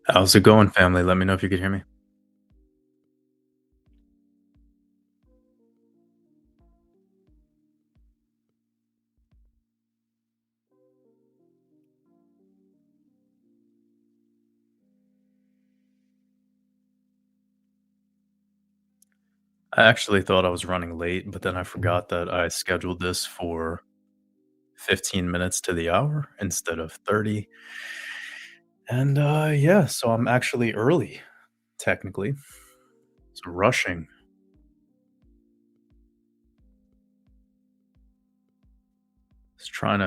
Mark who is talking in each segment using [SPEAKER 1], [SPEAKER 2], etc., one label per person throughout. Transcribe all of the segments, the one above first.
[SPEAKER 1] How's it going, family? Let me know if you could hear me. I actually thought I was running late, but then I forgot that I scheduled this for 15 minutes to the hour instead of 30. And yeah, so I'm actually early, technically. So rushing. Just trying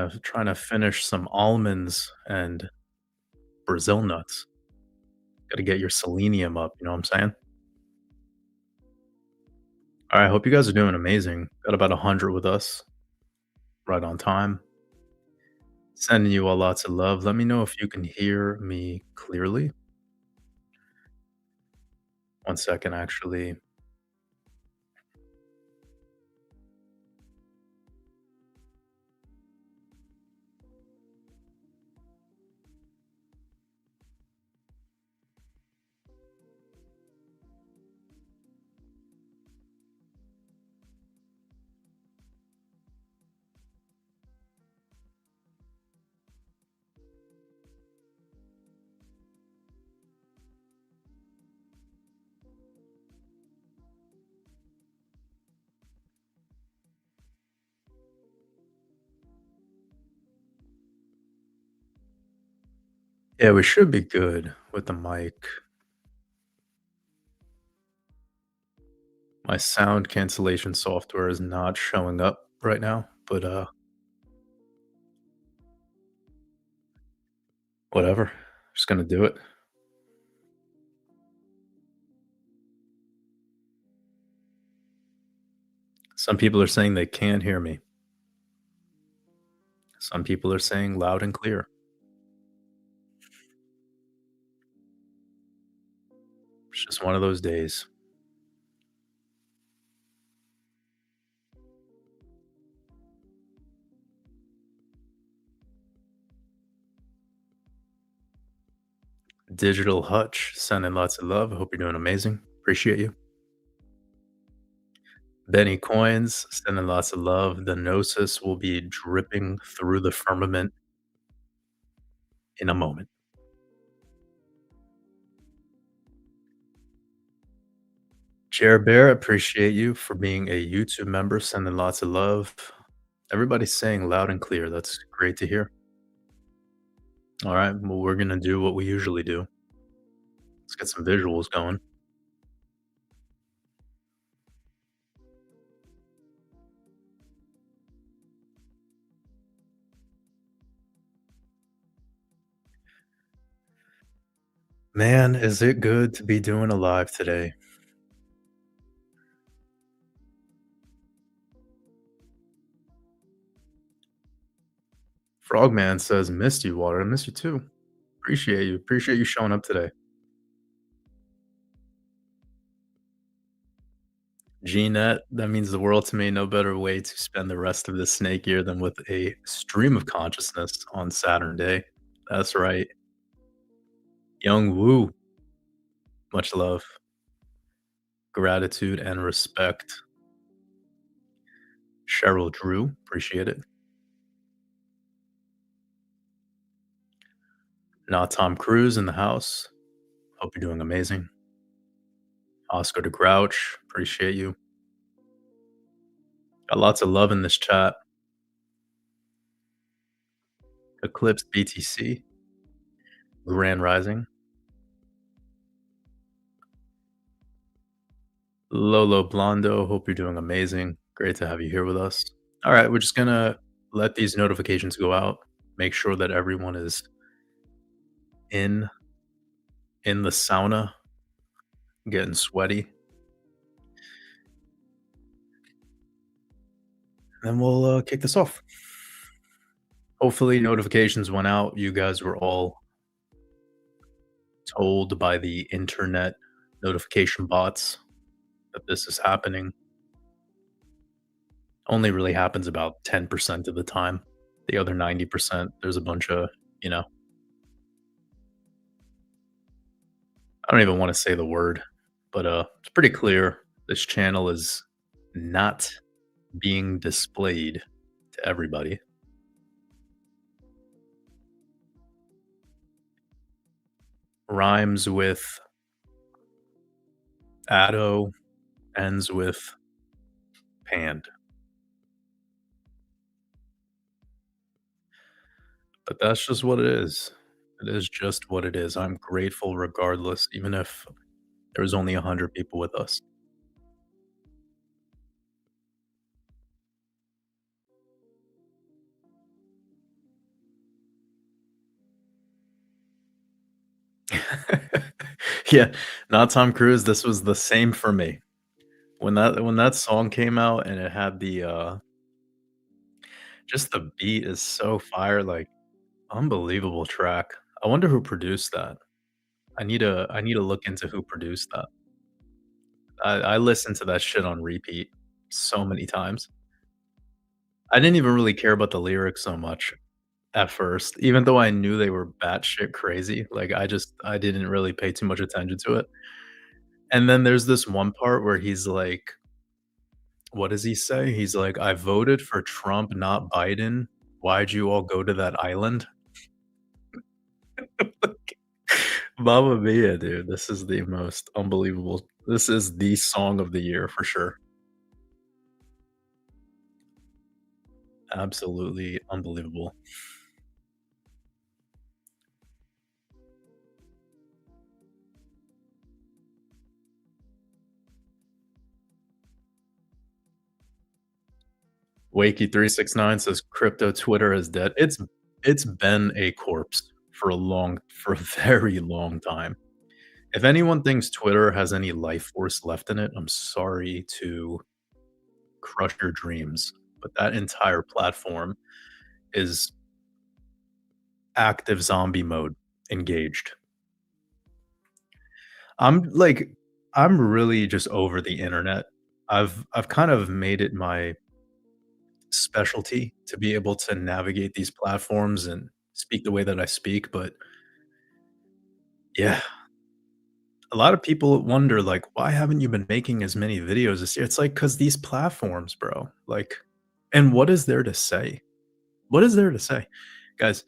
[SPEAKER 1] to finish some almonds and Brazil nuts. Got to get your selenium up, you know what I'm saying? All right, hope you guys are doing amazing. Got about 100 with us, right on time. Sending you all lots of love. Let me know if you can hear me clearly. One second, actually. Yeah, we should be good with the mic. My sound cancellation software is not showing up right now, but whatever. Just gonna do it. Some people are saying they can't hear me. Some people are saying loud and clear. It's just one of those days. Digital Hutch, sending lots of love. I hope you're doing amazing. Appreciate you. Benny Coins, sending lots of love. The Gnosis will be dripping through the firmament in a moment. Jer Bear, appreciate you for being a YouTube member, sending lots of love. Everybody's saying loud and clear. That's great to hear. All right. Well, we're going to do what we usually do. Let's get some visuals going. Man, is it good to be doing a live today? Frogman says, missed you, Water. I miss you too. Appreciate you. Appreciate you showing up today. Gnet, that means the world to me. No better way to spend the rest of this snake year than with a stream of consciousness on Saturn Day. That's right. Young Woo, much love, gratitude, and respect. Cheryl Drew, appreciate it. Not Tom Cruise in the house. Hope you're doing amazing. Oscar the Grouch, appreciate you. Got lots of love in this chat. Eclipse BTC, Grand Rising. Lolo Blondo, hope you're doing amazing. Great to have you here with us. All right, we're just gonna let these notifications go out. Make sure that everyone is in in the sauna, getting sweaty. Then we'll kick this off. Hopefully, notifications went out. You guys were all told by the internet notification bots that this is happening. Only really happens about 10% of the time. The other 90%, there's a bunch of, you know, I don't even wanna say the word, but, it's pretty clear this channel is not being displayed to everybody. Rhymes with "addo," ends with "panned." But that's just what it is. It is just what it is. I'm grateful regardless, even if there's only 100 people with us. Yeah, not Tom Cruise, this was the same for me. When that song came out and it had just the beat is so fire, like, unbelievable track. I wonder who produced that. I need to look into who produced that. I listened to that shit on repeat so many times. I didn't even really care about the lyrics so much at first, even though I knew they were batshit crazy, like, I didn't really pay too much attention to it. And then there's this one part where he's like, what does he say? He's like, "I voted for Trump, not Biden. Why'd you all go to that island?" Mamma mia, dude. This is the most unbelievable this is the song of the year for sure. Absolutely unbelievable. Wakey369 says crypto Twitter is dead. It's been a corpse for a very long time. If anyone thinks Twitter has any life force left in it, I'm sorry to crush your dreams, but that entire platform is active zombie mode engaged. I'm like I'm really just over the internet. I've kind of made it my specialty to be able to navigate these platforms and speak the way that I speak, but yeah, a lot of people wonder like, "Why haven't you been making as many videos this year?" It's like, "'Cause these platforms, bro." Like, and what is there to say? What is there to say? Guys,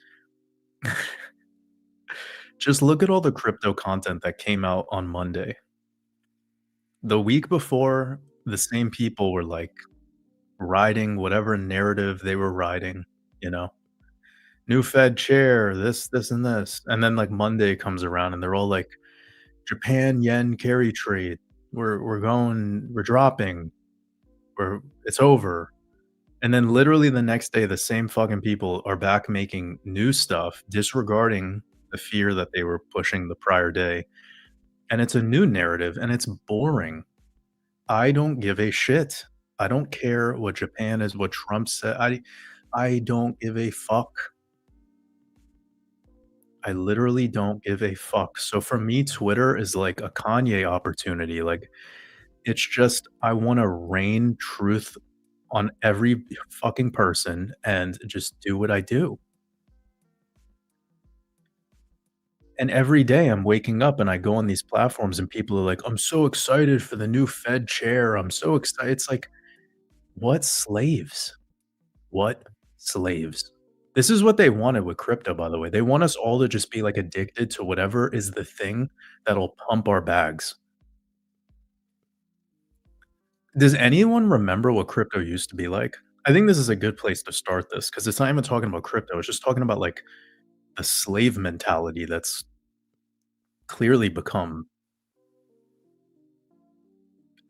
[SPEAKER 1] just look at all the crypto content that came out on Monday. The week before, the same people were, like, riding whatever narrative they were riding, you know? New Fed chair, this, and this, and then, like, Monday comes around, and they're all like, "Japan yen carry trade. We're dropping. It's over." And then literally the next day, the same fucking people are back making new stuff, disregarding the fear that they were pushing the prior day, and it's a new narrative, and it's boring. I don't give a shit. I don't care what Japan is, what Trump said. I don't give a fuck. I literally don't give a fuck. So for me, Twitter is like a Kanye opportunity. Like, it's just I wanna rain truth on every fucking person and just do what I do. And every day I'm waking up and I go on these platforms and people are like, "I'm so excited for the new Fed chair. I'm so excited." It's like, what slaves? What slaves? This is what they wanted with crypto, by the way. They want us all to just be, like, addicted to whatever is the thing that'll pump our bags. Does anyone remember what crypto used to be like? I think this is a good place to start this because it's not even talking about crypto, it's just talking about, like, the slave mentality that's clearly become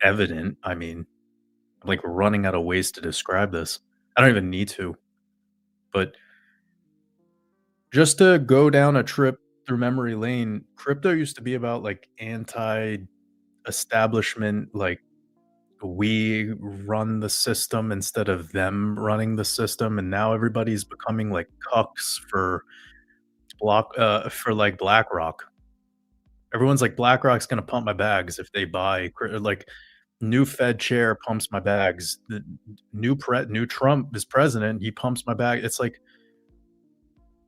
[SPEAKER 1] evident. I mean, I'm, like, running out of ways to describe this. I don't even need to, but just to go down a trip through memory lane, crypto used to be about, like, anti-establishment, like, we run the system instead of them running the system, and now everybody's becoming, like, cucks for, like, BlackRock. Everyone's like, "BlackRock's gonna pump my bags if they buy like, new Fed chair pumps my bags, the new Trump is president, he pumps my bag." It's like,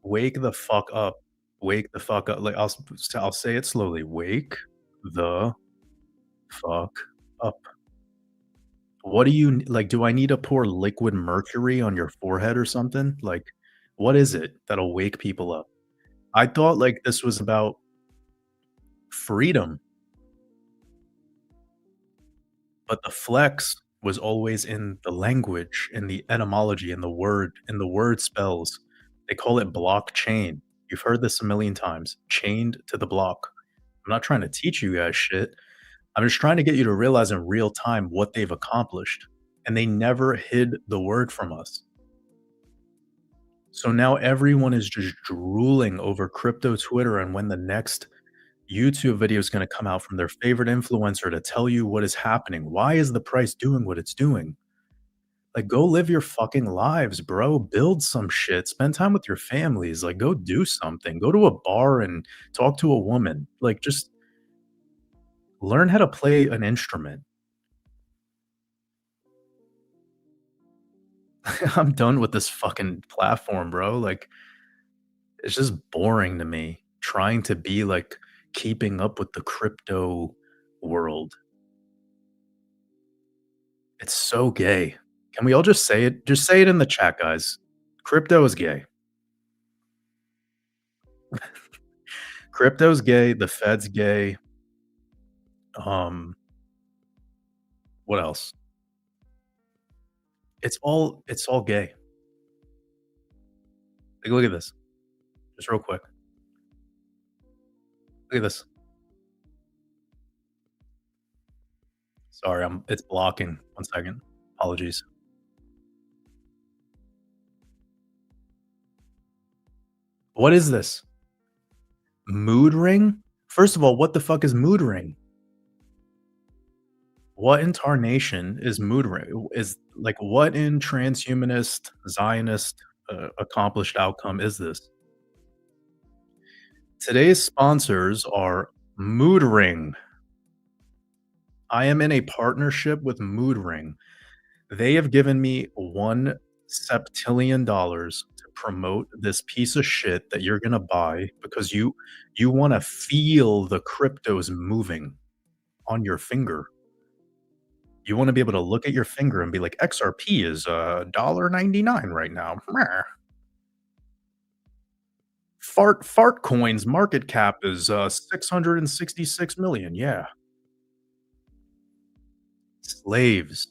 [SPEAKER 1] wake the fuck up. Wake the fuck up. Like, I'll say it slowly. Wake the fuck up. What do you like, do I need to pour liquid mercury on your forehead or something? Like, what is it that'll wake people up? I thought, like, this was about freedom, but the flex was always in the language, in the etymology, in the word spells. They call it blockchain. You've heard this a million times, chained to the block. I'm not trying to teach you guys shit. I'm just trying to get you to realize in real time what they've accomplished, and they never hid the word from us. So now everyone is just drooling over crypto Twitter and when the next YouTube video is gonna come out from their favorite influencer to tell you what is happening. Why is the price doing what it's doing? Like, go live your fucking lives, bro. Build some shit. Spend time with your families. Like, go do something. Go to a bar and talk to a woman. Like, just learn how to play an instrument. I'm done with this fucking platform, bro. Like, it's just boring to me trying to be like keeping up with the crypto world. It's so gay. Can we all just say it? Just say it in the chat, guys. Crypto is gay. Crypto's gay. The Fed's gay. Um, what else? It's all gay. Like, look at this. Just real quick. Look at this. Sorry, it's blocking. 1 second. Apologies. What is this? Mood ring? First of all, what the fuck is mood ring? What in tarnation is mood ring? Is like what in transhumanist, Zionist, accomplished outcome is this? Today's sponsors are Mood Ring. I am in a partnership with Mood Ring. They have given me $1 septillion to promote this piece of shit that you're gonna buy because you wanna feel the cryptos moving on your finger. You wanna be able to look at your finger and be like, "XRP is, $1.99 right now. Meh. Fart coins market cap is, 666 million. Yeah. Slaves.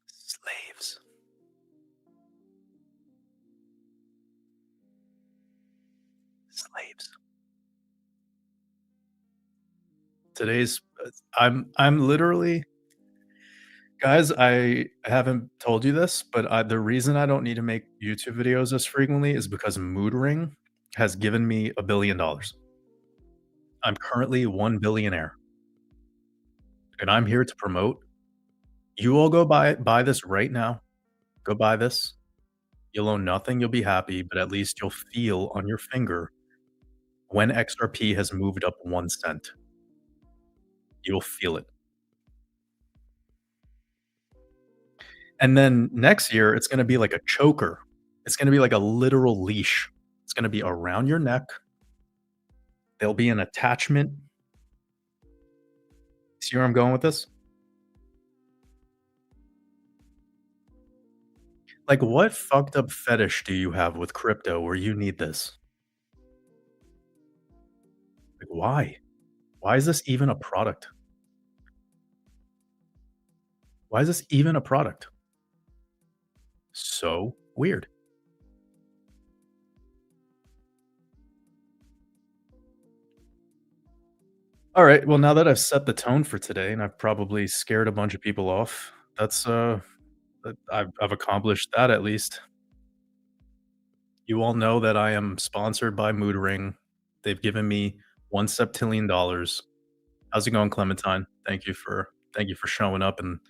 [SPEAKER 1] Slaves. Slaves. Today's I'm literally guys, I haven't told you this, but the reason I don't need to make YouTube videos as frequently is because Mood Ring has given me $1 billion. I'm currently one billionaire, and I'm here to promote. You all go buy this right now. Go buy this. You'll own nothing, you'll be happy, but at least you'll feel on your finger when XRP has moved up 1 cent. You'll feel it. And then next year, it's gonna be like a choker. It's gonna be like a literal leash. It's gonna be around your neck. There'll be an attachment. See where I'm going with this? Like, what fucked up fetish do you have with crypto where you need this? Like, why? Why is this even a product? Why is this even a product? So weird. All right. Well, now that I've set the tone for today and I've probably scared a bunch of people off, I've accomplished that at least. You all know that I am sponsored by Mood Ring. They've given me $1 septillion. How's it going, Clementine? Thank you for showing up and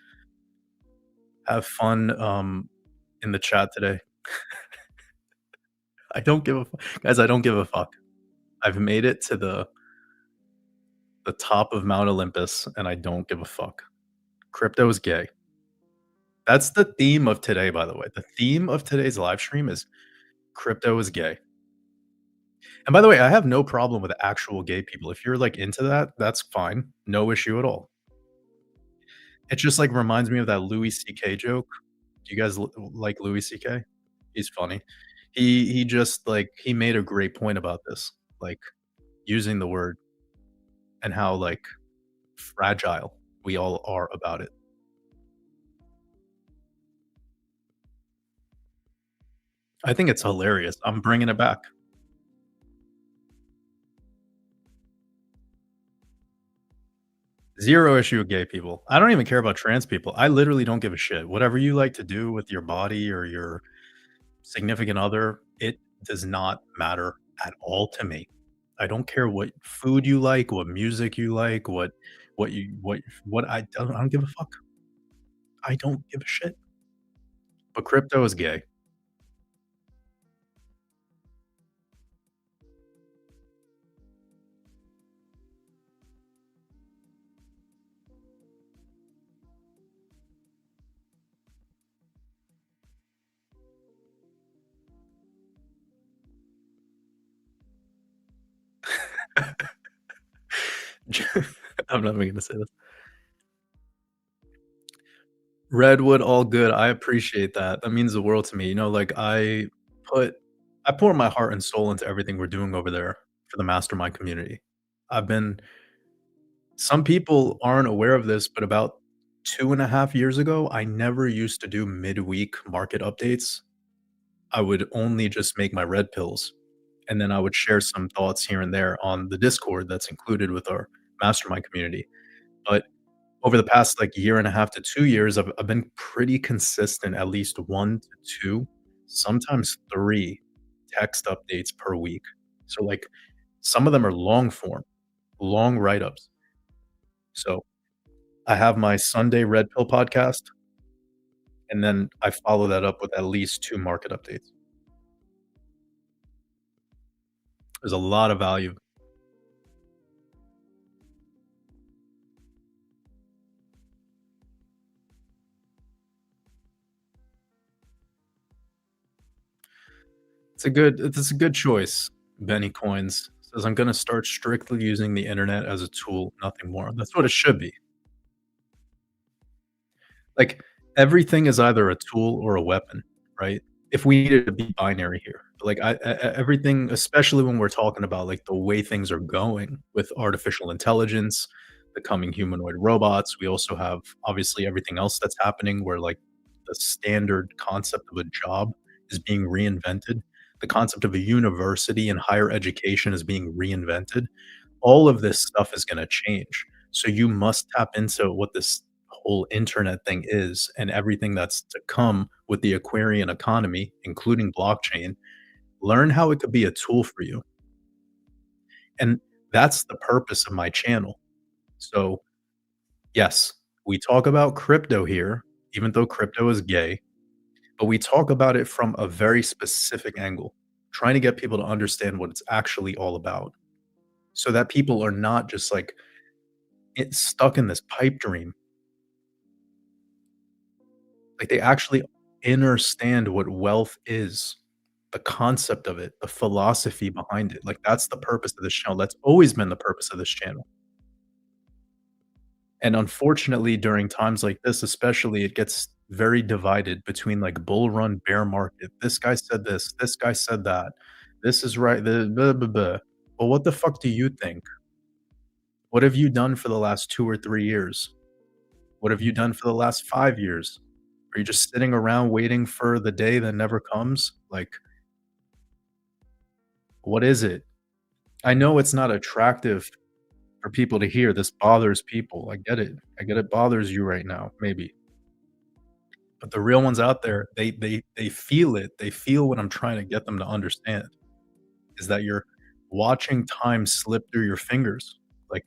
[SPEAKER 1] have fun in the chat today. I don't give a guys, I don't give a fuck. I've made it to the top of Mount Olympus and I don't give a fuck. Crypto is gay. That's the theme of today, by the way. The theme of today's live stream is crypto is gay. And by the way, I have no problem with actual gay people. If you're, like, into that, that's fine. No issue at all. It just, like, reminds me of that Louis CK joke. Do you guys like Louis CK? He's funny. He just, like, he made a great point about this, like, using the word and how, like, fragile we all are about it. I think it's hilarious. I'm bringing it back. 0 issue with gay people. I don't even care about trans people. I literally don't give a shit. Whatever you like to do with your body or your significant other, it does not matter at all to me. I don't care what food you like, what music you like, what I don't give a fuck. I don't give a shit. But crypto is gay. I'm not even gonna say this. Redwood, all good. I appreciate that. That means the world to me. You know, like put I pour my heart and soul into everything we're doing over there for the mastermind community. I've been Some people aren't aware of this, but about 2.5 years ago, I never used to do midweek market updates. I would only just make my red pills, and then I would share some thoughts here and there on the Discord that's included with our mastermind community. But over the past, like, year and a half to 2 years, I've been pretty consistent, at least 1 to 2, sometimes 3 text updates per week. So, like, some of them are long form, long write-ups. So, I have my Sunday Red Pill podcast, and then I follow that up with at least 2 market updates. There's a lot of value. It's a good choice. Benny Coins says, "I'm gonna start strictly using the internet as a tool, nothing more." That's what it should be. Like, everything is either a tool or a weapon, right? If we needed to be binary here. Like, everything, especially when we're talking about, like, the way things are going with artificial intelligence, the coming humanoid robots. We also have, obviously, everything else that's happening where, like, the standard concept of a job is being reinvented. The concept of a university and higher education is being reinvented. All of this stuff is gonna change. So you must tap into what this whole internet thing is and everything that's to come with the Aquarian economy, including blockchain. Learn how it could be a tool for you. And that's the purpose of my channel. So, yes, we talk about crypto here, even though crypto is gay, but we talk about it from a very specific angle, trying to get people to understand what it's actually all about so that people are not just like stuck in this pipe dream. Like, they actually understand what wealth is, the concept of it, the philosophy behind it. Like, that's the purpose of this channel. That's always been the purpose of this channel. And unfortunately, during times like this, especially, it gets very divided between, like, bull run, bear market. This guy said this guy said that. This is right, the blah, blah, blah. Well, what the fuck do you think? What have you done for the last 2 or 3 years? What have you done for the last 5 years? Are you just sitting around waiting for the day that never comes? Like, what is it? I know it's not attractive for people to hear. This bothers people. I get it. I get it bothers you right now, maybe. But the real ones out there, they feel it. They feel what I'm trying to get them to understand is that you're watching time slip through your fingers. Like,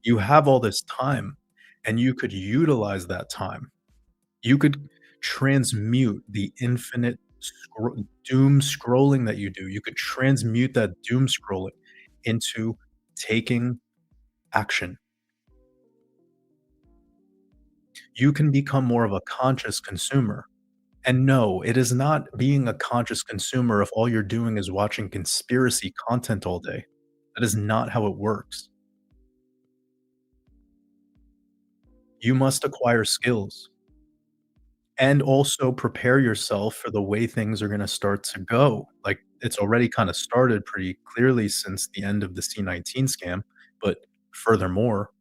[SPEAKER 1] you have all this time and you could utilize that time. You could transmute the infinite doom scrolling that you do. You could transmute that doom scrolling into taking action. You can become more of a conscious consumer. And no, it is not being a conscious consumer if all you're doing is watching conspiracy content all day. That is not how it works. You must acquire skills and also prepare yourself for the way things are gonna start to go. Like, it's already kinda started pretty clearly since the end of the C-19 scam, but furthermore,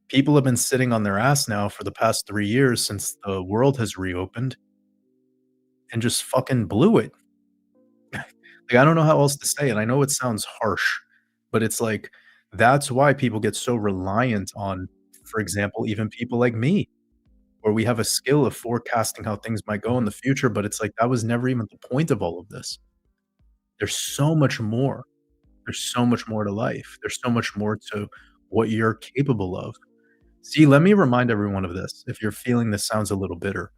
[SPEAKER 1] people have been sitting on their ass now for the past 3 years since the world has reopened and just fucking blew it. Like, I don't know how else to say it. I know it sounds harsh, but it's like, that's why people get so reliant on, for example, even people like me, where we have a skill of forecasting how things might go in the future, but it's like, that was never even the point of all of this. There's so much more. There's so much more to life. There's so much more to what you're capable of. See, let me remind everyone of this, if you're feeling this sounds a little bitter.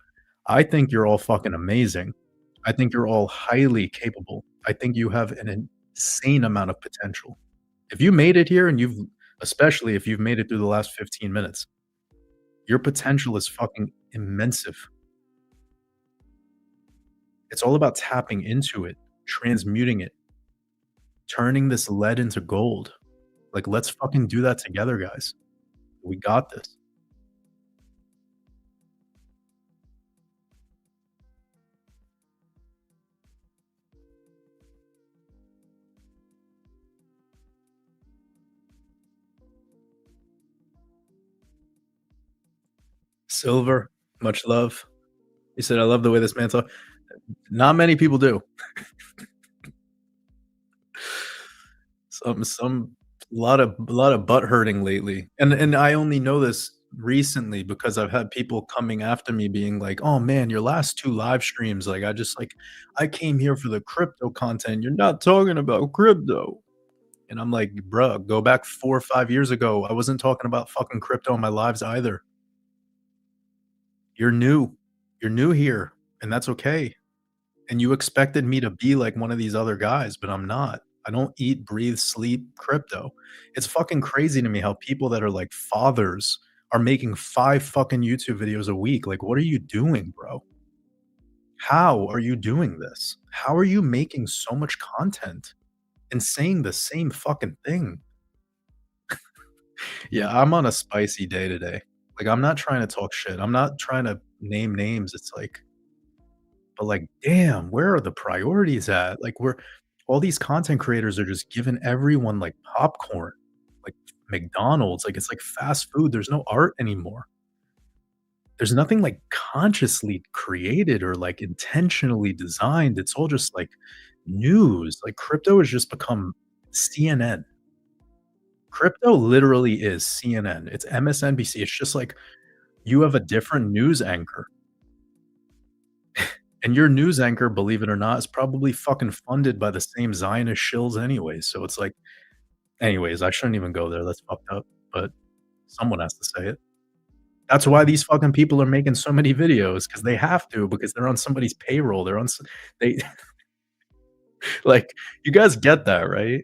[SPEAKER 1] I think you're all fucking amazing. I think you're all highly capable. I think you have an insane amount of potential. If you made it here and you've especially if you've made it through the last 15 minutes, your potential is fucking immense. It's all about tapping into it, transmuting it, turning this lead into gold. Like, let's fucking do that together, guys. We got this. Silver, much love. He said, "I love the way this man talk." Not many people do. Some a lot of butt hurting lately, and I only know this recently because I've had people coming after me being like, "Oh, man, your last 2 live streams, like, I came here for the crypto content, you're not talking about crypto." And I'm like, "Bruh, go back 4 or 5 years ago, I wasn't talking about fucking crypto in my lives either. You're new. You're new here, and that's okay." And you expected me to be like one of these other guys, but I'm not. I don't eat, breathe, sleep crypto. It's fucking crazy to me how people that are like fathers are making 5 fucking YouTube videos a week. Like, what are you doing, bro? How are you doing this? How are you making so much content and saying the same fucking thing? Yeah, I'm on a spicy day today. Like, I'm not trying to talk shit. I'm not trying to name names. It's like, but, like, damn, where are the priorities at? Like, we're all these content creators are just giving everyone, like, popcorn, like McDonald's, like, it's like fast food, there's no art anymore. There's nothing, like, consciously created or, like, intentionally designed, it's all just, like, news, like, crypto has just become CNN. Crypto literally is CNN, it's MSNBC, it's just like you have a different news anchor. And your news anchor, believe it or not, is probably fucking funded by the same Zionist shills anyway, so it's like anyways, I shouldn't even go there, that's fucked up, but someone has to say it. That's why these fucking people are making so many videos because they have to, because they're on somebody's payroll, they're on s they like, you guys get that, right?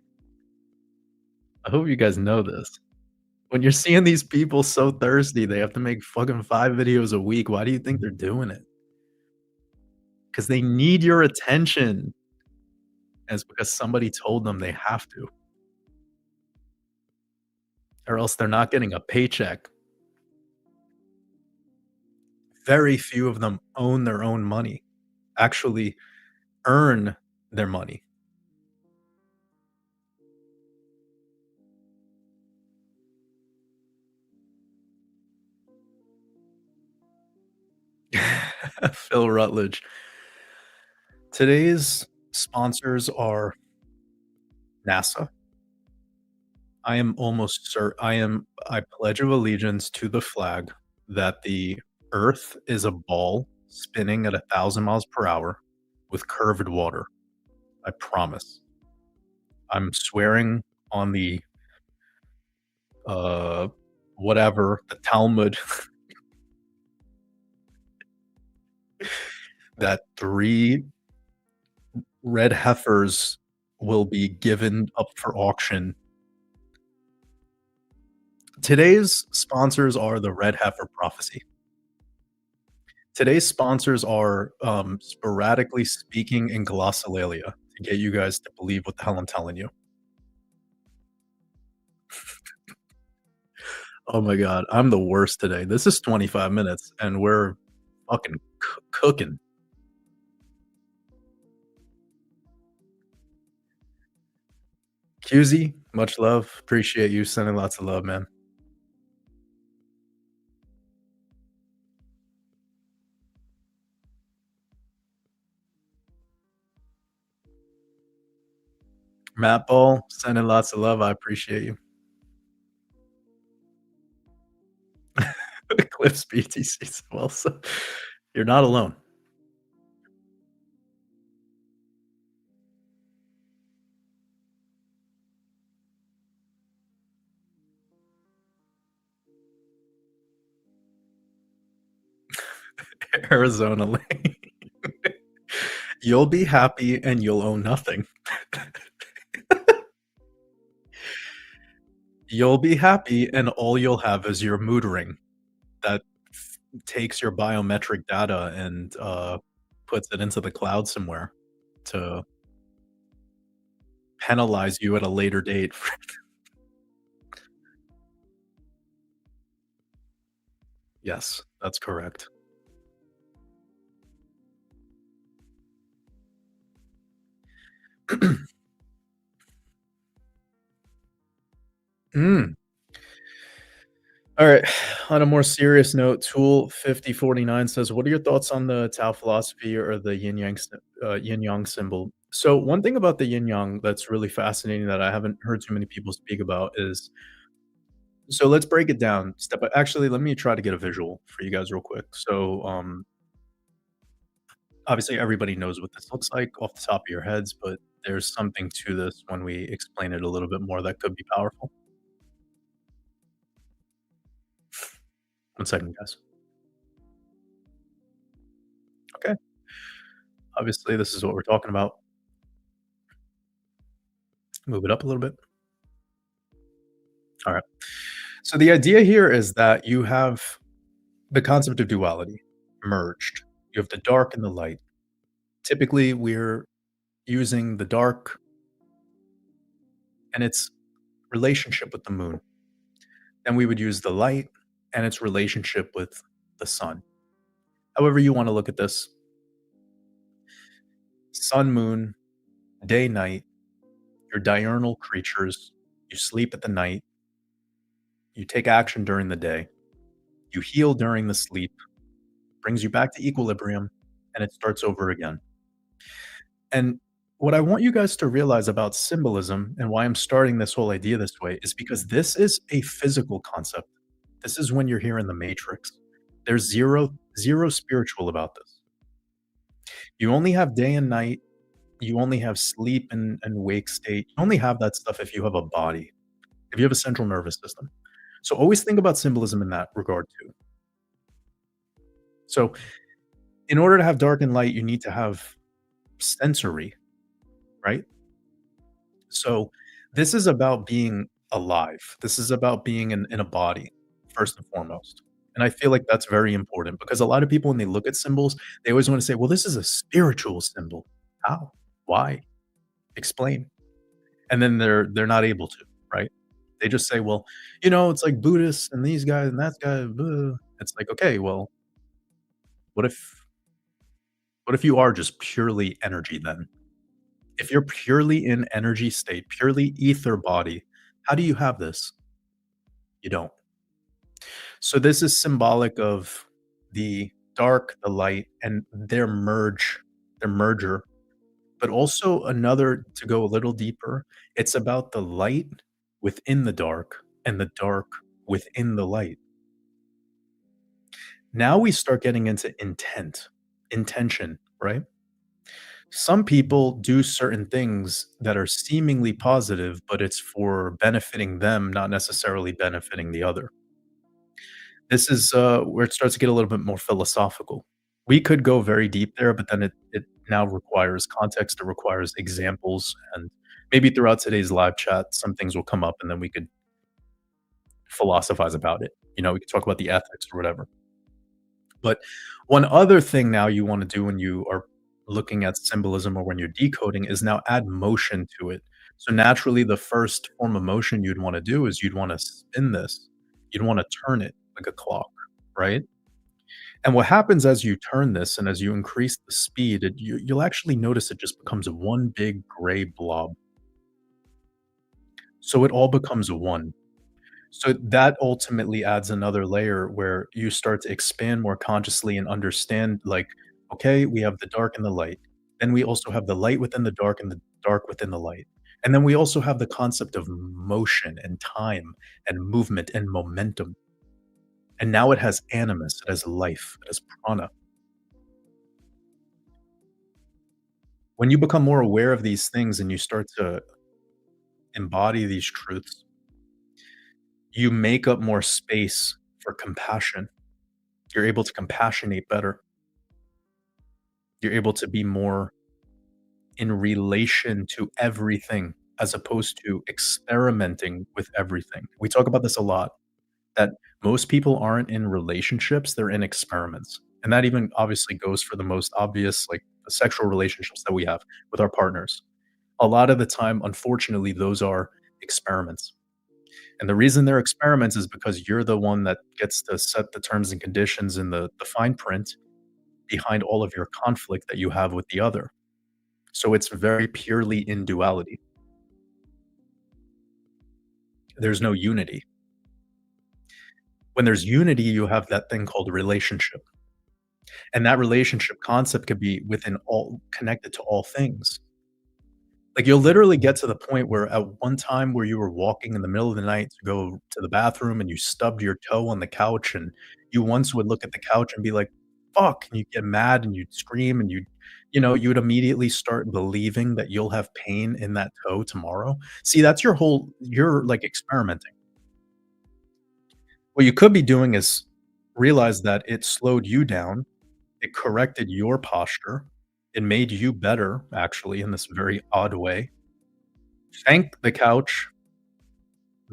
[SPEAKER 1] I hope you guys know this. When you're seeing these people so thirsty, they have to make fucking 5 videos a week, why do you think they're doing it? Because they need your attention, and it's because somebody told them they have to, or else they're not getting a paycheck. Very few of them own their own money, actually earn their money. Phil Rutledge. Today's sponsors are NASA. I pledge of allegiance to the flag that the Earth is a ball spinning at 1,000 miles per hour with curved water. I promise. I'm swearing on the, uh, whatever, the Talmud that 3 red heifers will be given up for auction. Today's sponsors are the Red Heifer Prophecy. Today's sponsors are, sporadically speaking in glossolalia to get you guys to believe what the hell I'm telling you. Oh my god, I'm the worst today. This is 25 minutes, and we're fucking cooking. QZ, much love. Appreciate you sending lots of love, man. Matt Ball, sending lots of love. I appreciate you. Cliff's BTCs. Well, so you're not alone. Arizona Lane. You'll be happy and you'll own nothing. You'll be happy and all you'll have is your mood ring that takes your biometric data and puts it into the cloud somewhere to penalize you at a later date. Yes, that's correct. Mm. All right. On a more serious note, Tool 5049 says, "What are your thoughts on the Tao philosophy or the yin yang symbol?" So one thing about the yin yang that's really fascinating that I haven't heard too many people speak about is, so let's break it down step by actually, let me try to get a visual for you guys real quick. So, obviously, everybody knows what this looks like off the top of your heads, but there's something to this when we explain it a little bit more that could be powerful. One second, guys. Okay. Obviously, this is what we're talking about. Move it up a little bit. All right. So the idea here is that you have the concept of duality merged. You have the dark and the light. Typically, we're using the dark and its relationship with the moon. Then we would use the light and its relationship with the sun. However, you want to look at this, sun, moon, day, night, you're diurnal creatures. You sleep at the night. You take action during the day. You heal during the sleep, brings you back to equilibrium, and it starts over again. And what I want you guys to realize about symbolism and why I'm starting this whole idea this way is because this is a physical concept. This is when you're here in the matrix. There's zero spiritual about this. You only have day and night. You only have sleep and wake state. You only have that stuff if you have a body, if you have a central nervous system. So always think about symbolism in that regard too. So in order to have dark and light, you need to have sensory, right? So this is about being alive. This is about being in a body, first and foremost. And I feel like that's very important because a lot of people, when they look at symbols, they always want to say, well, this is a spiritual symbol. How? Why? Explain. And then they're not able to, right? They just say, well, it's like Buddhists and these guys and that guy. Blah. It's like, okay, well, what if what if you are just purely energy then? If you're purely in energy state, purely ether body, how do you have this? You don't. So this is symbolic of the dark, the light, and their merger. But also another to go a little deeper, it's about the light within the dark and the dark within the light. Now we start getting into intention, right? Some people do certain things that are seemingly positive, but it's for benefiting them, not necessarily benefiting the other. This is where it starts to get a little bit more philosophical. We could go very deep there, but then it now requires context, it requires examples, and maybe throughout today's live chat, some things will come up and then we could philosophize about it. We could talk about the ethics or whatever. But one other thing now you wanna do when you are looking at symbolism or when you're decoding is now add motion to it. So, naturally, the first form of motion you'd wanna do is you'd wanna spin this. You'd wanna turn it like a clock, right? And what happens as you turn this and as you increase the speed, you'll actually notice it just becomes one big gray blob. So it all becomes one. So that ultimately adds another layer where you start to expand more consciously and understand, like, okay, we have the dark and the light. Then we also have the light within the dark and the dark within the light. And then we also have the concept of motion and time and movement and momentum. And now it has animus, it has life, it has prana. When you become more aware of these things and you start to embody these truths, you make up more space for compassion. You're able to compassionate better. You're able to be more in relation to everything as opposed to experimenting with everything. We talk about this a lot, that most people aren't in relationships, they're in experiments. And that even obviously goes for the most obvious, like the sexual relationships that we have with our partners. A lot of the time, unfortunately, those are experiments. And the reason they're experiments is because you're the one that gets to set the terms and conditions and the fine print behind all of your conflict that you have with the other. So it's very purely in duality. There's no unity. When there's unity, you have that thing called relationship. And that relationship concept could be within all connected to all things. Like, you'll literally get to the point where at one time where you were walking in the middle of the night to go to the bathroom and you stubbed your toe on the couch, and you once would look at the couch and be like, "Fuck," and you'd get mad and you'd scream and you would immediately start believing that you'll have pain in that toe tomorrow. See, that's you're, like, experimenting. What you could be doing is realize that it slowed you down, it corrected your posture, it made you better, actually, in this very odd way. Thank the couch,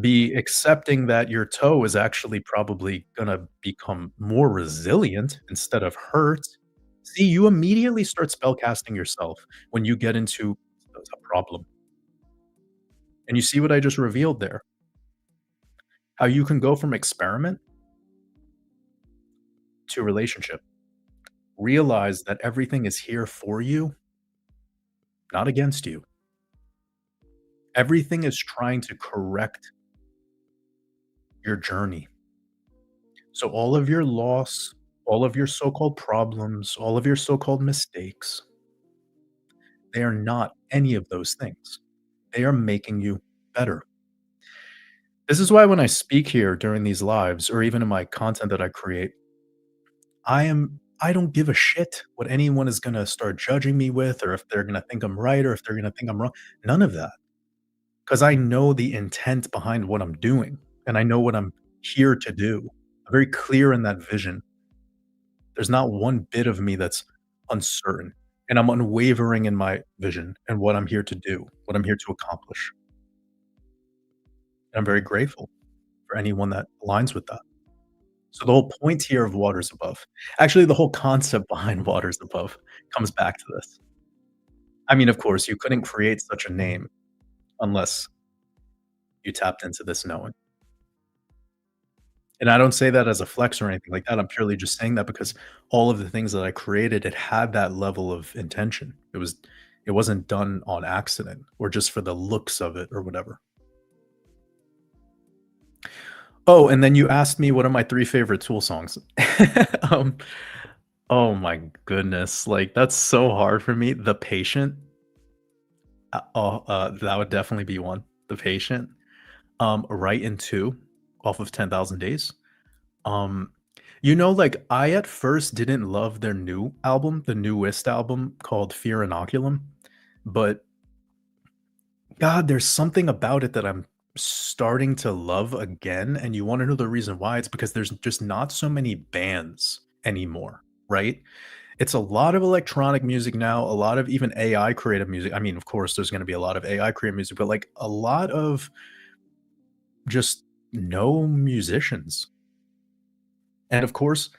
[SPEAKER 1] be accepting that your toe is actually probably gonna become more resilient instead of hurt. See, you immediately start spell casting yourself when you get into a problem, and you see what I just revealed there? How you can go from experiment to relationship. Realize that everything is here for you, not against you. Everything is trying to correct your journey. So all of your loss, all of your so-called problems, all of your so-called mistakes, they are not any of those things. They are making you better. This is why when I speak here during these lives or even in my content that I create, I don't give a shit what anyone is gonna start judging me with or if they're gonna think I'm right or if they're gonna think I'm wrong. None of that, because I know the intent behind what I'm doing, and I know what I'm here to do. I'm very clear in that vision. There's not one bit of me that's uncertain, and I'm unwavering in my vision and what I'm here to do, what I'm here to accomplish. And I'm very grateful for anyone that aligns with that. So the whole point here of waters above, actually, the whole concept behind waters above comes back to this. I mean, of course, you couldn't create such a name unless you tapped into this knowing. And I don't say that as a flex or anything like that. I'm purely just saying that because all of the things that I created, it had that level of intention. It wasn't done on accident or just for the looks of it or whatever. Oh, and then you asked me what are my 3 favorite Tool songs. Um, oh my goodness, like, that's so hard for me. The Patient, that would definitely be one. The Patient. Right in 2 off of 10,000 Days. Um, like, I at first didn't love their new album, the newest album called Fear Inoculum, but God, there's something about it that I'm starting to love again, and you wanna know the reason why? It's because there's just not so many bands anymore, right? It's a lot of electronic music now, a lot of even AI creative music. I mean, of course, there's gonna be a lot of AI creative music, but, like, a lot of just no musicians. And, of course,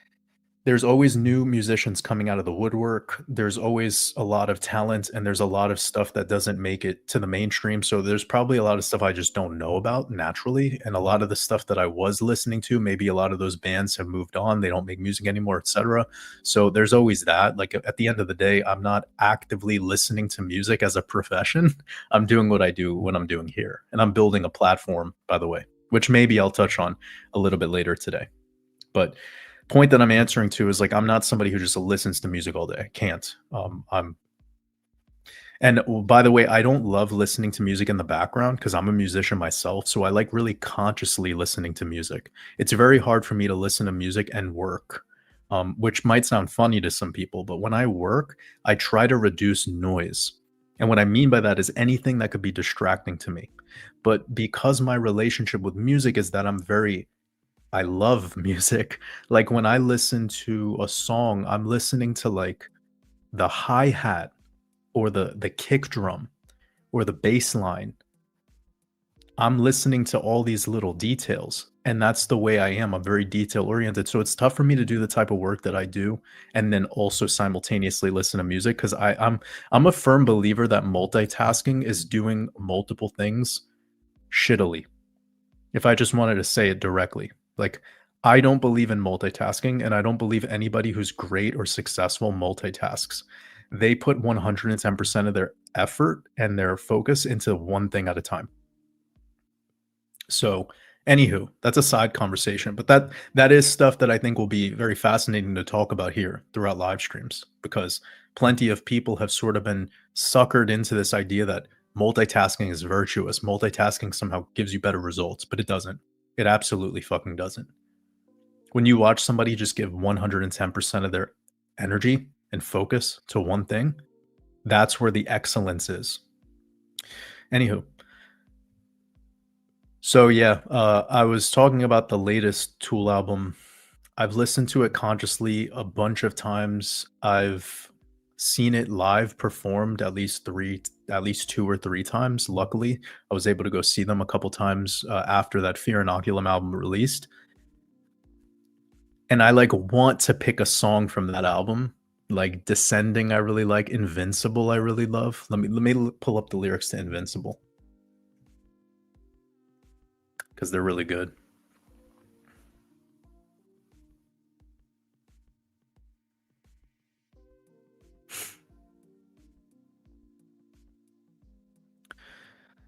[SPEAKER 1] There's always new musicians coming out of the woodwork. There's always a lot of talent, and there's a lot of stuff that doesn't make it to the mainstream, so there's probably a lot of stuff I just don't know about naturally, and a lot of the stuff that I was listening to, maybe a lot of those bands have moved on, they don't make music anymore, etcetera. So there's always that, like, at the end of the day, I'm not actively listening to music as a profession. I'm doing what I do when I'm doing here, and I'm building a platform, by the way, which maybe I'll touch on a little bit later today. But point that I'm answering to is like I'm not somebody who just listens to music all day. I can't. I'm and by the way, I don't love listening to music in the background because I'm a musician myself. So I like really consciously listening to music. It's very hard for me to listen to music and work, which might sound funny to some people, but when I work, I try to reduce noise. And what I mean by that is anything that could be distracting to me. But because my relationship with music is that I love music. Like, when I listen to a song, I'm listening to, like, the hi-hat or the kick drum or the bass line. I'm listening to all these little details, and that's the way I am. I'm very detail-oriented, so it's tough for me to do the type of work that I do and then also simultaneously listen to music 'cause I'm a firm believer that multitasking is doing multiple things shittily. If I just wanted to say it directly. Like, I don't believe in multitasking, and I don't believe anybody who's great or successful multitasks. They put 110% of their effort and their focus into one thing at a time. So, anywho, that's a side conversation, but that is stuff that I think will be very fascinating to talk about here throughout live streams because plenty of people have sort of been suckered into this idea that multitasking is virtuous. Multitasking somehow gives you better results, but it doesn't. It absolutely fucking doesn't. When you watch somebody just give 110% of their energy and focus to one thing, that's where the excellence is. Anywho, so yeah, I was talking about the latest Tool album. I've listened to it consciously a bunch of times. I've seen it live performed at least 2 or 3 times. Luckily, I was able to go see them a couple times after that Fear Inoculum album released. And I like want to pick a song from that album. Like Descending, I really like. Invincible, I really love. Pull up the lyrics to Invincible because they're really good.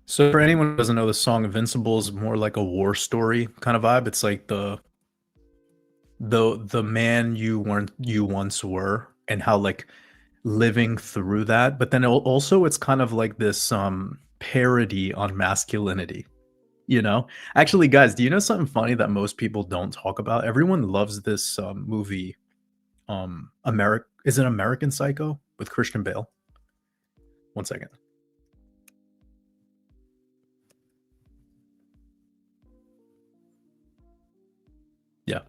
[SPEAKER 1] So for anyone who doesn't know, the song Invincible is more like a war story kind of vibe. It's like the man you once were and how like living through that. But then also it's kind of like this parody on masculinity, you know? Actually, guys, do you know something funny that most people don't talk about? Everyone loves this movie, is it American Psycho with Christian Bale? One second. Yeah.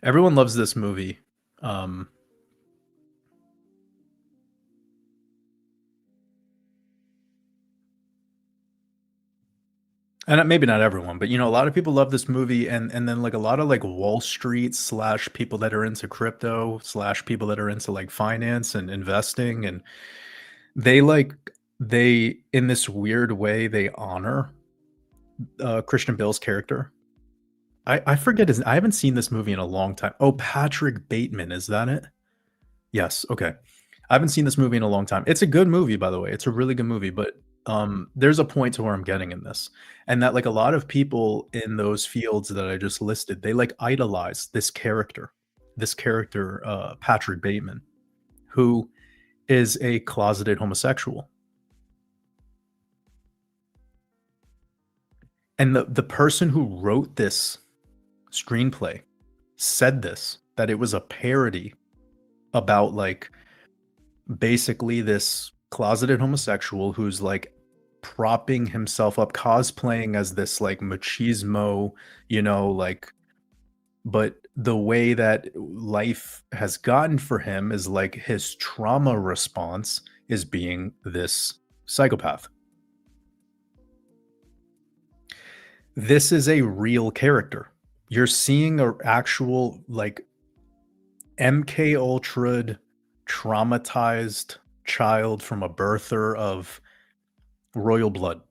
[SPEAKER 1] Everyone loves this movie. Um, and maybe not everyone, but you know, a lot of people love this movie, and then like a lot of like Wall Street slash people that are into crypto slash people that are into like finance and investing, and they like they in this weird way they honor Christian Bale's character. I forget his. I haven't seen this movie in a long time. Oh, Patrick Bateman, is that it? Yes. Okay. I haven't seen this movie in a long time. It's a good movie, by the way. It's a really good movie, but there's a point to where I'm getting in this, and that like a lot of people in those fields that I just listed, they like idolize this character, Patrick Bateman, who is a closeted homosexual, and the person who wrote this screenplay said this that it was a parody about like basically this closeted homosexual who's like propping himself up, cosplaying as this like machismo, like, but the way that life has gotten for him is like his trauma response is being this psychopath. This is a real character. You're seeing an actual like MK Ultra traumatized child from a birther of royal blood.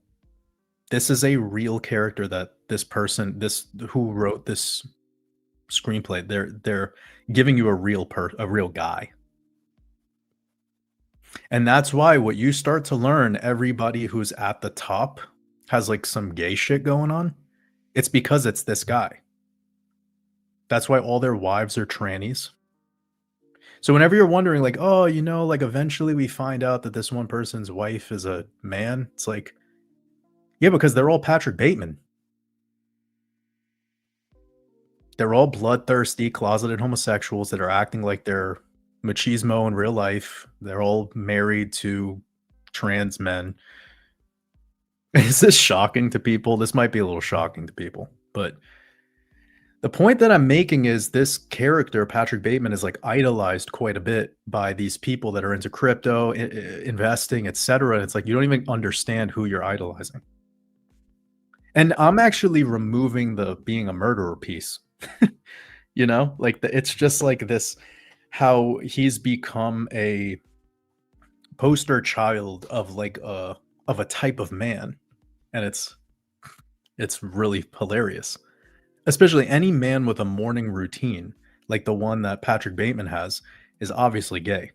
[SPEAKER 1] This is a real character that this person, this who wrote this screenplay, they're giving you a real guy. And that's why what you start to learn, everybody who's at the top has like some gay shit going on. It's because it's this guy. That's why all their wives are trannies. So whenever you're wondering, like, oh, like eventually we find out that this one person's wife is a man, it's like, yeah, because they're all Patrick Bateman. They're all bloodthirsty, closeted homosexuals that are acting like they're machismo in real life. They're all married to trans men. Is this shocking to people? This might be a little shocking to people, but the point that I'm making is this character, Patrick Bateman, is like idolized quite a bit by these people that are into crypto, investing, etc. It's like you don't even understand who you're idolizing. And I'm actually removing the being a murderer piece. Like it's just like this, how he's become a poster child of like a type of man, and it's really hilarious. Especially any man with a morning routine, like the one that Patrick Bateman has, is obviously gay.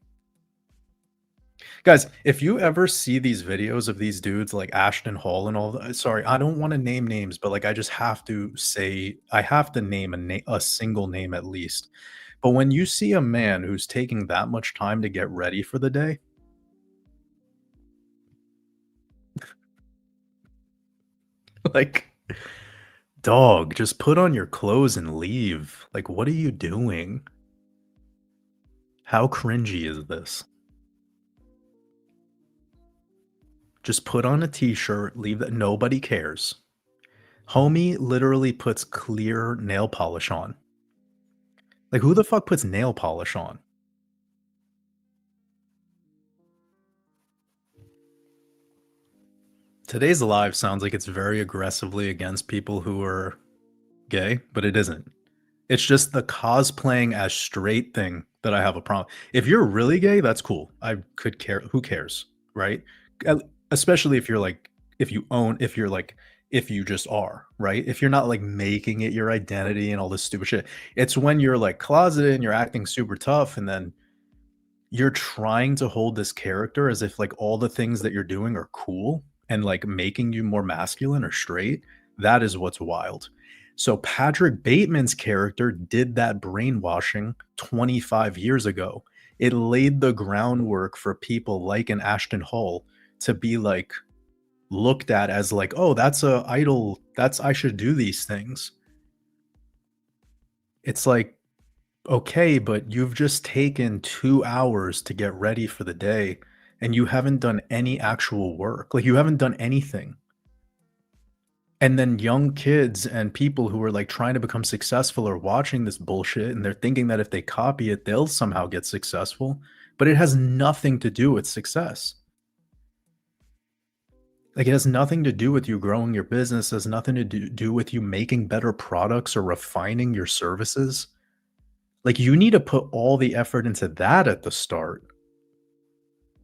[SPEAKER 1] Guys, if you ever see these videos of these dudes like Ashton Hall and all that, sorry, I don't want to name names, but like I just have to say, I have to name a single name at least. But when you see a man who's taking that much time to get ready for the day, like, dog, just put on your clothes and leave. Like, what are you doing? How cringy is this? Just put on a t-shirt, leave that, nobody cares. Homie literally puts clear nail polish on. Like, who the fuck puts nail polish on? Today's live sounds like it's very aggressively against people who are gay, but it isn't. It's just the cosplaying as straight thing that I have a problem. If you're really gay, that's cool. I could care. Who cares, right? Especially if you're like, if you're like, if you just are, right? If you're not like making it your identity and all this stupid shit. It's when you're like closeted and you're acting super tough, and then you're trying to hold this character as if like all the things that you're doing are cool and like making you more masculine or straight. That is what's wild. So Patrick Bateman's character did that brainwashing 25 years ago. It laid the groundwork for people like an Ashton Hall to be like looked at as like, oh, that's a idol. That's, I should do these things. It's like, okay, but you've just taken 2 hours to get ready for the day, and you haven't done any actual work. Like, you haven't done anything. And then young kids and people who are, like, trying to become successful are watching this bullshit, and they're thinking that if they copy it, they'll somehow get successful, but it has nothing to do with success. Like, it has nothing to do with you growing your business, it has nothing to do with you making better products or refining your services. Like, you need to put all the effort into that at the start.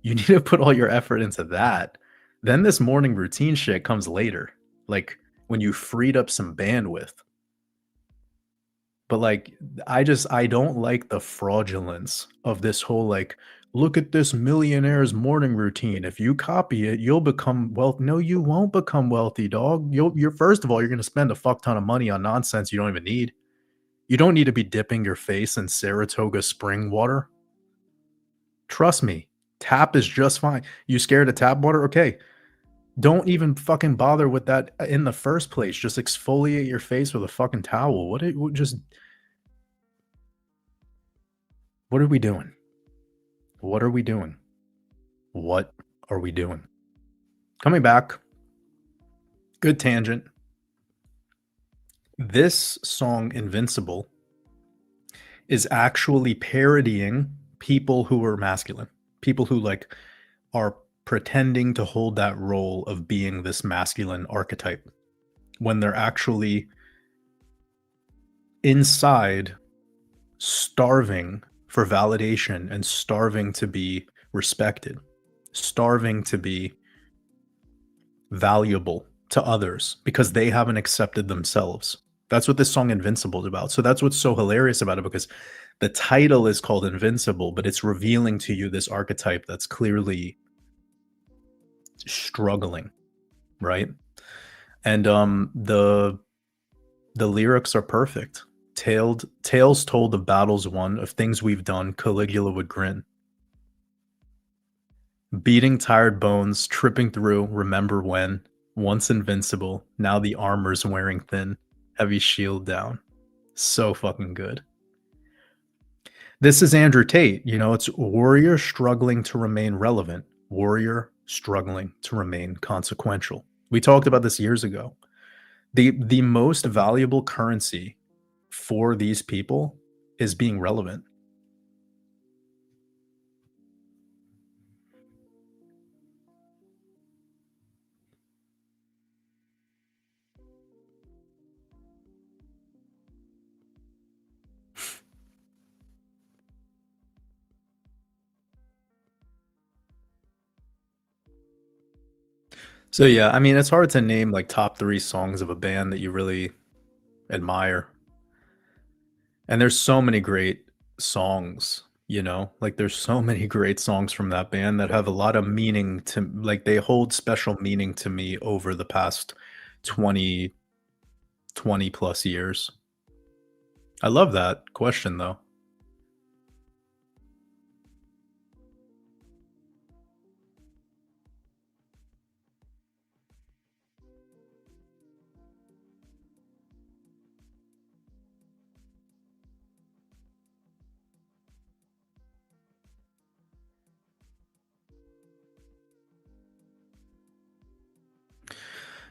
[SPEAKER 1] You need to put all your effort into that. Then this morning routine shit comes later, like, when you freed up some bandwidth. But, like, I don't like the fraudulence of this whole, like, "Look at this millionaire's morning routine. If you copy it, you'll become wealth." No, you won't become wealthy, dog. You're first of all, you're gonna spend a fuck ton of money on nonsense you don't even need. You don't need to be dipping your face in Saratoga spring water. Trust me, tap is just fine. You scared of tap water? Okay. Don't even fucking bother with that in the first place. Just exfoliate your face with a fucking towel. What are we doing? What are we doing? What are we doing? Coming back. Good tangent. This song, Invincible, is actually parodying people who are masculine. People who like are pretending to hold that role of being this masculine archetype when they're actually inside starving for validation and starving to be respected, starving to be valuable to others because they haven't accepted themselves. That's what this song Invincible is about. So that's what's so hilarious about it because the title is called Invincible, but it's revealing to you this archetype that's clearly struggling, right? And the lyrics are perfect. Tales told of battles won, of things we've done, Caligula would grin. Beating tired bones, tripping through, remember when? Once invincible, now the armor's wearing thin, heavy shield down. So fucking good. This is Andrew Tate, you know, it's warrior struggling to remain relevant, warrior struggling to remain consequential. We talked about this years ago. The most valuable currency for these people is being relevant. So yeah, I mean, it's hard to name like top 3 songs of a band that you really admire. And there's so many great songs, you know? Like there's so many great songs from that band that have a lot of meaning to like they hold special meaning to me over the past 20 20 plus years. I love that question though.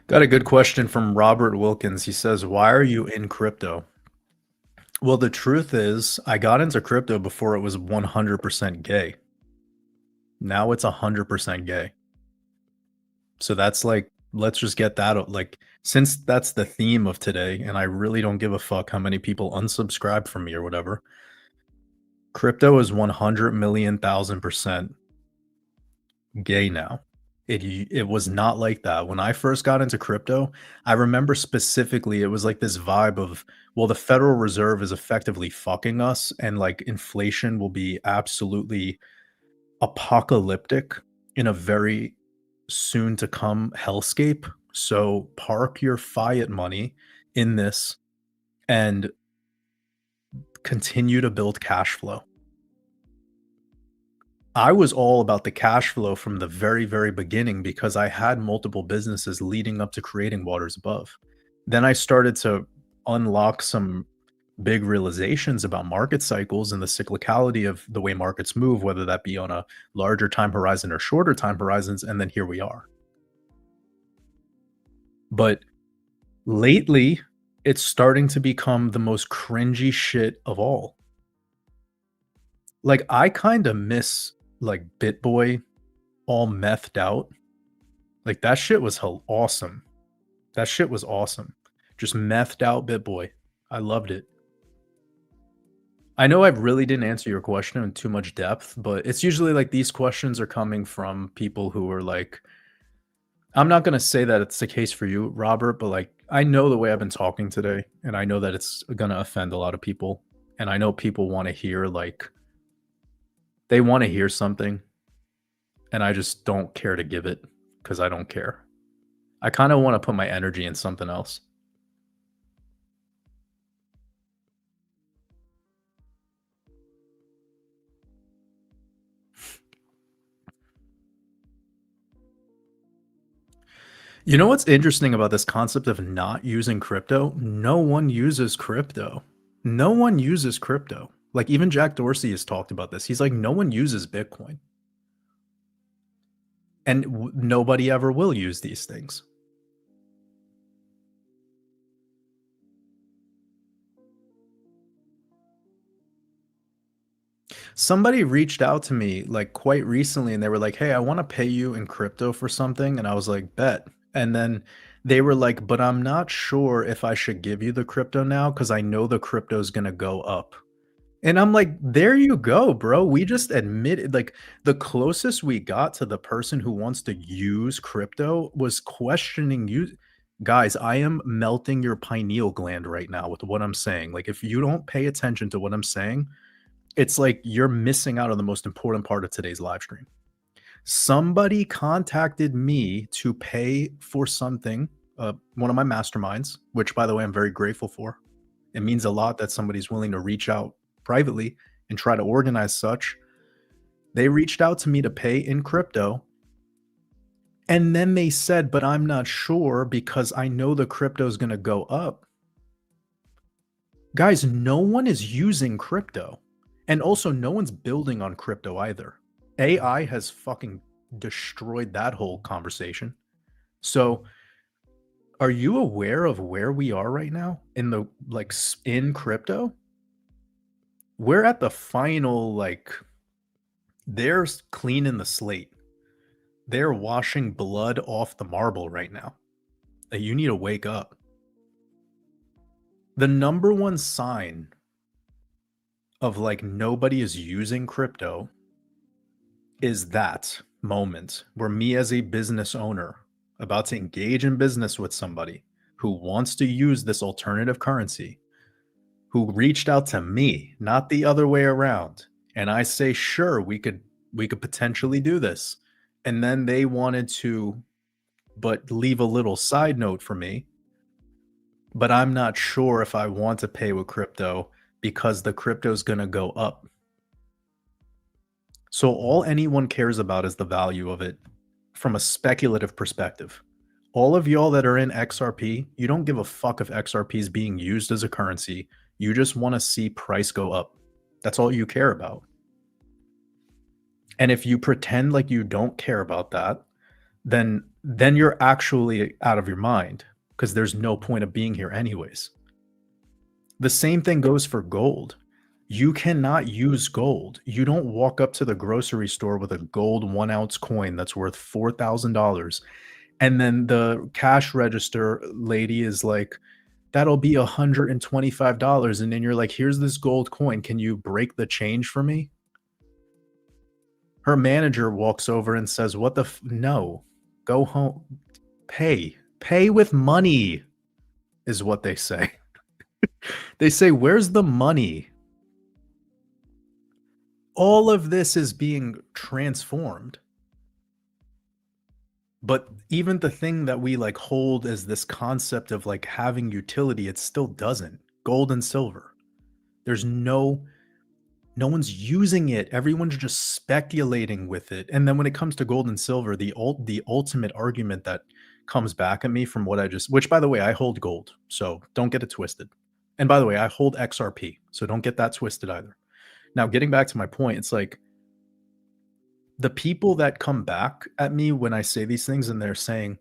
[SPEAKER 1] Got a good question from Robert Wilkins. He says, "Why are you in crypto?" Well, the truth is, I got into crypto before it was 100% gay. Now it's 100% gay. So that's like, let's just get that like, since that's the theme of today, and I really don't give a fuck how many people unsubscribe from me or whatever. Crypto is 100 million thousand percent gay now. It was not like that. When I first got into crypto, I remember specifically it was like this vibe of, well, the Federal Reserve is effectively fucking us and like inflation will be absolutely apocalyptic in a very soon to come hellscape. So park your fiat money in this and continue to build cash flow. I was all about the cash flow from the very, very beginning because I had multiple businesses leading up to creating Waters Above. Then I started to unlock some big realizations about market cycles and the cyclicality of the way markets move, whether that be on a larger time horizon or shorter time horizons. And then here we are. But lately, it's starting to become the most cringy shit of all. Like, I kind of miss like BitBoy all methed out. Like that shit was awesome. That shit was awesome. Just methed out BitBoy. I loved it. I know I really didn't answer your question in too much depth, but it's usually like these questions are coming from people who are like, I'm not going to say that it's the case for you, Robert, but like, I know the way I've been talking today, and I know that it's going to offend a lot of people. And I know people want to hear, like, they want to hear something, and I just don't care to give it because I don't care. I kind of want to put my energy in something else. You know what's interesting about this concept of not using crypto? No one uses crypto. No one uses crypto. Like even Jack Dorsey has talked about this. He's like, no one uses Bitcoin. And nobody ever will use these things. Somebody reached out to me like quite recently and they were like, "Hey, I want to pay you in crypto for something." And I was like, "Bet." And then they were like, "But I'm not sure if I should give you the crypto now because I know the crypto is going to go up." And I'm like, "There you go, bro. We just admitted like, the closest we got to the person who wants to use crypto was questioning you guys, I am melting your pineal gland right now with what I'm saying. Like, if you don't pay attention to what I'm saying, it's like you're missing out on the most important part of today's live stream. Somebody contacted me to pay for something, one of my masterminds, which, by the way, I'm very grateful for. It means a lot that somebody's willing to reach out privately and try to organize such. They reached out to me to pay in crypto. And then they said, but I'm not sure because I know the crypto is going to go up. Guys, no one is using crypto. And also, no one's building on crypto either. AI has fucking destroyed that whole conversation. So, are you aware of where we are right now in the like in crypto? We're at the final like they're cleaning the slate. They're washing blood off the marble right now. You need to wake up. The number one sign of like nobody is using crypto is that moment where me as a business owner about to engage in business with somebody who wants to use this alternative currency, who reached out to me, not the other way around, and I say, sure, we could potentially do this. And then they wanted to but leave a little side note for me, but I'm not sure if I want to pay with crypto because the crypto is going to go up. So all anyone cares about is the value of it from a speculative perspective. All of y'all that are in XRP, you don't give a fuck if XRP is being used as a currency. You just want to see price go up. That's all you care about. And if you pretend like you don't care about that, then you're actually out of your mind because there's no point of being here anyways. The same thing goes for gold. You cannot use gold. You don't walk up to the grocery store with a gold 1 ounce coin that's worth $4,000. And then the cash register lady is like, that'll be $125. And then you're like, here's this gold coin. Can you break the change for me? Her manager walks over and says, what the no, go home. Pay with money is what they say. They say, where's the money? All of this is being transformed. But even the thing that we like hold as this concept of like having utility, it still doesn't. Gold and silver. There's no one's using it. Everyone's just speculating with it. And then when it comes to gold and silver, the ultimate argument that comes back at me from what I just, which by the way, I hold gold, so don't get it twisted. And by the way, I hold XRP, so don't get that twisted either. Now, getting back to my point, it's like the people that come back at me when I say these things and they're saying,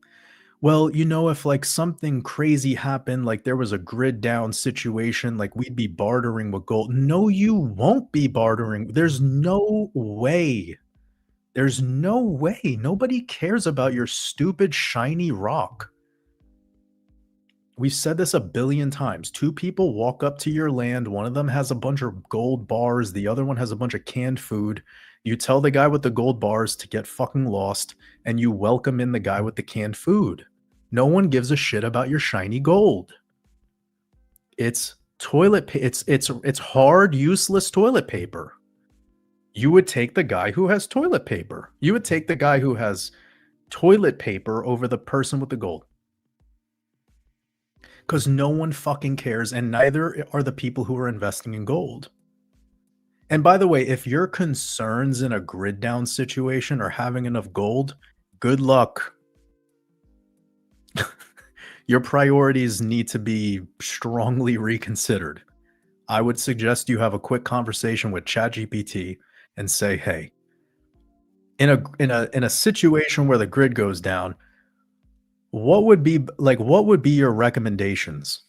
[SPEAKER 1] well, you know, if like something crazy happened, like there was a grid down situation, like we'd be bartering with gold. No, you won't be bartering. There's no way. There's no way. Nobody cares about your stupid shiny rock. We've said this a billion times. Two people walk up to your land. One of them has a bunch of gold bars. The other one has a bunch of canned food. You tell the guy with the gold bars to get fucking lost, and you welcome in the guy with the canned food. No one gives a shit about your shiny gold. It's toilet it's hard, useless toilet paper. You would take the guy who has toilet paper. You would take the guy who has toilet paper over the person with the gold. Because no one fucking cares, and neither are the people who are investing in gold. And by the way, if your concerns in a grid down situation are having enough gold, good luck. Your priorities need to be strongly reconsidered. I would suggest you have a quick conversation with ChatGPT and say, hey, in a situation where the grid goes down, what would be your recommendations?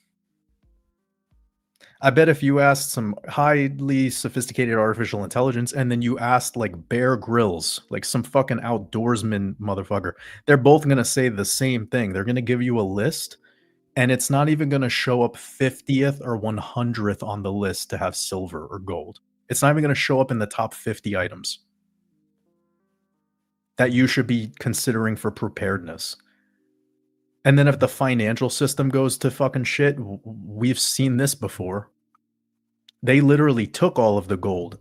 [SPEAKER 1] I bet if you asked some highly sophisticated artificial intelligence and then you asked like Bear Grylls, like some fucking outdoorsman motherfucker, they're both going to say the same thing. They're going to give you a list and it's not even gonna show up 50th or 100th on the list to have silver or gold. It's not even gonna show up in the top 50 items that you should be considering for preparedness. And then if the financial system goes to fucking shit, we've seen this before. They literally took all of the gold.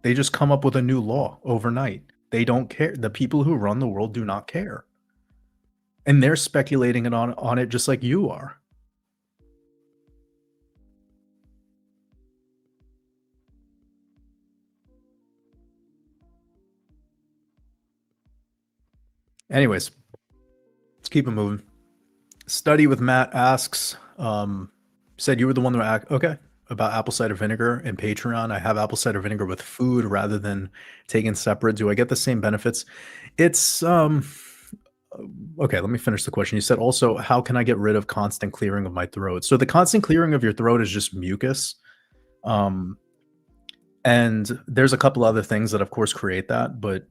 [SPEAKER 1] They just come up with a new law overnight. They don't care. The people who run the world do not care. And they're speculating on it just like you are. Anyways, let's keep it moving. Study with Matt asks, said you were the one that okay, about apple cider vinegar and Patreon. I have apple cider vinegar with food rather than taken separate. Do I get the same benefits? It's okay, let me finish the question. You said also, how can I get rid of constant clearing of my throat? So the constant clearing of your throat is just mucus. And there's a couple other things that of course create that, but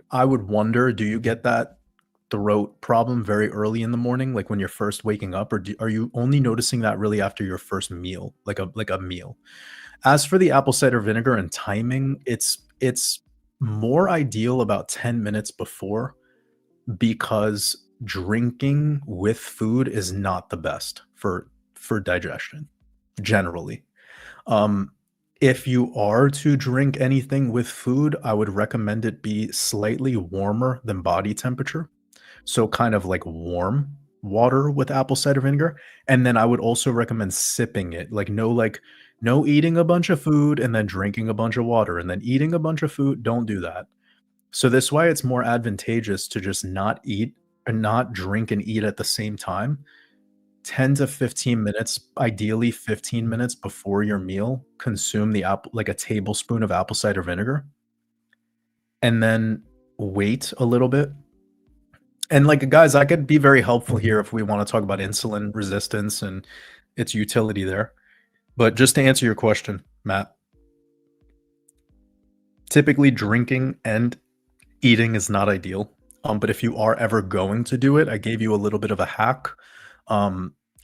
[SPEAKER 1] I would wonder, do you get that throat problem very early in the morning, like when you're first waking up, or are you only noticing that really after your first meal, like a meal? As for the apple cider vinegar and timing, it's more ideal about 10 minutes before, because drinking with food is not the best for digestion generally. Um, if you are to drink anything with food, I would recommend it be slightly warmer than body temperature. So kind of like warm water with apple cider vinegar. And then I would also recommend sipping it. Like no eating a bunch of food and then drinking a bunch of water and then eating a bunch of food. Don't do that. So this why it's more advantageous to just not eat and not drink and eat at the same time. 10 to 15 minutes, ideally 15 minutes before your meal, consume the apple, like a tablespoon of apple cider vinegar, and then wait a little bit. And like guys, I could be very helpful here if we want to talk about insulin resistance and its utility there. But just to answer your question, Matt, typically drinking and eating is not ideal. But if you are ever going to do it, I gave you a little bit of a hack.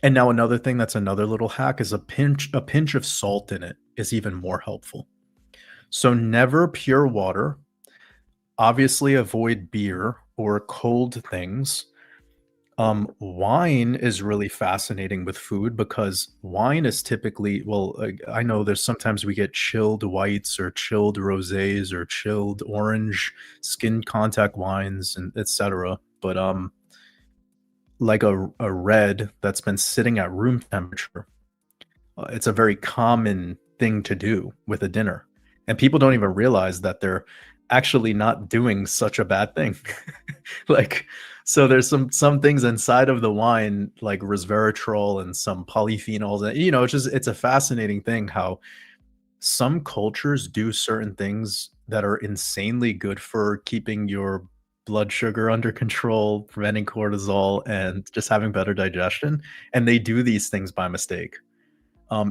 [SPEAKER 1] And now another thing that's another little hack is a pinch of salt in it is even more helpful. So never pure water. Obviously avoid beer or cold things. Wine is really fascinating with food because wine is typically, well, I know there's sometimes we get chilled whites or chilled rosés or chilled orange skin contact wines and etc. But like a red that's been sitting at room temperature, it's a very common thing to do with a dinner. And people don't even realize that they're actually not doing such a bad thing. Like, so there's some things inside of the wine, like resveratrol and some polyphenols. And, it's a fascinating thing how some cultures do certain things that are insanely good for keeping your blood sugar under control, preventing cortisol, and just having better digestion. And they do these things by mistake.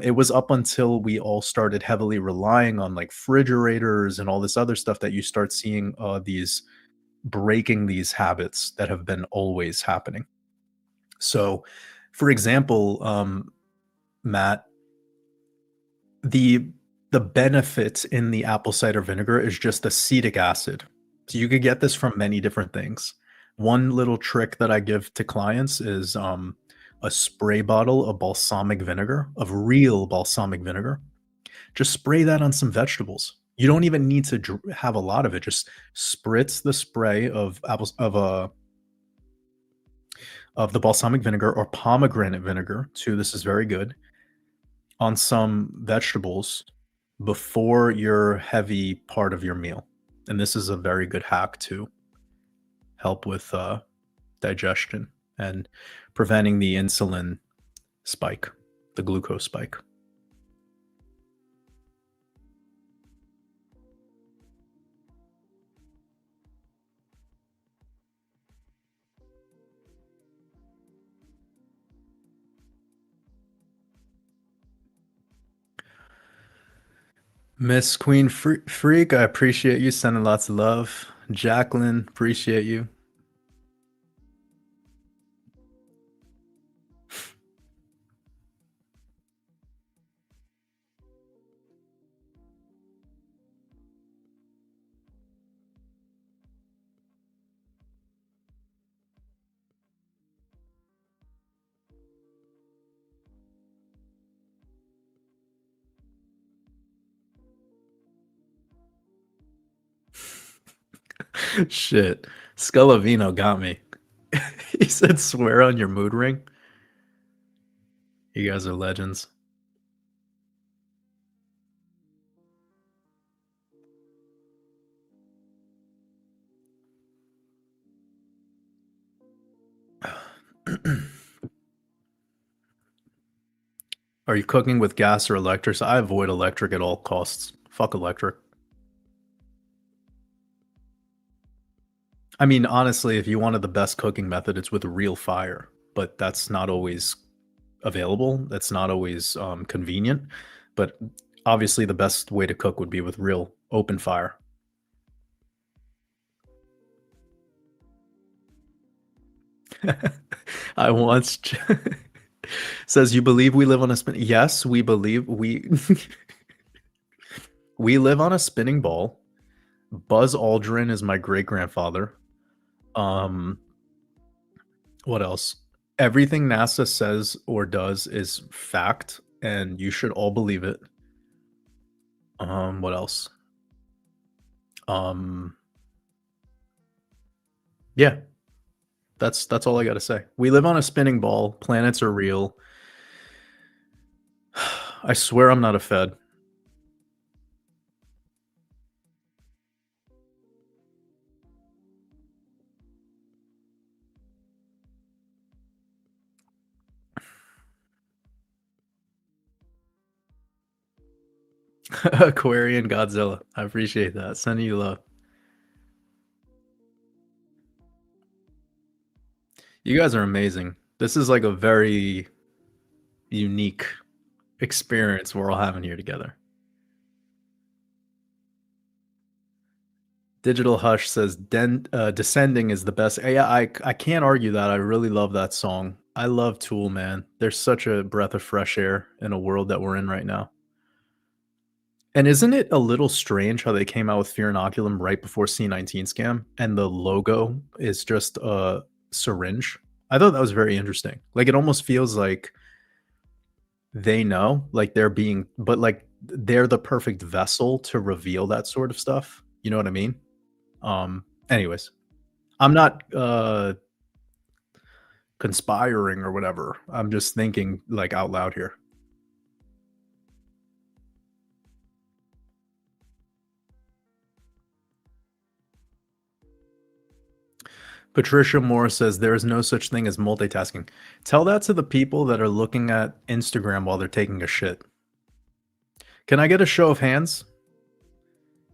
[SPEAKER 1] It was up until we all started heavily relying on like refrigerators and all this other stuff that you start seeing these breaking these habits that have been always happening. So, for example, Matt, the the benefit in the apple cider vinegar is just acetic acid. So you could get this from many different things. One little trick that I give to clients is a spray bottle of balsamic vinegar, of real balsamic vinegar. Just spray that on some vegetables. You don't even need to have a lot of it. Just spritz the spray of apples of the balsamic vinegar or pomegranate vinegar too. This is very good on some vegetables before your heavy part of your meal. And this is a very good hack to help with digestion and preventing the insulin spike, the glucose spike. Miss Queen Freak, I appreciate you sending lots of love. Jacqueline, appreciate you. Shit. Sculavino got me. He said, "Swear on your mood ring." You guys are legends. Are you cooking with gas or electric? I avoid electric at all costs. Fuck electric. I mean, honestly, if you wanted the best cooking method, it's with a real fire, but that's not always available. That's not always convenient. But obviously, the best way to cook would be with real open fire. I once says, "You believe we live on a spin?" Yes, we believe we we live on a spinning ball. Buzz Aldrin is my great grandfather. Um, what else? Everything NASA says or does is fact, and you should all believe it. What else? Um, yeah, that's all I gotta say. We live on a spinning ball. Planets are real. I swear I'm not a Fed. Aquarian Godzilla. I appreciate that. Sending you love. You guys are amazing. This is like a very unique experience we're all having here together. Digital Hush says Descending is the best. Yeah, I can't argue that. I really love that song. I love Tool, man. There's such a breath of fresh air in a world that we're in right now. And isn't it a little strange how they came out with Fear Inoculum right before C19 scam and the logo is just a syringe? I thought that was very interesting. Like it almost feels like they know, like they're being, but like they're the perfect vessel to reveal that sort of stuff. You know what I mean? Anyways, I'm not conspiring or whatever. I'm just thinking like out loud here. Patricia Moore says there is no such thing as multitasking. Tell that to the people that are looking at Instagram while they're taking a shit. Can I get a show of hands?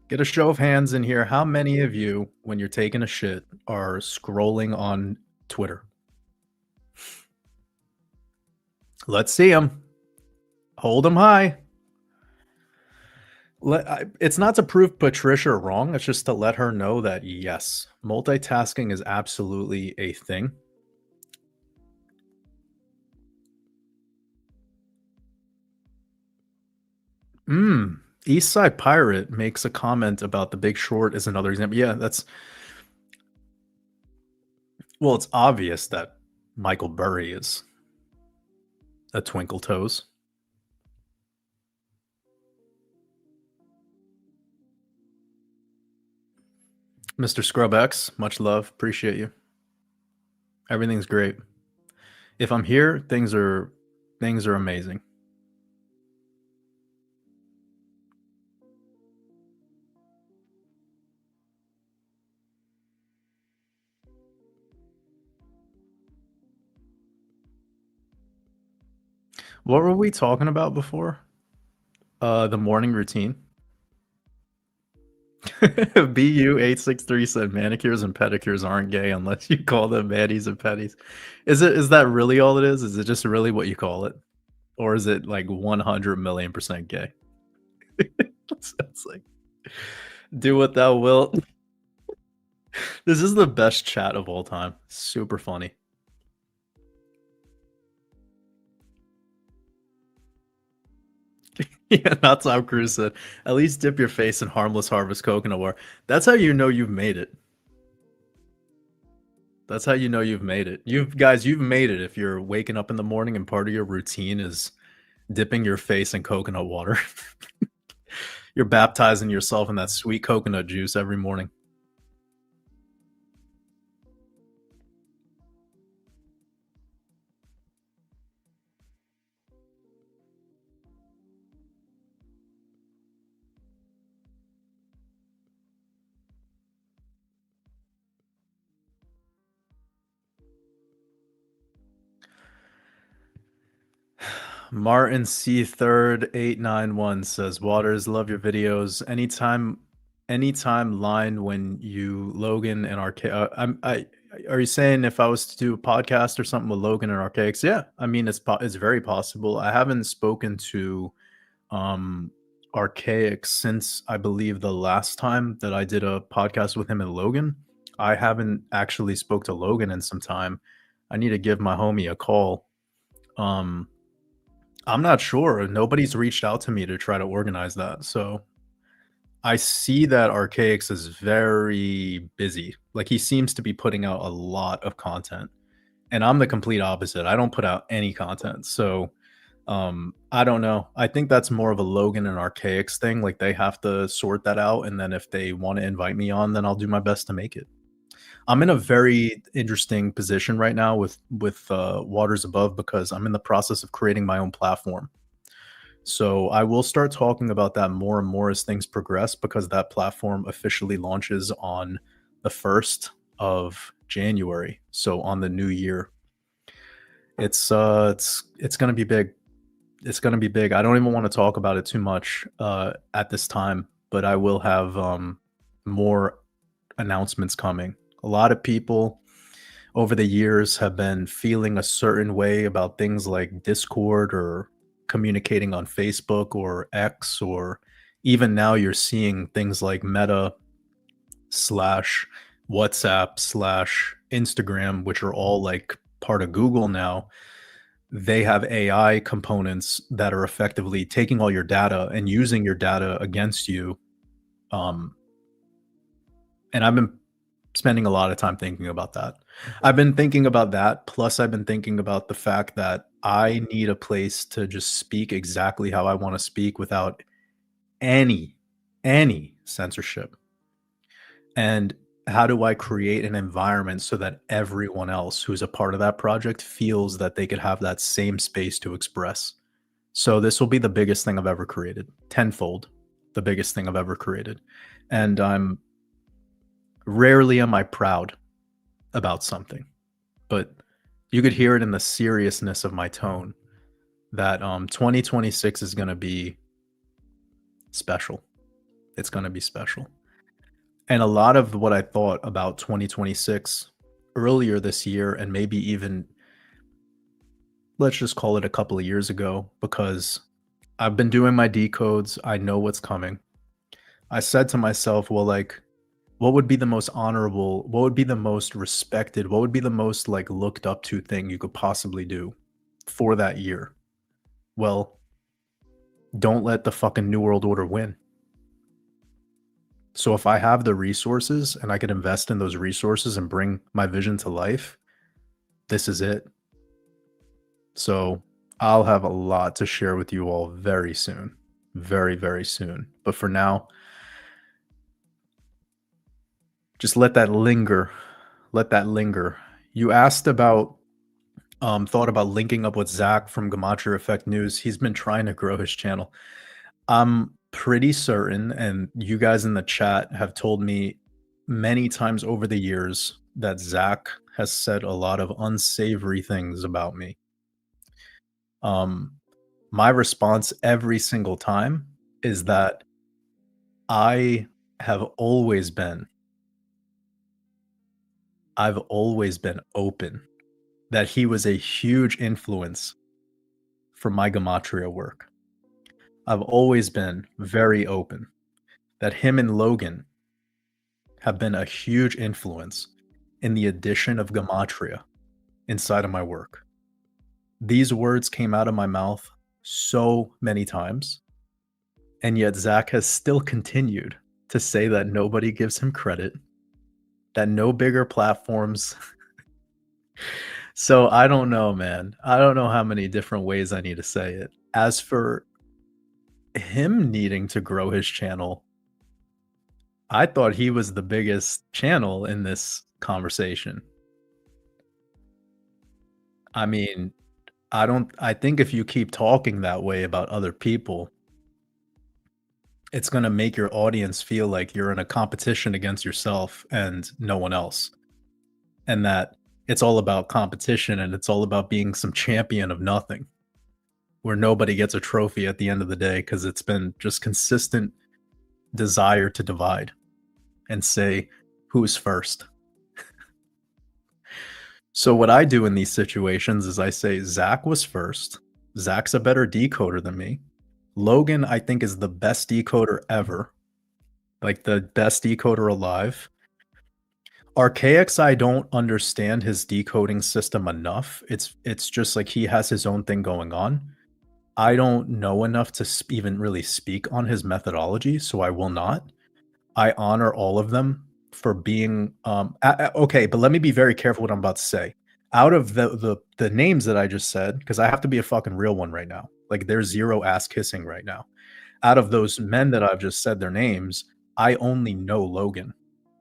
[SPEAKER 1] Get a show of hands in here. How many of you, when you're taking a shit, are scrolling on Twitter? Let's see them. Hold them high. It's not to prove Patricia wrong. It's just to let her know that, yes, multitasking is absolutely a thing. Eastside Pirate makes a comment about The Big Short as another example. Yeah, that's... Well, it's obvious that Michael Burry is a Twinkle Toes. Mr. Scrubx, much love. Appreciate you. Everything's great. If I'm here, things are amazing. What were we talking about before? The morning routine. BU863 said manicures and pedicures aren't gay unless you call them manis and petties. Is that really all it is? Is it just really what you call it? Or is it like 100 million% gay? It's like, do what thou wilt. This is the best chat of all time. Super funny. Yeah, that's how Cruz said. At least dip your face in harmless harvest coconut water. That's how you know you've made it. That's how you know you've made it. You've made it if you're waking up in the morning and part of your routine is dipping your face in coconut water. You're baptizing yourself in that sweet coconut juice every morning. Martin C. Third 891 says, Waters, love your videos. Anytime line when you Logan and Archaic. Are you saying if I was to do a podcast or something with Logan and Archaics? Yeah, I mean it's very possible. I haven't spoken to um Archaic since I believe the last time that I did a podcast with him and Logan. I haven't actually spoke to Logan in some time. I need to give my homie a call. Um I'm not sure. Nobody's reached out to me to try to organize that. So I see that Archaics is very busy. Like he seems to be putting out a lot of content. And I'm the complete opposite. I don't put out any content. So I don't know. I think that's more of a Logan and Archaics thing. Like they have to sort that out. And then if they want to invite me on, then I'll do my best to make it. I'm in a very interesting position right now with Waters Above because I'm in the process of creating my own platform. So I will start talking about that more and more as things progress because that platform officially launches on the 1st of January. So on the new year. It's going to be big. It's going to be big. I don't even want to talk about it too much at this time, but I will have more announcements coming. A lot of people over the years have been feeling a certain way about things like Discord or communicating on Facebook or X, or even now you're seeing things like Meta slash WhatsApp slash Instagram, which are all like part of Google now. They have AI components that are effectively taking all your data and using your data against you. Um, and I've been spending a lot of time thinking about that. I've been thinking about that. Plus, I've been thinking about the fact that I need a place to just speak exactly how I want to speak without any censorship. And how do I create an environment so that everyone else who's a part of that project feels that they could have that same space to express? So this will be the biggest thing I've ever created, tenfold the biggest thing I've ever created. And I'm rarely am I proud about something, but you could hear it in the seriousness of my tone that 2026 is going to be special. It's going to be special. And a lot of what I thought about 2026 earlier this year, and maybe even let's just call it a couple of years ago, because I've been doing my decodes. I know what's coming. I said to myself, well, like, what would be the most honorable, what would be the most respected, what would be the most like looked up to thing you could possibly do for that year? Well, don't let the fucking New World Order win. So if I have the resources and I could invest in those resources and bring my vision to life, this is it. So I'll have a lot to share with you all very soon. Very, very soon. But for now, just let that linger. Let that linger. You asked about thought about linking up with Zach from Gematria Effect News. He's been trying to grow his channel. I'm pretty certain, and you guys in the chat have told me many times over the years that Zach has said a lot of unsavory things about me. My response every single time is that I have always been I've always been open, that he was a huge influence for my Gematria work. I've always been very open that him and Logan have been a huge influence in the addition of Gematria inside of my work. These words came out of my mouth so many times, and yet Zach has still continued to say that nobody gives him credit, that no bigger platforms. So I don't know, man. I don't know how many different ways I need to say it. As for him needing to grow his channel, I thought he was the biggest channel in this conversation. I mean, I think if you keep talking that way about other people, it's going to make your audience feel like you're in a competition against yourself and no one else. And that it's all about competition and it's all about being some champion of nothing. where nobody gets a trophy at the end of the day because it's been just consistent desire to divide and say who's first. So what I do in these situations is I say Zach was first. Zach's a better decoder than me. Logan, I think, is the best decoder ever, like the best decoder alive. Archaics, I don't understand his decoding system enough. It's just like he has his own thing going on. I don't know enough to even really speak on his methodology, so I will not. I honor all of them for being okay, but let me be very careful what I'm about to say. Out of the names that I just said, because I have to be a fucking real one right now. Like there's zero ass kissing right now. Out of those men that I've just said their names, I only know Logan.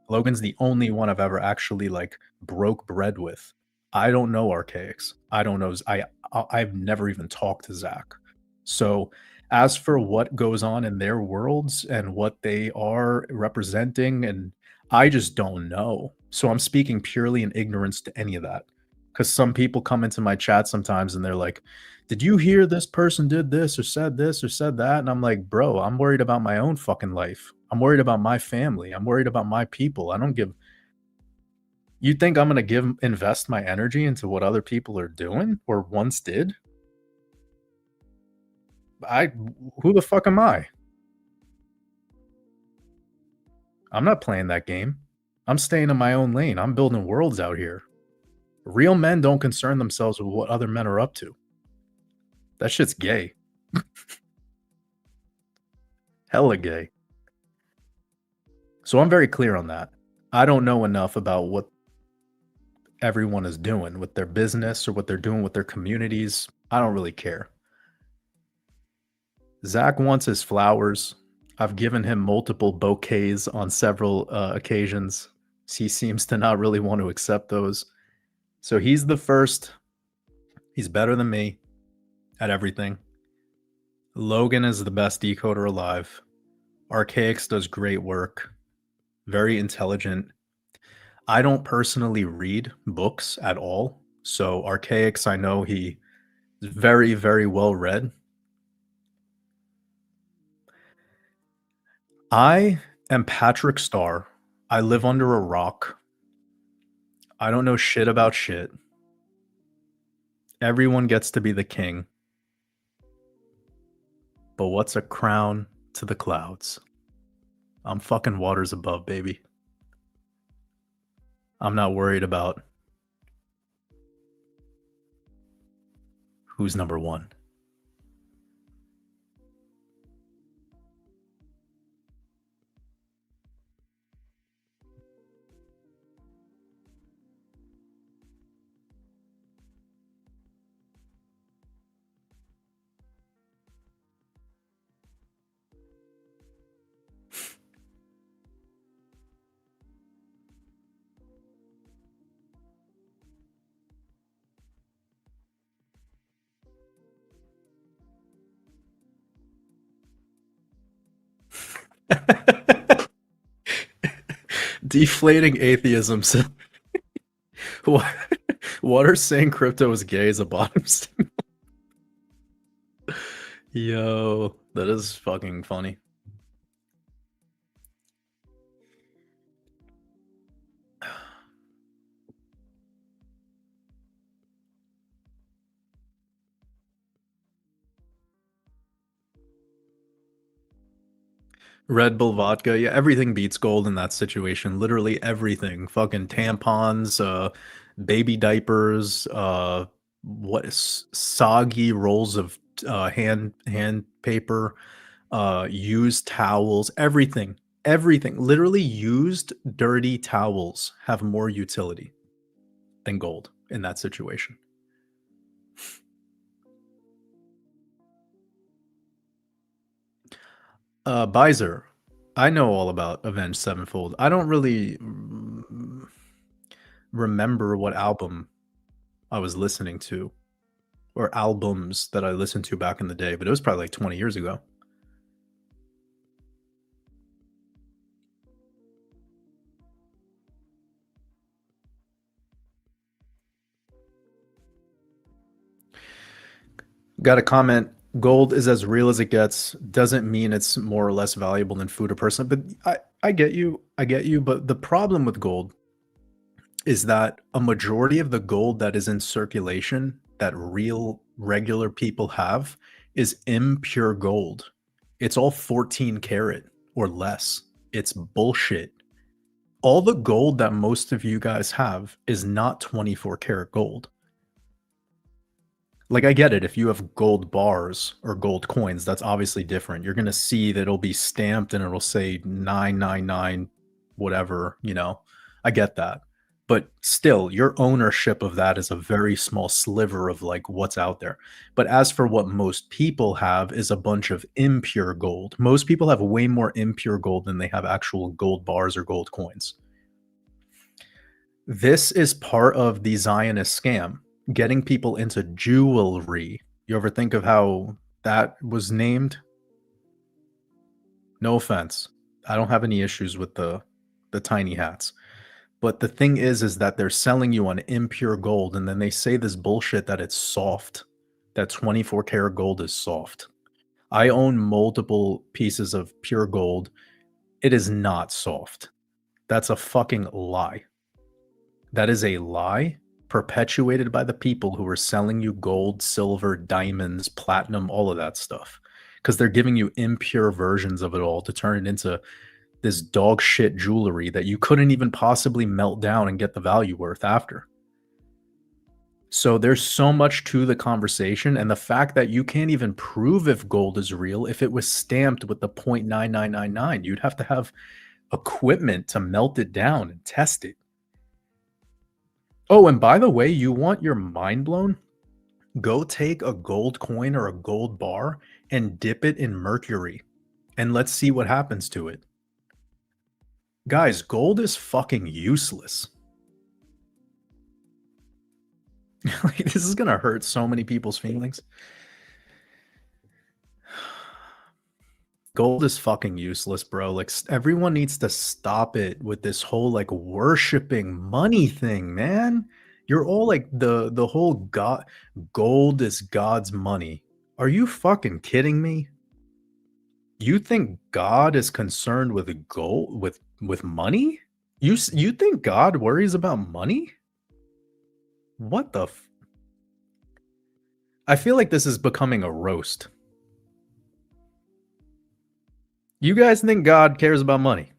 [SPEAKER 1] Logan's the only one I've ever actually like broke bread with. I don't know Archaics. I don't know. I've never even talked to Zach. So as for what goes on in their worlds and what they are representing, and I just don't know. So I'm speaking purely in ignorance to any of that. Because some people come into my chat sometimes and they're like, did you hear this person did this or said that? And I'm like, bro, I'm worried about my own fucking life. I'm worried about my family. I'm worried about my people. I don't give. You think I'm gonna invest my energy into what other people are doing or once did? I Who the fuck am I? I'm not playing that game. I'm staying in my own lane. I'm building worlds out here. Real men don't concern themselves with what other men are up to. That shit's gay. Hella gay. So I'm very clear on that. I don't know enough about what everyone is doing with their business or what they're doing with their communities. I don't really care. Zach wants his flowers. I've given him multiple bouquets on several occasions. He seems to not really want to accept those. So he's the first. He's better than me at everything. Logan is the best decoder alive. Archaics does great work. Very intelligent. I don't personally read books at all. So Archaics, I know he is very, very well read. I am Patrick Starr. I live under a rock. I don't know shit about shit. Everyone gets to be the king. But what's a crown to the clouds? I'm fucking waters above, baby. I'm not worried about who's number one. Deflating atheism. Water saying crypto is gay is a bottom stick. Yo, that is fucking funny. Red Bull vodka, yeah, everything beats gold in that situation. Literally everything. Fucking tampons, baby diapers, soggy rolls of hand paper, used towels, everything. Everything. Literally used dirty towels have more utility than gold in that situation. Bizer, I know all about Avenged Sevenfold. I don't really remember what album I was listening to or albums that I listened to back in the day, but it was probably like 20 years ago. Got a comment. Gold is as real as it gets. Doesn't mean it's more or less valuable than food or person. But I get you. I get you. But the problem with gold is that a majority of the gold that is in circulation that real regular people have is impure gold. It's all 14 karat or less. It's bullshit. All the gold that most of you guys have is not 24 karat gold. Like, I get it. If you have gold bars or gold coins, that's obviously different. You're going to see that it'll be stamped and it'll say 999, whatever, you know. I get that. But still, your ownership of that is a very small sliver of like what's out there. But as for what most people have is a bunch of impure gold. Most people have way more impure gold than they have actual gold bars or gold coins. This is part of the Zionist scam, getting people into jewelry. You ever think of how that was named? No offense. I don't have any issues with the tiny hats. But the thing is that they're selling you on impure gold and then they say this bullshit that it's soft. That 24 karat gold is soft. I own multiple pieces of pure gold. It is not soft. That's a fucking lie. That is a lie perpetuated by the people who are selling you gold, silver, diamonds, platinum, all of that stuff. Because they're giving you impure versions of it all to turn it into this dog shit jewelry that you couldn't even possibly melt down and get the value worth after. So there's so much to the conversation, and the fact that you can't even prove if gold is real if it was stamped with the 0.9999. You'd have to have equipment to melt it down and test it. Oh, and by the way, you want your mind blown? Go take a gold coin or a gold bar and dip it in mercury, and let's see what happens to it. Guys, gold is fucking useless. Like, this is gonna hurt so many people's feelings. Gold is fucking useless, bro. Like, everyone needs to stop it with this whole like worshiping money thing, man. You're all like the whole god gold is God's money. Are you fucking kidding me? You think God is concerned with gold with money? You think God worries about money? What the I feel like this is becoming a roast. You guys think God cares about money?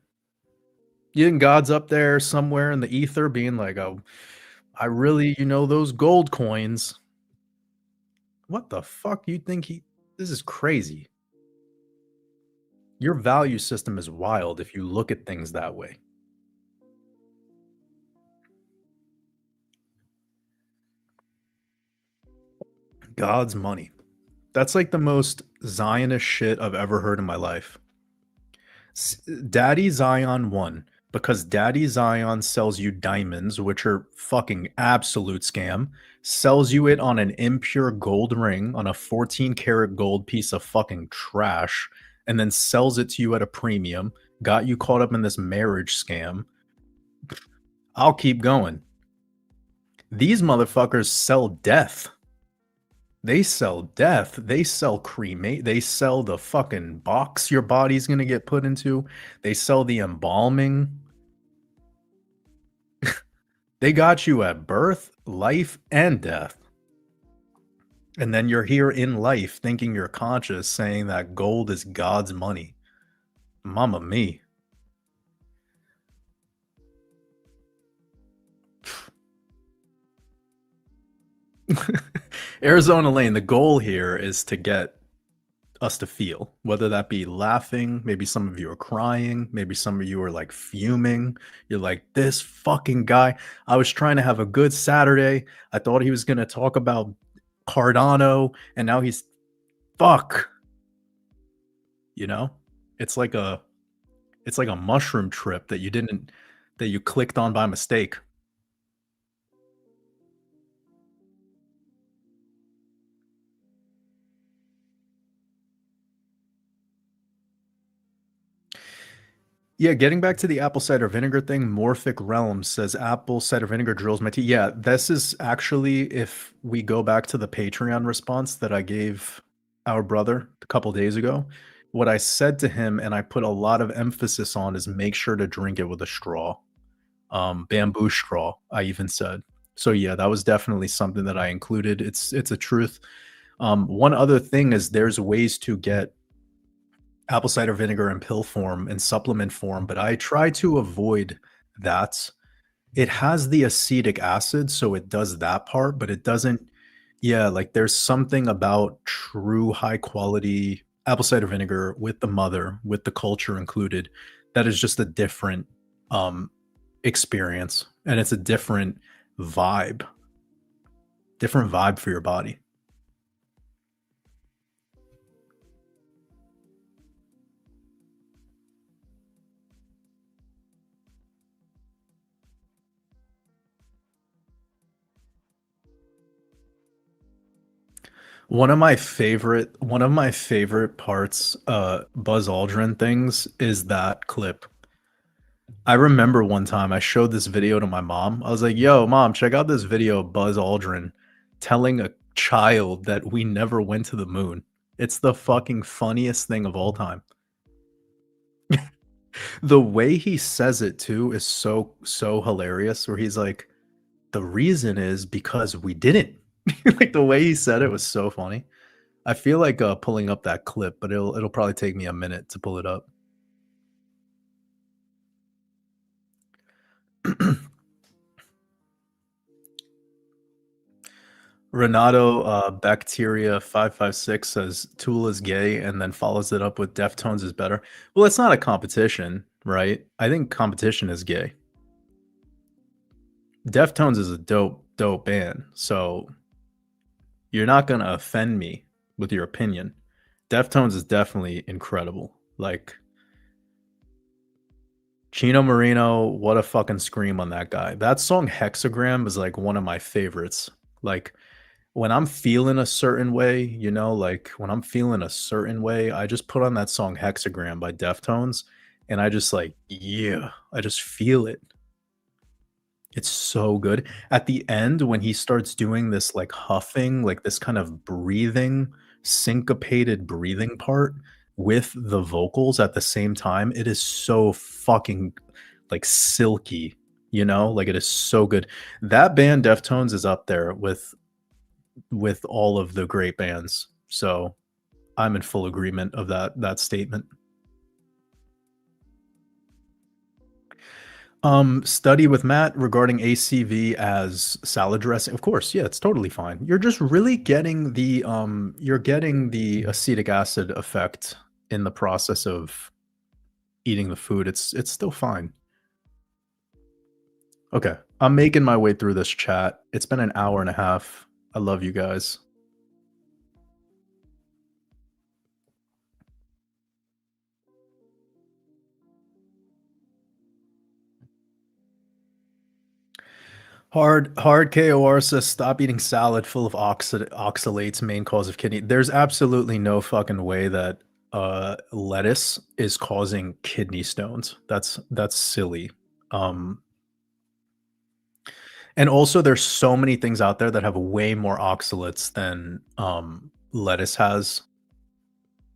[SPEAKER 1] You think God's up there somewhere in the ether being like, "Oh, I really, those gold coins." What the fuck you think this is crazy. Your value system is wild if you look at things that way. God's money. That's like the most Zionist shit I've ever heard in my life. Daddy Zion won because Daddy Zion sells you diamonds, which are fucking absolute scam, sells you it on an impure gold ring on a 14 karat gold piece of fucking trash, and then sells it to you at a premium, got you caught up in this marriage scam. I'll keep going. These motherfuckers sell death. They sell death. They sell cremate. They sell the fucking box your body's gonna get put into. They sell the embalming. They got you at birth, life, and death. And then you're here in life thinking you're conscious, saying that gold is God's money. Mama me. Arizona Lane, the goal here is to get us to feel, whether that be laughing, maybe some of you are crying, maybe some of you are like fuming. You're like, this fucking guy. I was trying to have a good Saturday. I thought he was going to talk about Cardano, and now he's fuck. You know? It's like a mushroom trip that you clicked on by mistake. Yeah, getting back to the apple cider vinegar thing, Morphic Realms says apple cider vinegar drills my teeth. Yeah, this is actually, if we go back to the Patreon response that I gave our brother a couple days ago, what I said to him and I put a lot of emphasis on is make sure to drink it with a straw. Bamboo straw, I even said. So yeah, that was definitely something that I included. It's a truth. One other thing is there's ways to get apple cider vinegar in pill form and supplement form, but I try to avoid that. It has the acetic acid, so it does that part, but it doesn't. Yeah, like there's something about true high quality apple cider vinegar with the mother, with the culture included, that is just a different um experience, and it's a vibe, different vibe for your body. One of my favorite parts, Buzz Aldrin things is that clip. I remember one time I showed this video to my mom. I was like, "Yo, mom, check out this video of Buzz Aldrin telling a child that we never went to the moon." It's the fucking funniest thing of all time. The way he says it too is so hilarious, where he's like, "The reason is because we didn't." Like, the way he said it was so funny. I feel like, pulling up that clip, but it'll probably take me a minute to pull it up. Renato, Bacteria 556 says Tool is gay and then follows it up with Deftones is better. Well, it's not a competition, right? I think competition is gay. Deftones is a dope band, so you're not gonna offend me with your opinion. Deftones is definitely incredible. Like, Chino Marino, what a fucking scream on that guy. That song Hexagram is like one of my favorites. Like, when I'm feeling a certain way, like when I'm feeling a certain way, I just put on that song Hexagram by Deftones and I just like, yeah, I just feel it. It's so good. At the end, when he starts doing this like huffing, like this kind of breathing, syncopated breathing part with the vocals at the same time, it is so fucking like silky, like it is so good. That band Deftones is up there with all of the great bands. So I'm in full agreement of that statement. Study with Matt regarding ACV as salad dressing. Of course, yeah, it's totally fine. You're just really getting you're getting the acetic acid effect in the process of eating the food. It's still fine. Okay. I'm making my way through this chat. It's been an hour and a half. I love you guys. Hard KOR says stop eating salad full of oxalates, main cause of kidney. There's absolutely no fucking way that lettuce is causing kidney stones. That's silly. Um and also there's so many things out there that have way more oxalates than lettuce has,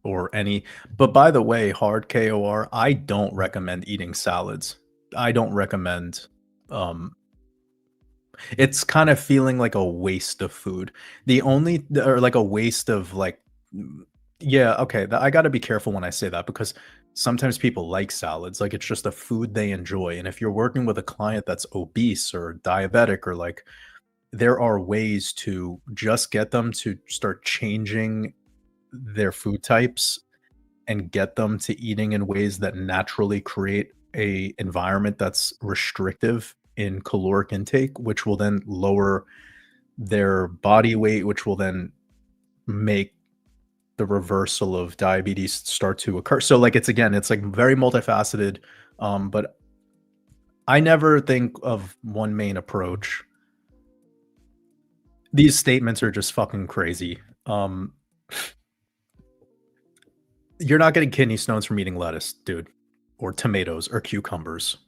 [SPEAKER 1] or any. But by the way, hard KOR, I don't recommend eating salads. I don't recommend um It's kind of feeling like a waste of food. The only or like a waste of like yeah, okay, I gotta be careful when I say that because sometimes people like salads, like, it's just a food they enjoy, and if you're working with a client that's obese or diabetic or, like, there are ways to just get them to start changing their food types and get them to eating in ways that naturally create a environment that's restrictive in caloric intake, which will then lower their body weight, which will then make the reversal of diabetes start to occur. So like it's like very multifaceted. But I never think of one main approach. These statements are just fucking crazy. You're not getting kidney stones from eating lettuce, dude. or tomatoes or cucumbers.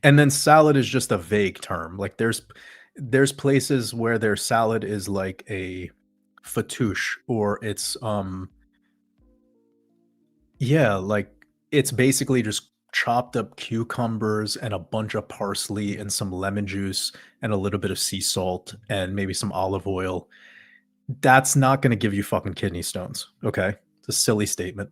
[SPEAKER 1] And then salad is just a vague term. Like there's places where their salad is like a fattoush or it's yeah, like it's basically just chopped up cucumbers and a bunch of parsley and some lemon juice and a little bit of sea salt and maybe some olive oil. That's not going to give you fucking kidney stones, okay? It's a silly statement.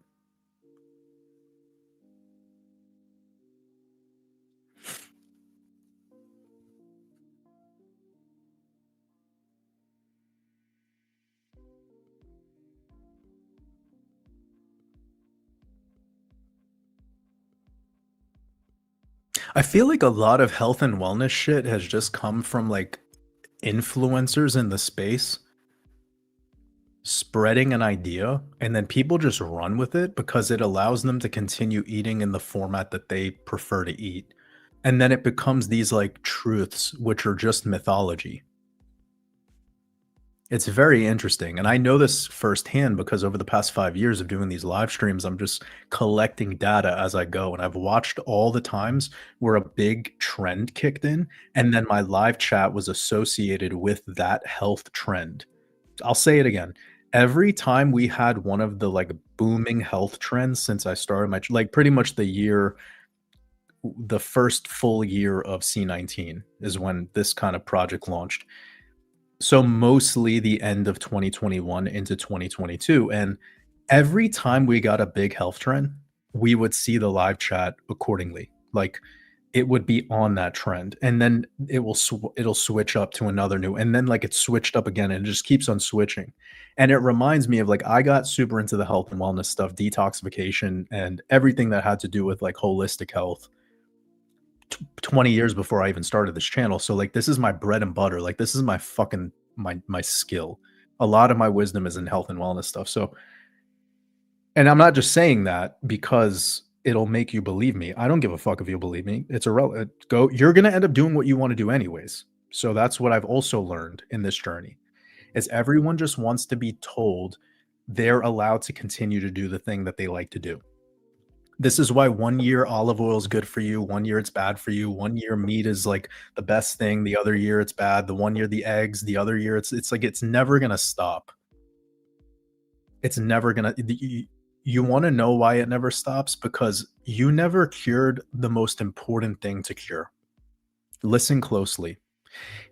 [SPEAKER 1] I feel like a lot of health and wellness shit has just come from like influencers in the space spreading an idea and then people just run with it because it allows them to continue eating in the format that they prefer to eat. And then it becomes these like truths which are just mythology. It's very interesting, and I know this firsthand because over the past 5 years of doing these live streams, I'm just collecting data as I go, and I've watched all the times where a big trend kicked in, and then my live chat was associated with that health trend. I'll say it again. Every time we had one of the, like, booming health trends since I started my like, pretty much the first full year of C19 is when this kind of project launched. So mostly the end of 2021 into 2022, and every time we got a big health trend, we would see the live chat accordingly. Like, it would be on that trend, and then it'll switch up to another new and then, like, it switched up again, and it just keeps on switching, and it reminds me of, like, I got super into the health and wellness stuff, detoxification, and everything that had to do with, like, holistic health 20 years before I even started this channel. So like this is my bread and butter. Like this is my fucking my skill. A lot of my wisdom is in health and wellness stuff. So and I'm not just saying that because it'll make you believe me. I don't give a fuck if you believe me. It's irrelevant. Go you're going to end up doing what you want to do anyways. So that's what I've also learned in this journey. Is everyone just wants to be told they're allowed to continue to do the thing that they like to do. This is why 1 year olive oil is good for you, 1 year it's bad for you, 1 year meat is, like, the best thing, the other year it's bad, the 1 year the eggs, the other year it's like it's never gonna stop. It's never gonna you wanna know why it never stops? Because you never cured the most important thing to cure. Listen closely.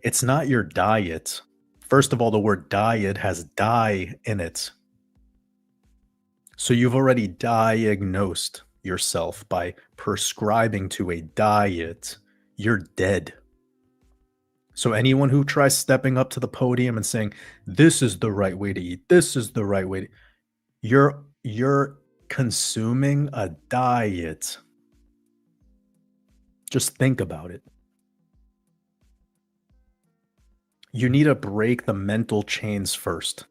[SPEAKER 1] It's not your diet. First of all, the word diet has "die" in it. So you've already diagnosed yourself by prescribing to a diet. You're dead. So anyone who tries stepping up to the podium and saying, "This is the right way to eat. This is the right way to," you're consuming a diet. Just think about it. You need to break the mental chains first.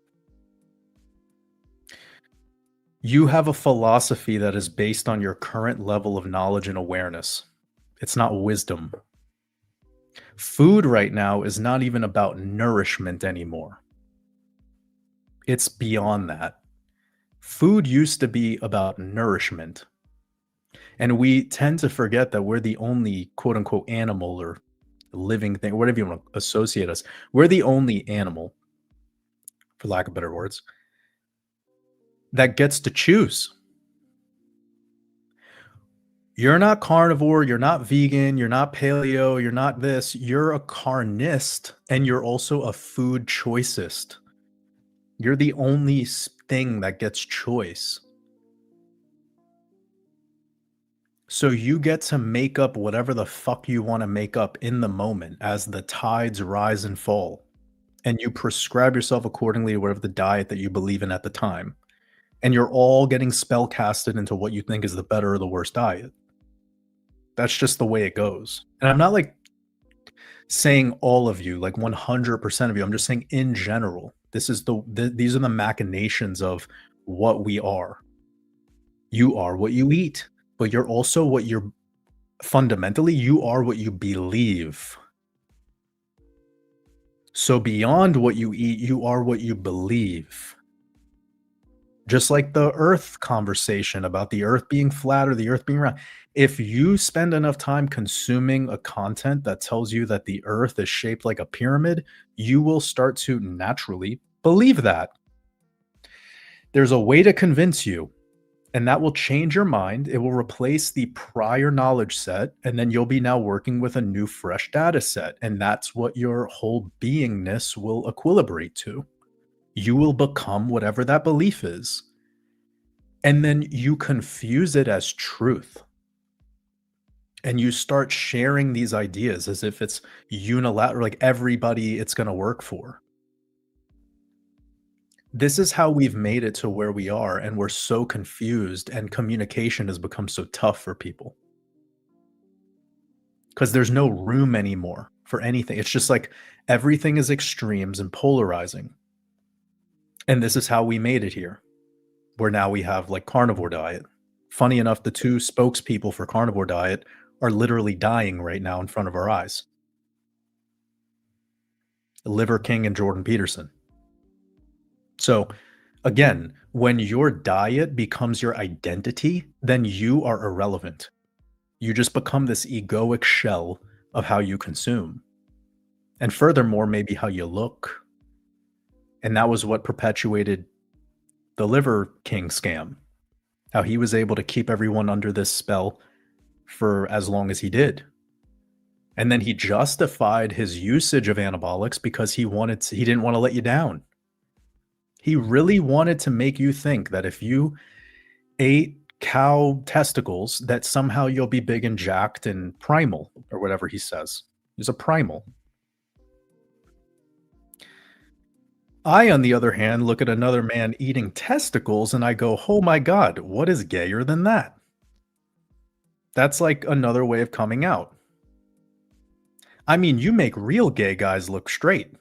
[SPEAKER 1] You have a philosophy that is based on your current level of knowledge and awareness. It's not wisdom. Food right now is not even about nourishment anymore. It's beyond that. Food used to be about nourishment. And we tend to forget that we're the only quote unquote animal or living thing, whatever you want to associate us. We're the only animal, for lack of better words, that gets to choose. You're not carnivore, you're not vegan, you're not paleo, you're not this, you're a carnist and you're also a food choicist. You're the only thing that gets choice. So you get to make up whatever the fuck you want to make up in the moment as the tides rise and fall. And you prescribe yourself accordingly to whatever the diet that you believe in at the time. And you're all getting spell casted into what you think is the better or the worst diet. That's just the way it goes. And I'm not like saying all of you, like 100% of you. I'm just saying in general, this is these are the machinations of what we are. You are what you eat, but you're also what you're fundamentally, you are what you believe. So beyond what you eat, you are what you believe. Just like the Earth conversation about the Earth being flat or the Earth being round. If you spend enough time consuming a content that tells you that the Earth is shaped like a pyramid, you will start to naturally believe that. There's a way to convince you, and that will change your mind. It will replace the prior knowledge set, and then you'll be now working with a new, fresh data set. And that's what your whole beingness will equilibrate to. You will become whatever that belief is. And then you confuse it as truth. And you start sharing these ideas as if it's unilateral, like everybody it's going to work for. This is how we've made it to where we are, and we're so confused, and communication has become so tough for people because there's no room anymore for anything. It's just like everything is extremes and polarizing. And this is how we made it here, where now we have like carnivore diet. Funny enough, the two spokespeople for carnivore diet are literally dying right now in front of our eyes. Liver King and Jordan Peterson. So again, when your diet becomes your identity, then you are irrelevant. You just become this egoic shell of how you consume. And furthermore, maybe how you look. And that was what perpetuated the Liver King scam. How he was able to keep everyone under this spell for as long as he did. And then he justified his usage of anabolics because he didn't want to let you down. He really wanted to make you think that if you ate cow testicles, that somehow you'll be big and jacked and primal, or whatever he says. He's a primal. I, on the other hand, look at another man eating testicles and I go, oh my God, what is gayer than that? That's like another way of coming out. I mean, you make real gay guys look straight.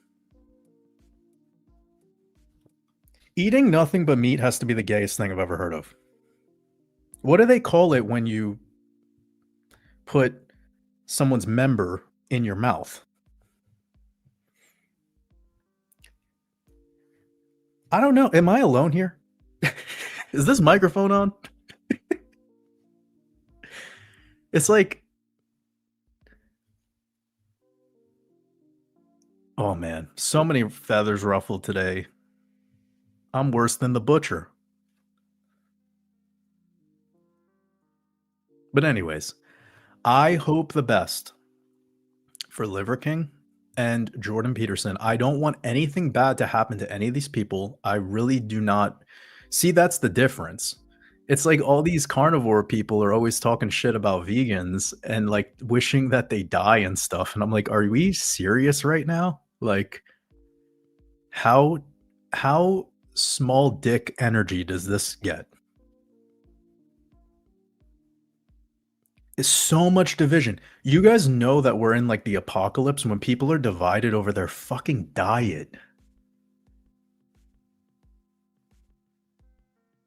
[SPEAKER 1] Eating nothing but meat has to be the gayest thing I've ever heard of. What do they call it when you put someone's member in your mouth? I don't know. Am I alone here? Is this microphone on? It's like, oh man, so many feathers ruffled today. I'm worse than the butcher. But anyways, I hope the best for Liver King and Jordan Peterson. I don't want anything bad to happen to any of these people. I really do not. See, that's the difference. It's like all these carnivore people are always talking shit about vegans and like wishing that they die and stuff. And I'm like, are we serious right now? Like, how small dick energy does this get? Is so much division. You guys know that we're in like the apocalypse when people are divided over their fucking diet.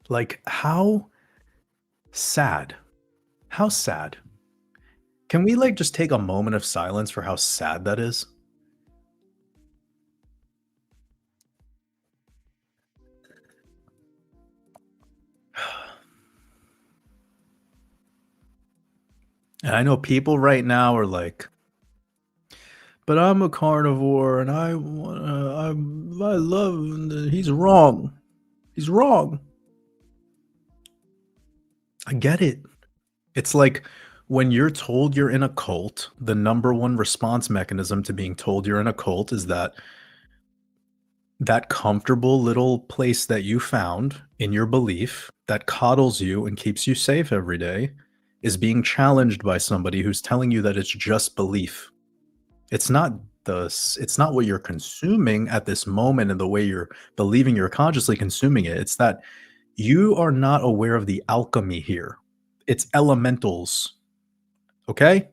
[SPEAKER 1] Like, how sad. How sad. Can we like just take a moment of silence for how sad that is? And I know people right now are like, but I'm a carnivore and I love, he's wrong. He's wrong. I get it. It's like when you're told you're in a cult, the number one response mechanism to being told you're in a cult is that comfortable little place that you found in your belief that coddles you and keeps you safe every day is being challenged by somebody who's telling you that it's just belief. It's not it's not what you're consuming at this moment and the way you're believing you're consciously consuming it. It's that you are not aware of the alchemy here. It's elementals. Okay?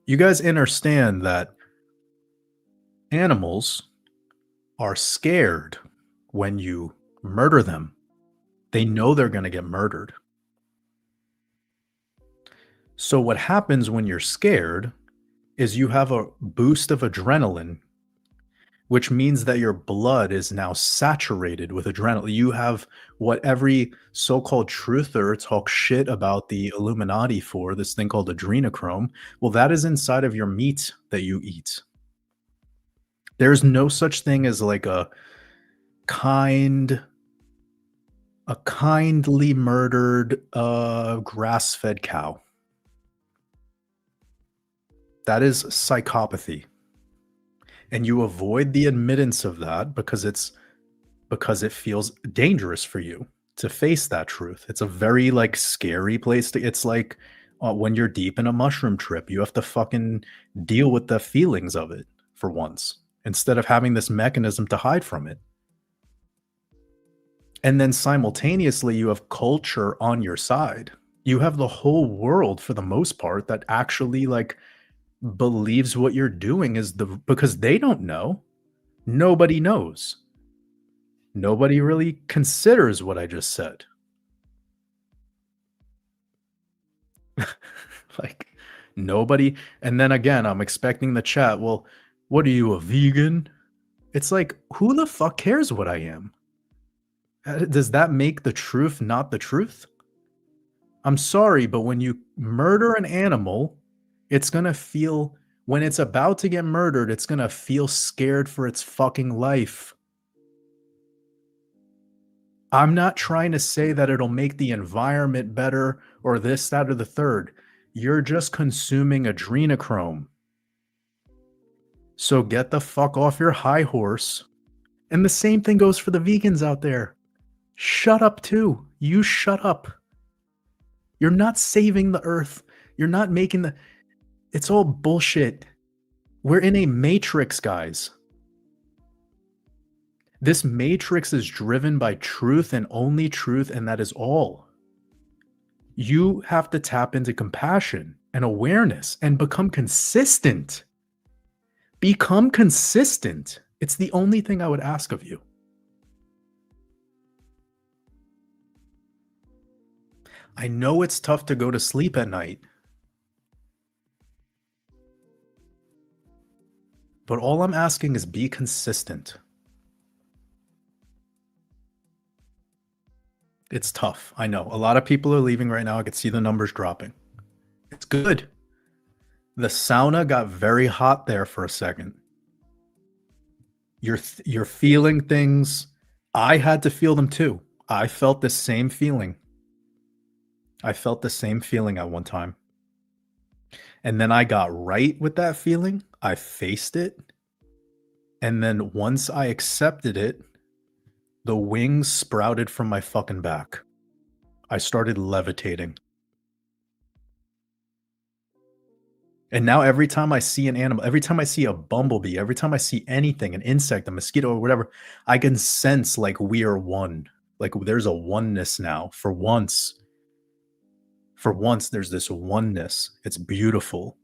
[SPEAKER 1] You guys understand that animals are scared when you murder them. They know they're going to get murdered. So, what happens when you're scared is you have a boost of adrenaline which means that your blood is now saturated with adrenaline. You have what every so-called truther talks shit about the Illuminati for, this thing called adrenochrome. Well, that is inside of your meat that you eat. There's no such thing as like kind a kindly murdered grass-fed cow. That is psychopathy. And you avoid the admittance of that because it feels dangerous for you to face that truth. It's a very like scary place to it's like when you're deep in a mushroom trip, you have to fucking deal with the feelings of it for once instead of having this mechanism to hide from it. And then simultaneously you have culture on your side. You have the whole world for the most part that actually like believes what you're doing is because they don't know. Nobody knows. Nobody really considers what I just said. Like nobody. And then again, I'm expecting the chat. Well, what are you, a vegan? It's like, who the fuck cares what I am? Does that make the truth not the truth? I'm sorry, but when you murder an animal, it's gonna feel, when it's about to get murdered, it's gonna feel scared for its fucking life. I'm not trying to say that it'll make the environment better or this, that, or the third. You're just consuming adrenochrome. So get the fuck off your high horse. And the same thing goes for the vegans out there. Shut up too. You shut up. You're not saving the earth. You're not making the. It's all bullshit. We're in a matrix, guys. This matrix is driven by truth and only truth, and that is all. You have to tap into compassion and awareness and become consistent. Become consistent. It's the only thing I would ask of you. I know it's tough to go to sleep at night, but all I'm asking is be consistent. It's tough. I know. A lot of people are leaving right now. I can see the numbers dropping. It's good. The sauna got very hot there for a second. You're feeling things. I had to feel them too. I felt the same feeling. I felt the same feeling at one time. And then I got right with that feeling. I faced it. And then once I accepted it, the wings sprouted from my fucking back. I started levitating. And now every time I see an animal, every time I see a bumblebee, every time I see anything, an insect, a mosquito, or whatever, I can sense like we are one. Like there's a oneness now. For once, there's this oneness. It's beautiful.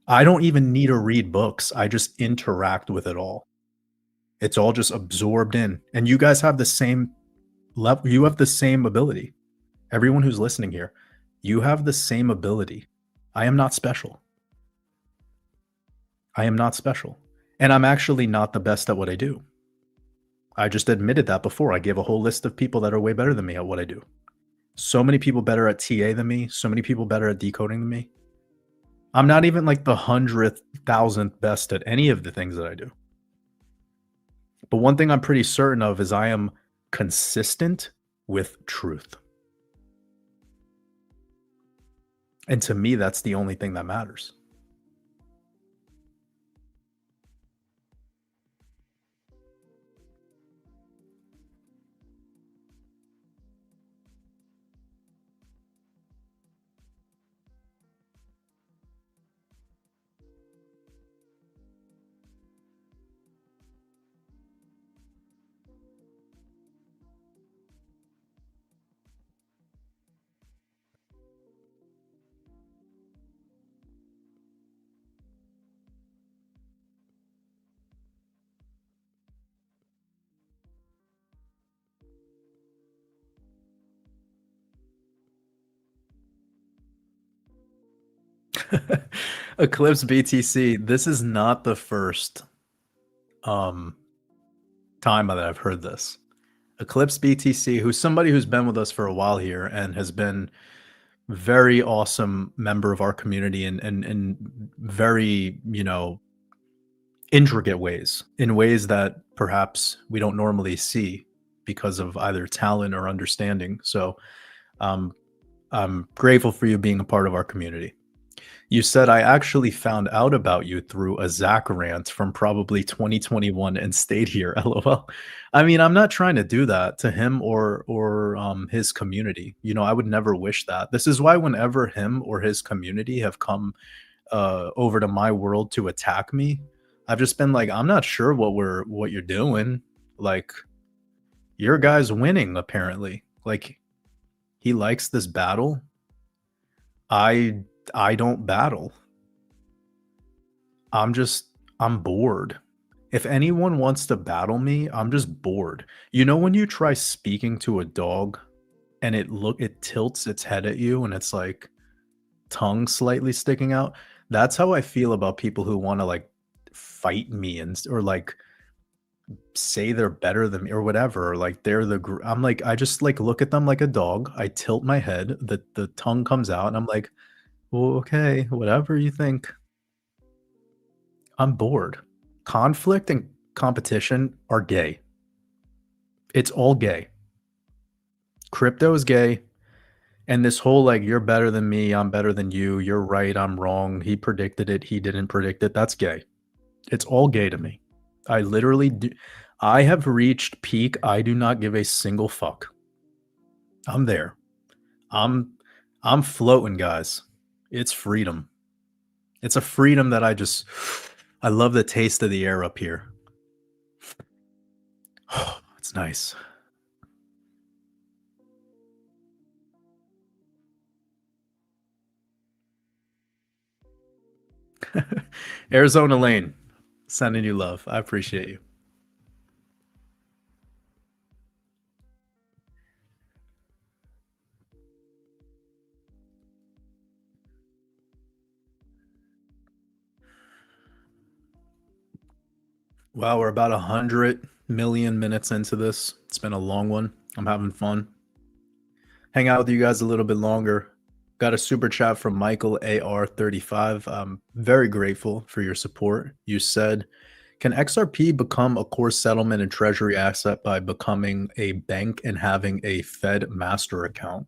[SPEAKER 1] I don't even need to read books. I just interact with it all. It's all just absorbed in. And you guys have the same level. You have the same ability. Everyone who's listening here, you have the same ability. I am not special. I am not special. And I'm actually not the best at what I do. I just admitted that before. I gave a whole list of people that are way better than me at what I do. So many people better at TA than me. So many people better at decoding than me. I'm not even like the 100th, 1000th best at any of the things that I do. But one thing I'm pretty certain of is I am consistent with truth. And to me, that's the only thing that matters. Eclipse BTC, this is not the first time that I've heard this. Eclipse BTC, who's somebody who's been with us for a while here and has been very awesome member of our community in very, intricate ways, in ways that perhaps we don't normally see because of either talent or understanding. So, um, I'm grateful for you being a part of our community. You said I actually found out about you through a Zach rant from probably 2021 and stayed here. LOL. I mean, I'm not trying to do that to him or his community. I would never wish that. This is why whenever him or his community have come over to my world to attack me, I've just been like, I'm not sure what you're doing. Like, your guy's winning apparently. Like, he likes this battle. I don't battle. I'm just I'm bored. If anyone wants to battle me, I'm just bored. When you try speaking to a dog and it tilts its head at you and it's like tongue slightly sticking out? That's how I feel about people who wanna, like, fight me or, like, say they're better than me or whatever, or, like, they're I'm like, I just, like, look at them like a dog, I tilt my head, the tongue comes out, and I'm like, "Well, okay, whatever you think." I'm bored. Conflict and competition are gay. It's all gay. Crypto is gay, and this whole, like, "You're better than me, I'm better than you, you're right, I'm wrong, he predicted it, he didn't predict it," that's gay. It's all gay to me. I literally do I have reached peak, I do not give a single fuck. I'm there. I'm I'm floating, guys. It's freedom. It's a freedom that I love the taste of the air up here. It's nice. Arizona Lane, sending you love. I appreciate you. Wow, we're about 100 million minutes into this. It's been a long one. I'm having fun. Hang out with you guys a little bit longer. Got a super chat from Michael AR35. I'm very grateful for your support. You said, can XRP become a core settlement and treasury asset by becoming a bank and having a Fed master account?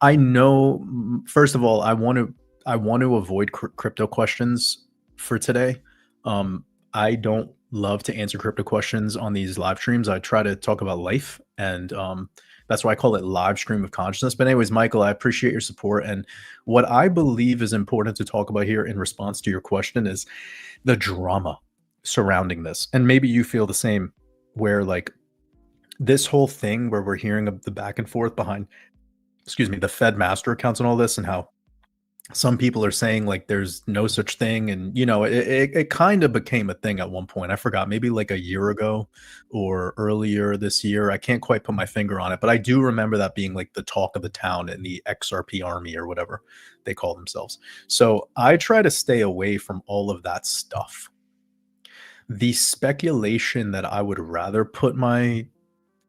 [SPEAKER 1] I know. First of all, I want to avoid crypto questions for today. Um, I don't love to answer crypto questions on these live streams. I try to talk about life, and that's why I call it live stream of consciousness. But anyways, Michael, I appreciate your support, and what I believe is important to talk about here in response to your question is the drama surrounding this, and maybe you feel the same. Where like this whole thing where we're hearing of the back and forth behind, excuse me, the Fed master accounts and all this, and how some people are saying like there's no such thing, and it kind of became a thing at one point. I forgot, maybe like a year ago or earlier this year. I can't quite put my finger on it, but I do remember that being like the talk of the town in the XRP army or whatever they call themselves. So I try to stay away from all of that stuff. The speculation that I would rather put my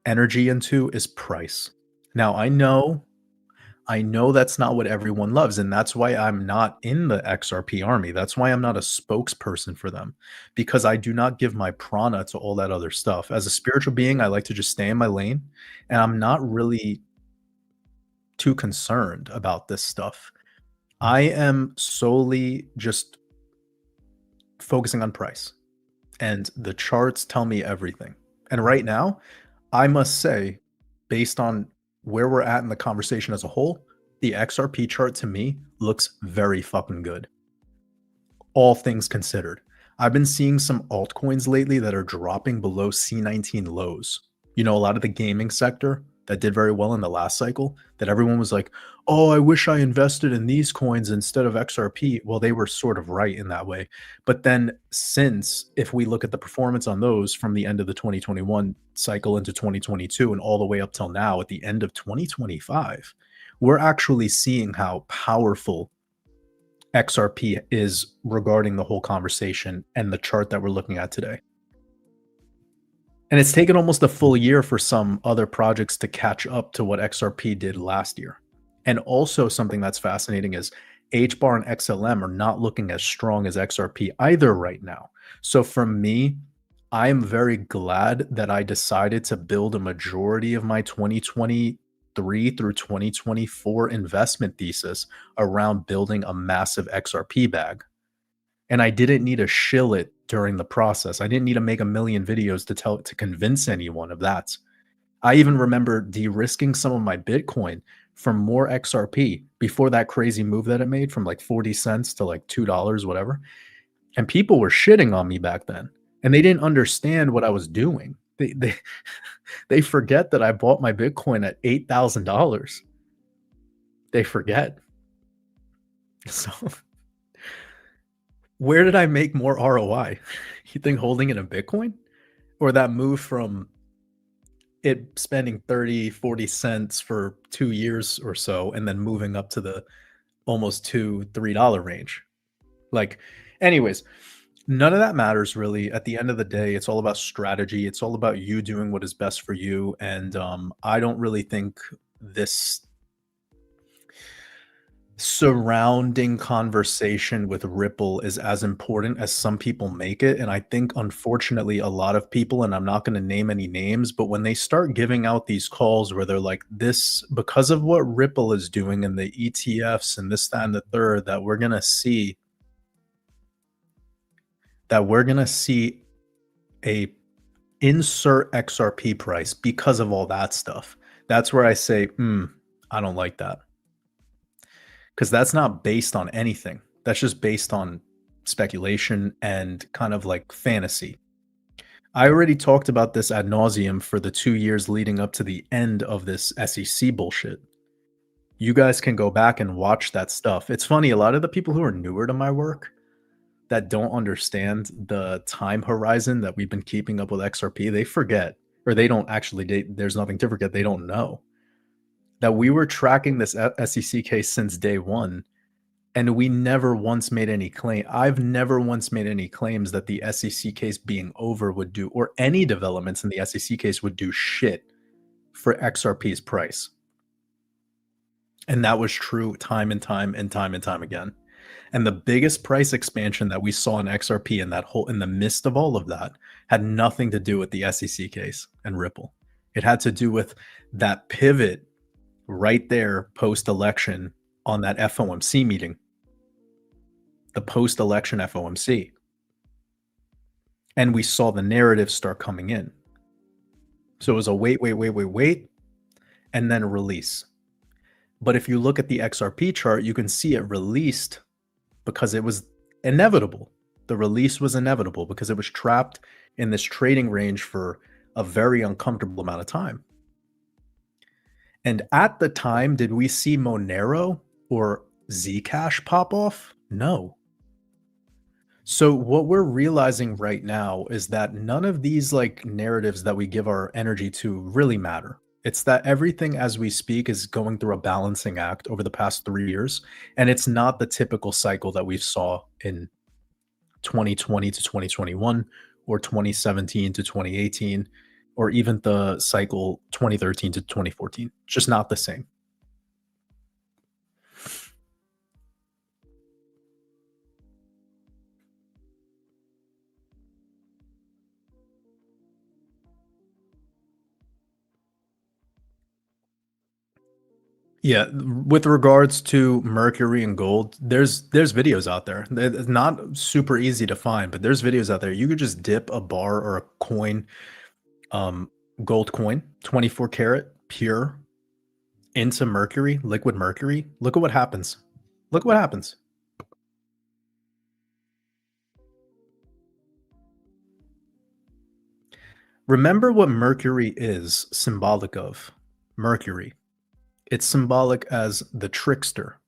[SPEAKER 1] energy into is price. Now I know that's not what everyone loves, and that's why I'm not in the XRP army. That's why I'm not a spokesperson for them, because I do not give my prana to all that other stuff. As a spiritual being, I like to just stay in my lane, and I'm not really too concerned about this stuff. I am solely just focusing on price, and the charts tell me everything. And right now, I must say, based on where we're at in the conversation as a whole, the XRP chart to me looks very fucking good, all things considered. I've been seeing some altcoins lately that are dropping below C19 lows. A lot of the gaming sector that did very well in the last cycle, that everyone was like, oh, I wish I invested in these coins instead of XRP. Well, they were sort of right in that way. But then, if we look at the performance on those from the end of the 2021 cycle into 2022 and all the way up till now at the end of 2025, we're actually seeing how powerful XRP is regarding the whole conversation and the chart that we're looking at today. And it's taken almost a full year for some other projects to catch up to what XRP did last year. And also something that's fascinating is HBAR and XLM are not looking as strong as XRP either right now. So for me, I am very glad that I decided to build a majority of my 2023 through 2024 investment thesis around building a massive XRP bag. And I didn't need to shill it during the process. I didn't need to make a million videos to convince anyone of that. I even remember de-risking some of my Bitcoin for more XRP before that crazy move that it made from like 40 cents to like $2, whatever. And people were shitting on me back then. And they didn't understand what I was doing. They they forget that I bought my Bitcoin at $8,000. They forget. So where did I make more ROI? You think holding it in Bitcoin? Or that move from it spending 30, 40 cents for 2 years or so and then moving up to the almost $2, $3 range? Like, anyways, none of that matters really. At the end of the day, it's all about strategy. It's all about you doing what is best for you. And I don't really think this surrounding conversation with Ripple is as important as some people make it. And I think, unfortunately, a lot of people, and I'm not going to name any names, but when they start giving out these calls where they're like, this, because of what Ripple is doing and the ETFs and this, that, and the third, that we're going to see a insert XRP price because of all that stuff. That's where I say, I don't like that. Because that's not based on anything. That's just based on speculation and kind of like fantasy. I already talked about this ad nauseum for the 2 years leading up to the end of this SEC bullshit. You guys can go back and watch that stuff. It's funny, a lot of the people who are newer to my work that don't understand the time horizon that we've been keeping up with XRP, they forget, or they don't actually, there's nothing to forget, they don't know that we were tracking this SEC case since day one. And we never once made any claim. I've never once made any claims that the SEC case being over would do, or any developments in the SEC case would do shit for XRP's price. And that was true time and time again. And the biggest price expansion that we saw in XRP in the midst of all of that had nothing to do with the SEC case and Ripple. It had to do with that pivot right there post-election on that FOMC meeting, the post-election FOMC. And we saw the narrative start coming in. So it was a wait, and then a release. But if you look at the XRP chart, you can see it released because it was inevitable. The release was inevitable because it was trapped in this trading range for a very uncomfortable amount of time. And at the time, did we see Monero or Zcash pop off? No. So what we're realizing right now is that none of these like narratives that we give our energy to really matter. It's that everything as we speak is going through a balancing act over the past 3 years, and it's not the typical cycle that we saw in 2020 to 2021 or 2017 to 2018 or even the cycle 2013 to 2014. It's just not the same. Yeah, with regards to Mercury and gold, there's videos out there. It's not super easy to find, but there's videos out there. You could just dip a bar or a coin, um, gold coin, 24 karat pure, into mercury, liquid mercury. Look at what happens. Look what happens. Remember what Mercury is symbolic of. Mercury. It's symbolic as the trickster.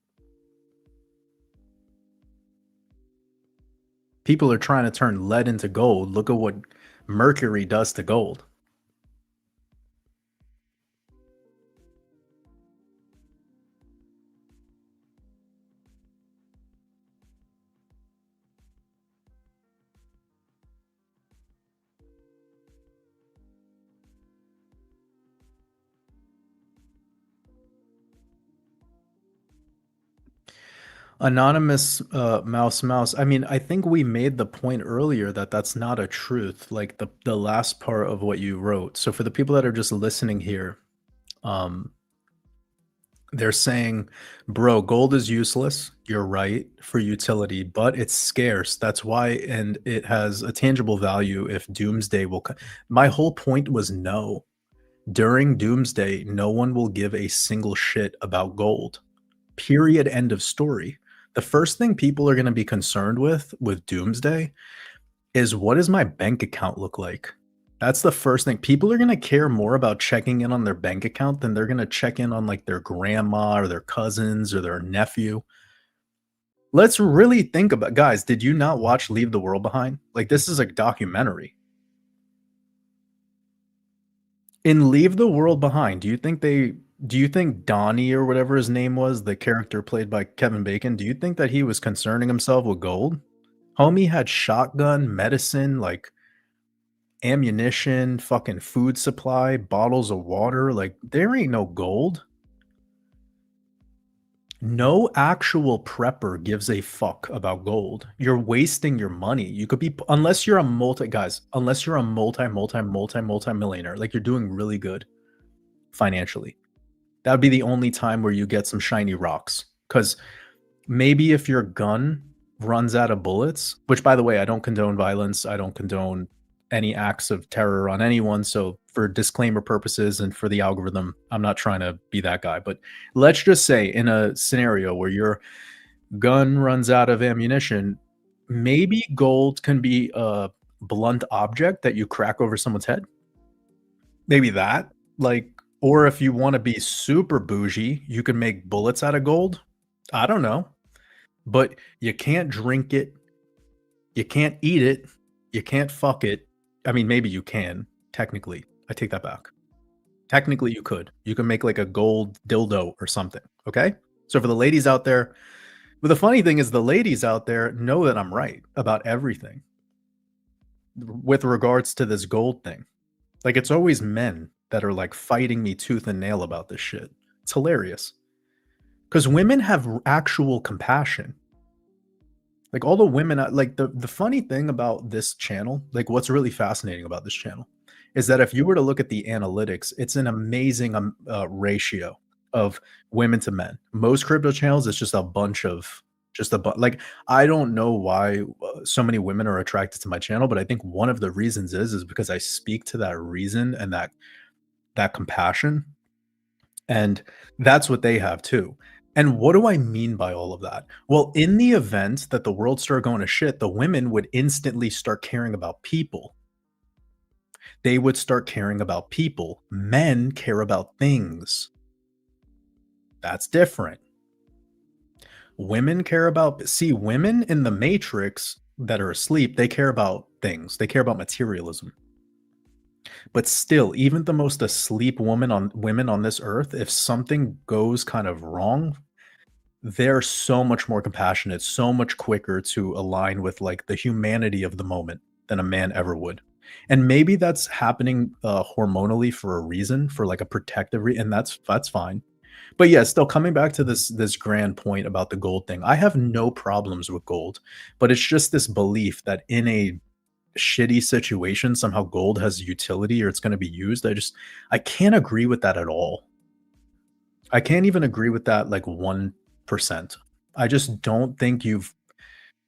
[SPEAKER 1] People are trying to turn lead into gold. Look at what Mercury does to gold. Anonymous, mouse. I mean, I think we made the point earlier that that's not a truth, like, the last part of what you wrote. So for the people that are just listening here, um, they're saying, "Bro, gold is useless. You're right for utility, but it's scarce. That's why, and it has a tangible value if doomsday will co." My whole point was no. During doomsday, no one will give a single shit about gold. Period, end of story. The first thing people are gonna be concerned with doomsday is, what does my bank account look like? That's the first thing. People are gonna care more about checking in on their bank account than they're gonna check in on, like, their grandma or their cousins or their nephew. Let's really think about, guys, did you not watch Leave the World Behind? Like, this is a documentary. In Leave the World Behind, do you think Donnie or whatever his name was, the character played by Kevin Bacon, do you think that he was concerning himself with gold? Homie had shotgun, medicine, like, ammunition, fucking food supply, bottles of water, like, there ain't no gold. No actual prepper gives a fuck about gold. You're wasting your money. You could be, unless you're a unless you're a multi-millionaire, like, you're doing really good financially. That would be the only time where you get some shiny rocks. Because maybe if your gun runs out of bullets, which, by the way, I don't condone violence, I don't condone any acts of terror on anyone. So, for disclaimer purposes and for the algorithm, I'm not trying to be that guy. But let's just say in a scenario where your gun runs out of ammunition, maybe gold can be a blunt object that you crack over someone's head. Maybe that. Like, or if you want to be super bougie, you can make bullets out of gold. I don't know. But you can't drink it, you can't eat it, you can't fuck it. I mean, maybe you can, technically. I take that back. Technically, you could. You can make like a gold dildo or something, okay? So for the ladies out there, but the funny thing is the ladies out there know that I'm right about everything with regards to this gold thing. Like, it's always men that are like fighting me tooth and nail about this shit. It's hilarious. Because women have actual compassion. Like, all the women, like, the funny thing about this channel, like, what's really fascinating about this channel is that if you were to look at the analytics, it's an amazing ratio of women to men. Most crypto channels, it's just a bunch of, like, I don't know why so many women are attracted to my channel, but I think one of the reasons is because I speak to that reason and that compassion, and that's what they have too. And what do I mean by all of that? Well, in the event that the world started going to shit, the women would instantly start caring about people. They would start caring about people. Men care about things. That's different. Women care about, see, women in the matrix that are asleep, they care about things. They care about materialism. But still, even the most asleep women on this earth, if something goes kind of wrong, they're so much more compassionate, so much quicker to align with, like, the humanity of the moment than a man ever would. And maybe that's happening, hormonally for a reason, for, like, a protective and that's fine. But yeah, still coming back to this grand point about the gold thing, I have no problems with gold, but it's just this belief that in a shitty situation, somehow gold has utility or it's gonna be used. I can't agree with that at all. I can't even agree with that, like, 1%. I just don't think you've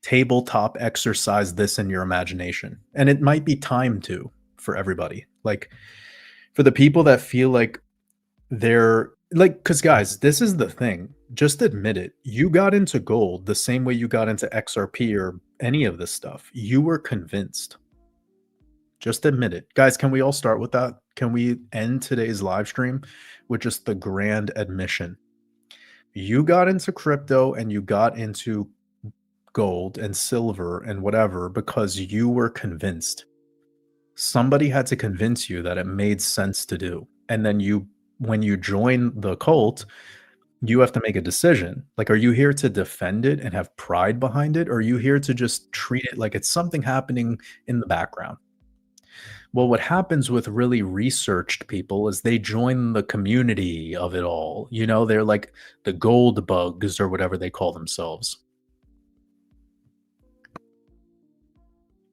[SPEAKER 1] tabletop exercised this in your imagination, and it might be time to, for everybody. Like, for the people that feel like they're like, because guys, this is the thing, just admit it. You got into gold the same way you got into XRP or any of this stuff. You were convinced. Just admit it. Guys, can we all start with that? Can we end today's live stream with just the grand admission? You got into crypto and you got into gold and silver and whatever because you were convinced. Somebody had to convince you that it made sense to do. And then when you join the cult, you have to make a decision. Like, are you here to defend it and have pride behind it? Or are you here to just treat it like it's something happening in the background? Well, what happens with really researched people is they join the community of it all. You know, they're like the gold bugs or whatever they call themselves.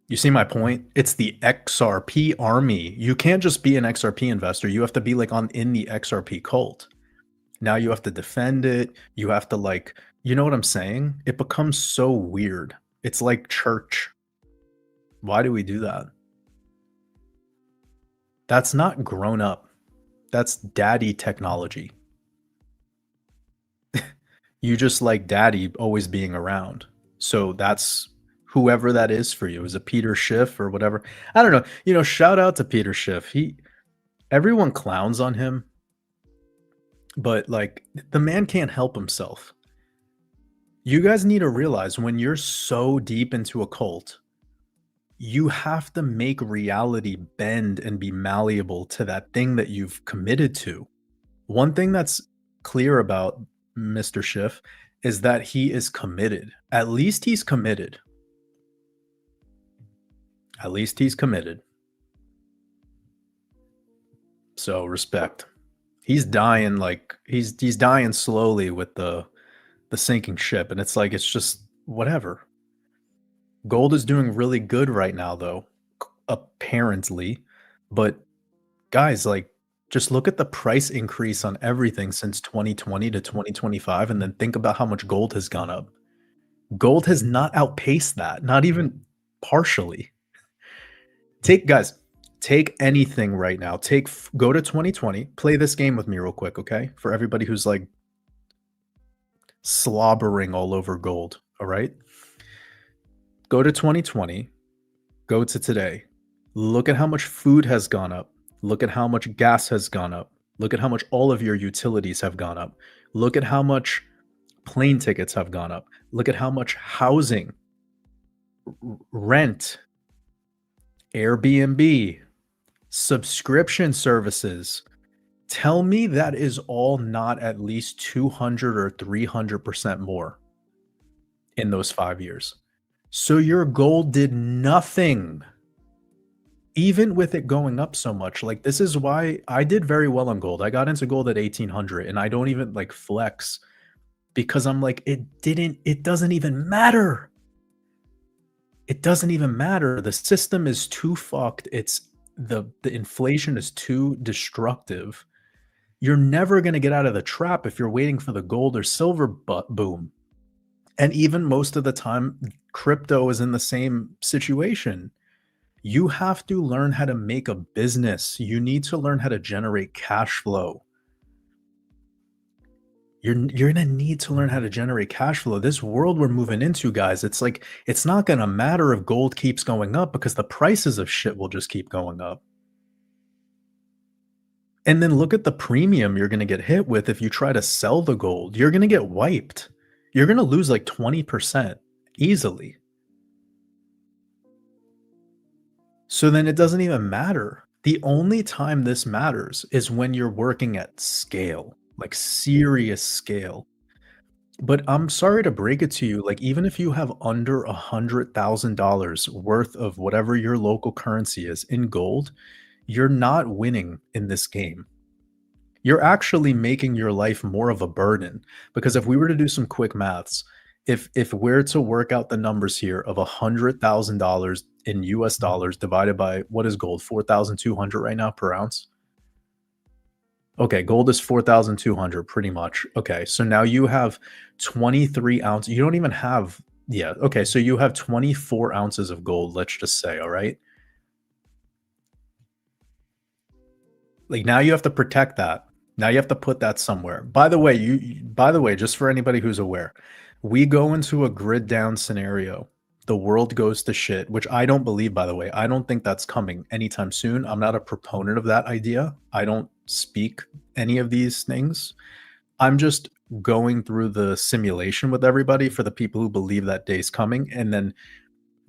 [SPEAKER 1] You see my point? It's the XRP army. You can't just be an XRP investor. You have to be like on in the XRP cult. Now you have to defend it. You have to like, you know what I'm saying? It becomes so weird. It's like church. Why do we do that? That's not grown up. That's daddy technology. You just like daddy always being around. So that's whoever that is for you. Is it Peter Schiff or whatever? I don't know. You know, shout out to Peter Schiff. Everyone clowns on him, but like the man can't help himself. You guys need to realize when you're so deep into a cult, you have to make reality bend and be malleable to that thing that you've committed to. One thing that's clear about Mr. Schiff is that he is committed. At least he's committed. At least he's committed. So respect. He's dying like he's dying slowly with the sinking ship, and it's like it's just whatever. Gold is doing really good right now though, apparently. But guys, like just look at the price increase on everything since 2020 to 2025 and then think about how much gold has gone up. Gold has not outpaced that, not even partially. Take anything right now. Go to 2020, play this game with me real quick, okay? For everybody who's like slobbering all over gold, all right? Go to 2020, go to today. Look at how much food has gone up. Look at how much gas has gone up. Look at how much all of your utilities have gone up. Look at how much plane tickets have gone up. Look at how much housing, rent, Airbnb, subscription services. Tell me that is all not at least 200 or 300% more in those 5 years. So your gold did nothing. Even with it going up so much, like this is why I did very well on gold. I got into gold at 1800 and I don't even like flex because I'm like, it doesn't even matter. It doesn't even matter. The system is too fucked. It's the inflation is too destructive. You're never going to get out of the trap if you're waiting for the gold or silver boom. And even most of the time, crypto is in the same situation. You have to learn how to make a business. You need to learn how to generate cash flow. You're going to need to learn how to generate cash flow. This world we're moving into, guys, it's like it's not going to matter if gold keeps going up because the prices of shit will just keep going up. And then look at the premium you're going to get hit with if you try to sell the gold. You're going to get wiped. You're going to lose like 20% easily. So then it doesn't even matter. The only time this matters is when you're working at scale, like serious scale. But I'm sorry to break it to you, like even if you have under $100,000 worth of whatever your local currency is in gold, you're not winning in this game. You're actually making your life more of a burden because if we were to do some quick maths, if we're to work out the numbers here of $100,000 in US dollars divided by what is gold, 4,200 right now per ounce. Okay, gold is 4,200 pretty much. Okay, so now you have 23 ounces. You don't even have, yeah, okay, so you have 24 ounces of gold, let's just say, all right? Like now you have to protect that. Now you have to put that somewhere. By the way, just for anybody who's aware, we go into a grid down scenario. The world goes to shit, which I don't believe, by the way. I don't think that's coming anytime soon. I'm not a proponent of that idea. I don't speak any of these things. I'm just going through the simulation with everybody for the people who believe that day's coming and then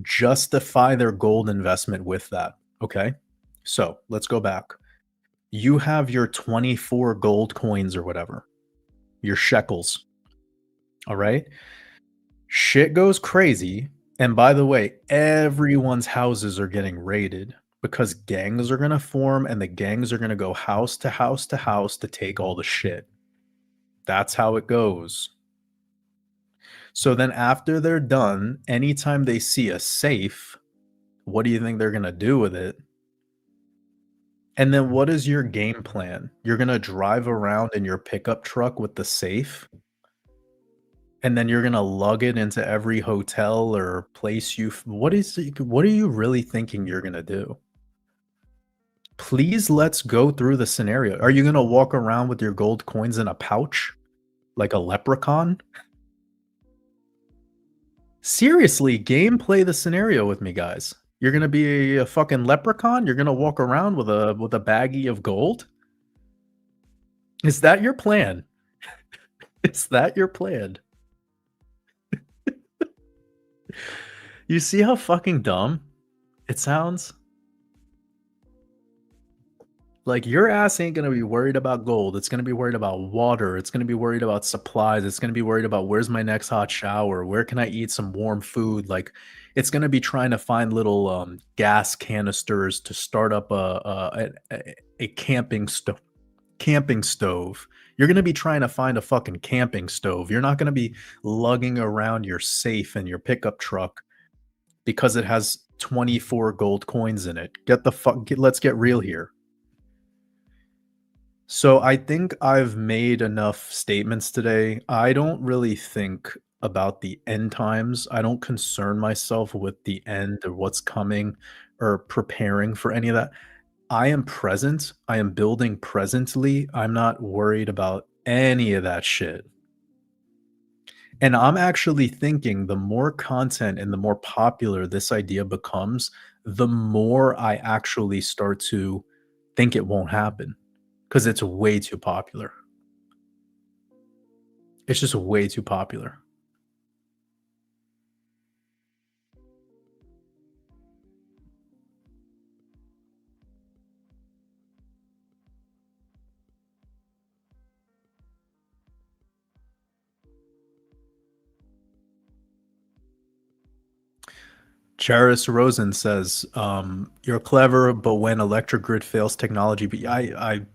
[SPEAKER 1] justify their gold investment with that. Okay. So let's go back. You have your 24 gold coins or whatever, your shekels. All right. Shit goes crazy. And by the way, everyone's houses are getting raided because gangs are gonna form and the gangs are gonna go house to house to house to take all the shit. That's how it goes. So then after they're done, anytime they see a safe, what do you think they're gonna do with it? And then what is your game plan? You're gonna drive around in your pickup truck with the safe, and then you're gonna lug it into every hotel or place what are you really thinking you're gonna do? Please, let's go through the scenario. Are you gonna walk around with your gold coins in a pouch like a leprechaun? Seriously, gameplay the scenario with me, guys. You're gonna be a fucking leprechaun? You're gonna walk around with a baggie of gold? Is that your plan? Is that your plan? You see how fucking dumb it sounds? Like, your ass ain't gonna be worried about gold, it's gonna be worried about water, it's gonna be worried about supplies, it's gonna be worried about where's my next hot shower, where can I eat some warm food, like, it's gonna be trying to find little, gas canisters to start up a camping stove. You're gonna be trying to find a fucking camping stove, you're not gonna be lugging around your safe in your pickup truck because it has 24 gold coins in it. Let's get real here. So I think I've made enough statements today. I don't really think about the end times. I don't concern myself with the end or what's coming or preparing for any of that. I am present. I am building presently. I'm not worried about any of that shit. And I'm actually thinking the more content and the more popular this idea becomes, the more I actually start to think it won't happen because it's way too popular. It's just way too popular. Charis Rosen says, "You're clever, but when electric grid fails, technology." But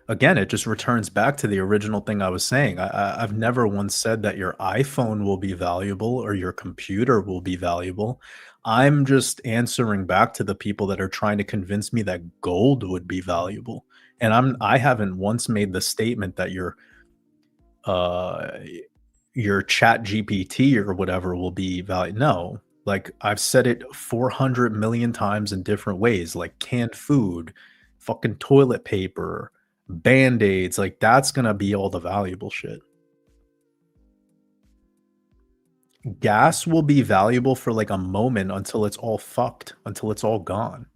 [SPEAKER 1] again, it just returns back to the original thing I was saying. I've never once said that your iPhone will be valuable or your computer will be valuable. I'm just answering back to the people that are trying to convince me that gold would be valuable. And I haven't once made the statement that uh your chat GPT or whatever will be value. No, like I've said it 400 million times in different ways, like canned food, fucking toilet paper, band-aids, like that's gonna be all the valuable shit. Gas will be valuable for like a moment until it's all fucked, until it's all gone.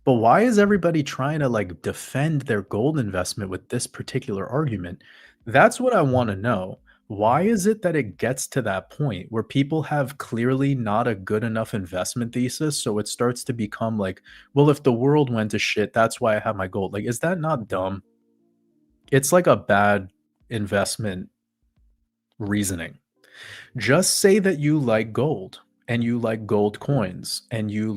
[SPEAKER 1] But why is everybody trying to like defend their gold investment with this particular argument? That's what I want to know. Why is it that it gets to that point where people have clearly not a good enough investment thesis? So it starts to become like, well, if the world went to shit, that's why I have my gold. Like, is that not dumb? It's like a bad investment reasoning. Just say that you like gold and you like gold coins and you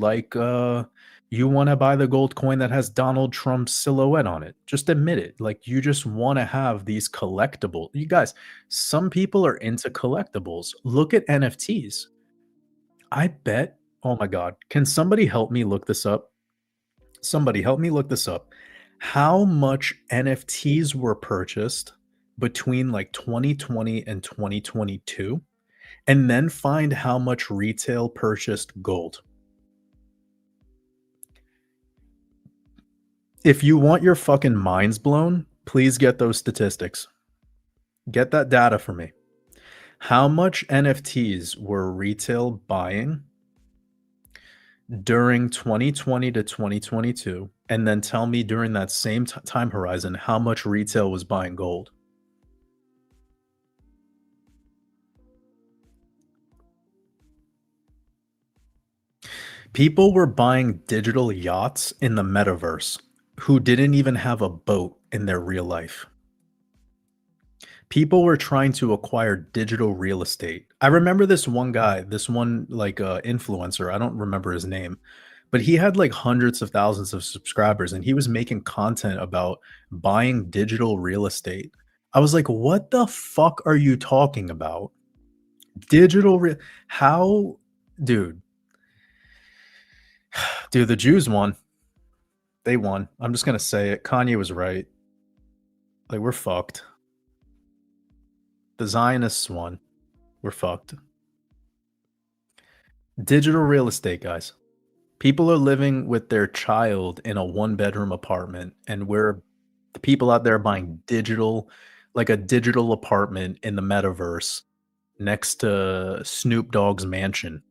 [SPEAKER 1] want to buy the gold coin that has Donald Trump's silhouette on it. Just admit it. Like you just want to have these collectibles. You guys, some people are into collectibles. Look at NFTs. I bet, oh my god, can somebody help me look this up? Somebody help me look this up. How much NFTs were purchased between like 2020 and 2022? And then find how much retail purchased gold. If you want your fucking minds blown, please get those statistics. Get that data for me. How much NFTs were retail buying during 2020 to 2022? And then tell me during that same time horizon how much retail was buying gold. People were buying digital yachts in the metaverse who didn't even have a boat in their real life. People were trying to acquire digital real estate. I remember this one guy, this one like influencer, I don't remember his name, but he had like hundreds of thousands of subscribers and he was making content about buying digital real estate. I was like, "What the fuck are you talking about? Digital real how dude, dude, the Jews won. They won. I'm just gonna say it. Kanye was right. Like, we're fucked. The Zionists won. We're fucked. Digital real estate, guys. People are living with their child in a one-bedroom apartment, and the people out there buying like a digital apartment in the metaverse next to Snoop Dogg's mansion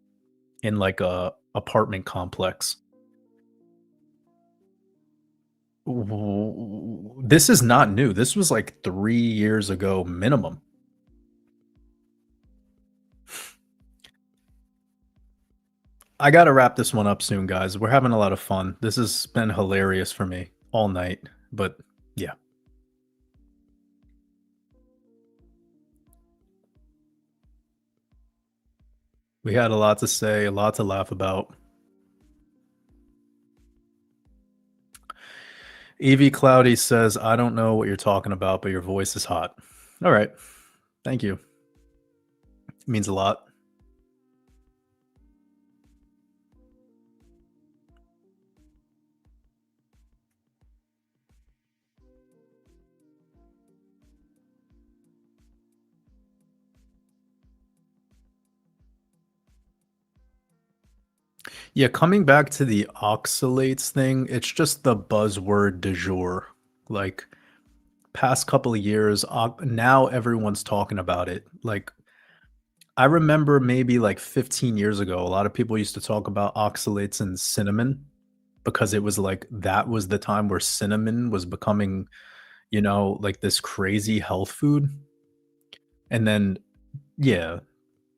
[SPEAKER 1] in like a apartment complex. This is not new. This was like 3 years ago minimum. I gotta wrap this one up soon, guys. We're having a lot of fun. This has been hilarious for me all night, but yeah. We had a lot to say, a lot to laugh about. Evie Cloudy says, I don't know what you're talking about, but your voice is hot. All right. Thank you. It means a lot. Yeah, coming back to the oxalates thing, it's just the buzzword du jour. Like, past couple of years, now everyone's talking about it. Like, I remember maybe like 15 years ago, a lot of people used to talk about oxalates and cinnamon because it was like that was the time where cinnamon was becoming, like this crazy health food. And then, yeah,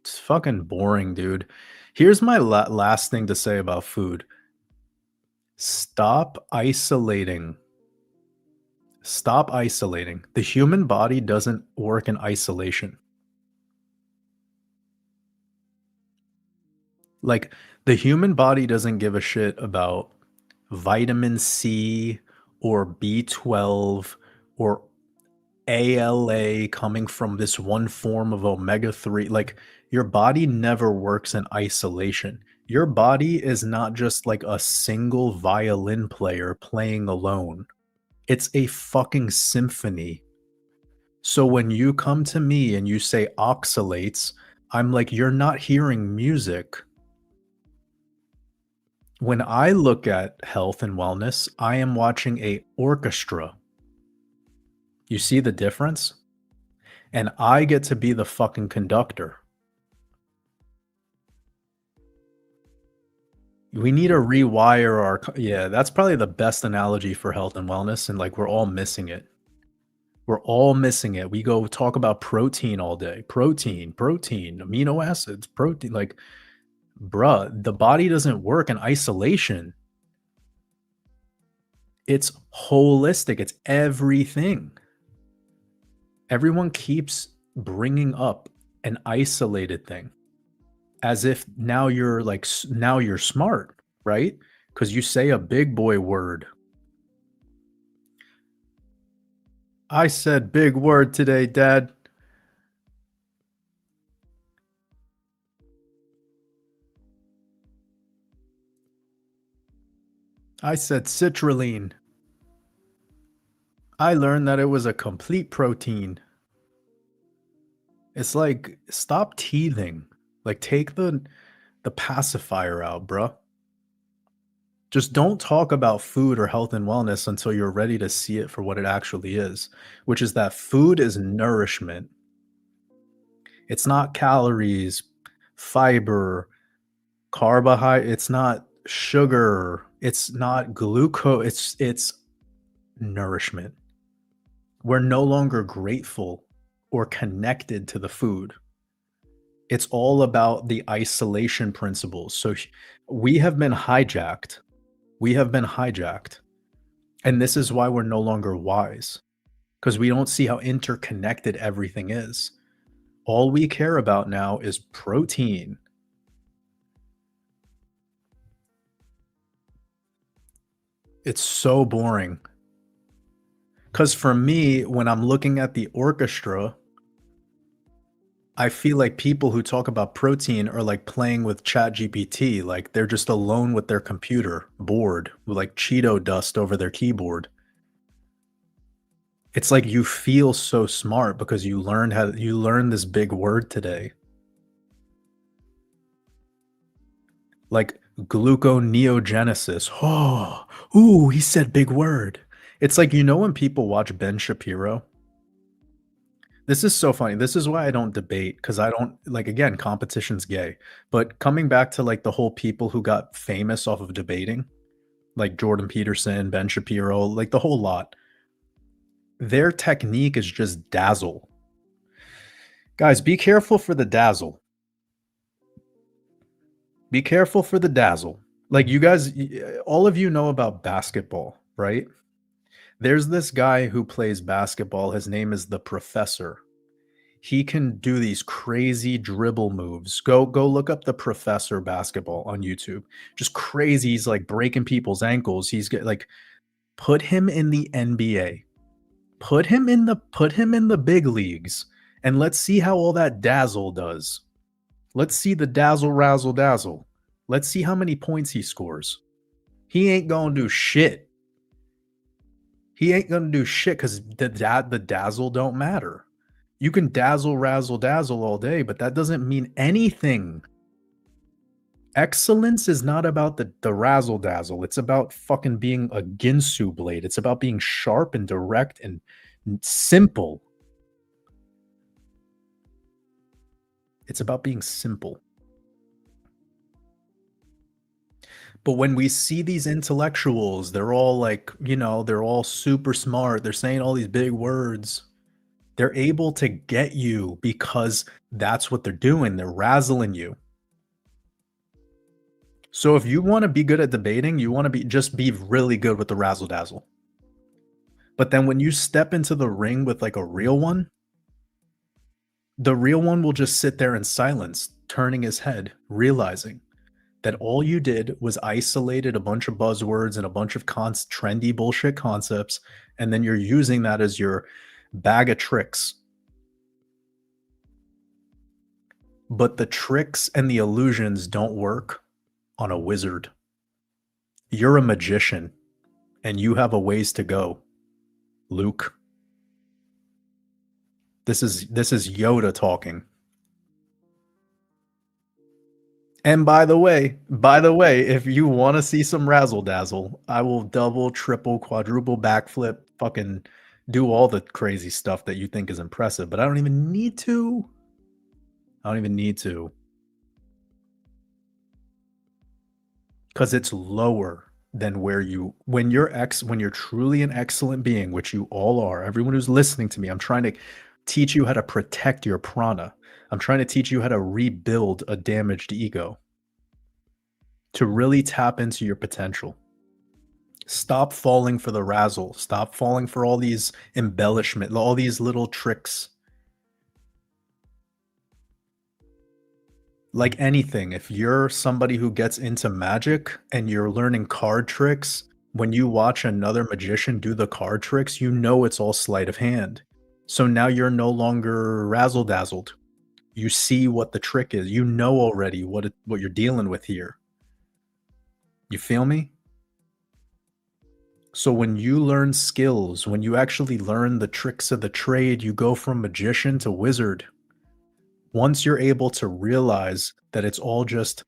[SPEAKER 1] it's fucking boring, dude. Here's my last thing to say about food. Stop isolating. Stop isolating. The human body doesn't work in isolation. Like, the human body doesn't give a shit about vitamin C or B12 or ALA coming from this one form of omega 3. Like, your body never works in isolation. Your body is not just like a single violin player playing alone. It's a fucking symphony. So when you come to me and you say oxalates, I'm like, you're not hearing music. When I look at health and wellness, I am watching a orchestra. You see the difference? And I get to be the fucking conductor. We need to rewire yeah, that's probably the best analogy for health and wellness, and, like, we're all missing it. We're all missing it. We go talk about protein all day. Protein, amino acids, protein, like, bruh, the body doesn't work in isolation. It's holistic, it's everything. Everyone keeps bringing up an isolated thing as if now you're like now you're smart, right? Because you say a big boy word. I said big word today, Dad. I said citrulline. I learned that it was a complete protein. It's like, stop teething. Like, take the pacifier out, bruh. Just don't talk about food or health and wellness until you're ready to see it for what it actually is, which is that food is nourishment. It's not calories, fiber, carbohydrate, it's not sugar, it's not glucose, it's nourishment. We're no longer grateful or connected to the food. It's all about the isolation principles. So we have been hijacked. We have been hijacked. And this is why we're no longer wise, because we don't see how interconnected everything is. All we care about now is protein. It's so boring. Because for me, when I'm looking at the orchestra, I feel like people who talk about protein are like playing with ChatGPT, like they're just alone with their computer, bored, with like Cheeto dust over their keyboard. It's like you feel so smart because you learned this big word today. Like gluconeogenesis. Oh, ooh, he said big word. It's like, you know, when people watch Ben Shapiro, this is so funny. This is why I don't debate because I don't like, again, competition's gay. But coming back to like the whole people who got famous off of debating, like Jordan Peterson, Ben Shapiro, like the whole lot, their technique is just dazzle. Guys, be careful for the dazzle. Be careful for the dazzle. Like, you guys, all of you know about basketball, right? There's this guy who plays basketball. His name is the Professor. He can do these crazy dribble moves. Go look up the Professor basketball on YouTube. Just crazy. He's like breaking people's ankles. Like, put him in the NBA. Put him in the big leagues, and let's see how all that dazzle does. Let's see the dazzle razzle dazzle. Let's see how many points he scores. He ain't gonna do shit. He ain't gonna do shit because the dazzle don't matter. You can dazzle razzle dazzle all day, but that doesn't mean anything. Excellence is not about the razzle dazzle. It's about fucking being a Ginsu blade. It's about being sharp and direct and simple. It's about being simple. But when we see these intellectuals, they're all like, you know, they're all super smart. They're saying all these big words. They're able to get you because that's what they're doing. They're razzling you. So if you want to be good at debating, you want to be really good with the razzle dazzle. But then when you step into the ring with like a real one, the real one will just sit there in silence, turning his head, realizing that all you did was isolated a bunch of buzzwords and a bunch of trendy bullshit concepts, and then you're using that as your bag of tricks. But the tricks and the illusions don't work on a wizard. You're a magician, and you have a ways to go, Luke. This is Yoda talking. And by the way, if you want to see some razzle dazzle, I will double, triple, quadruple backflip, fucking do all the crazy stuff that you think is impressive, but I don't even need to. I don't even need to. Because it's lower than when you're truly an excellent being, which you all are, everyone who's listening to me, I'm trying to teach you how to protect your prana. I'm trying to teach you how to rebuild a damaged ego, to really tap into your potential. Stop falling for the razzle. Stop falling for all these embellishment, all these little tricks. Like anything, if you're somebody who gets into magic and you're learning card tricks, when you watch another magician do the card tricks, you know it's all sleight of hand. So now you're no longer razzle dazzled. You see what the trick is. You know already what you're dealing with here. You feel me? So when you learn skills, when you actually learn the tricks of the trade, you go from magician to wizard. Once you're able to realize that it's all just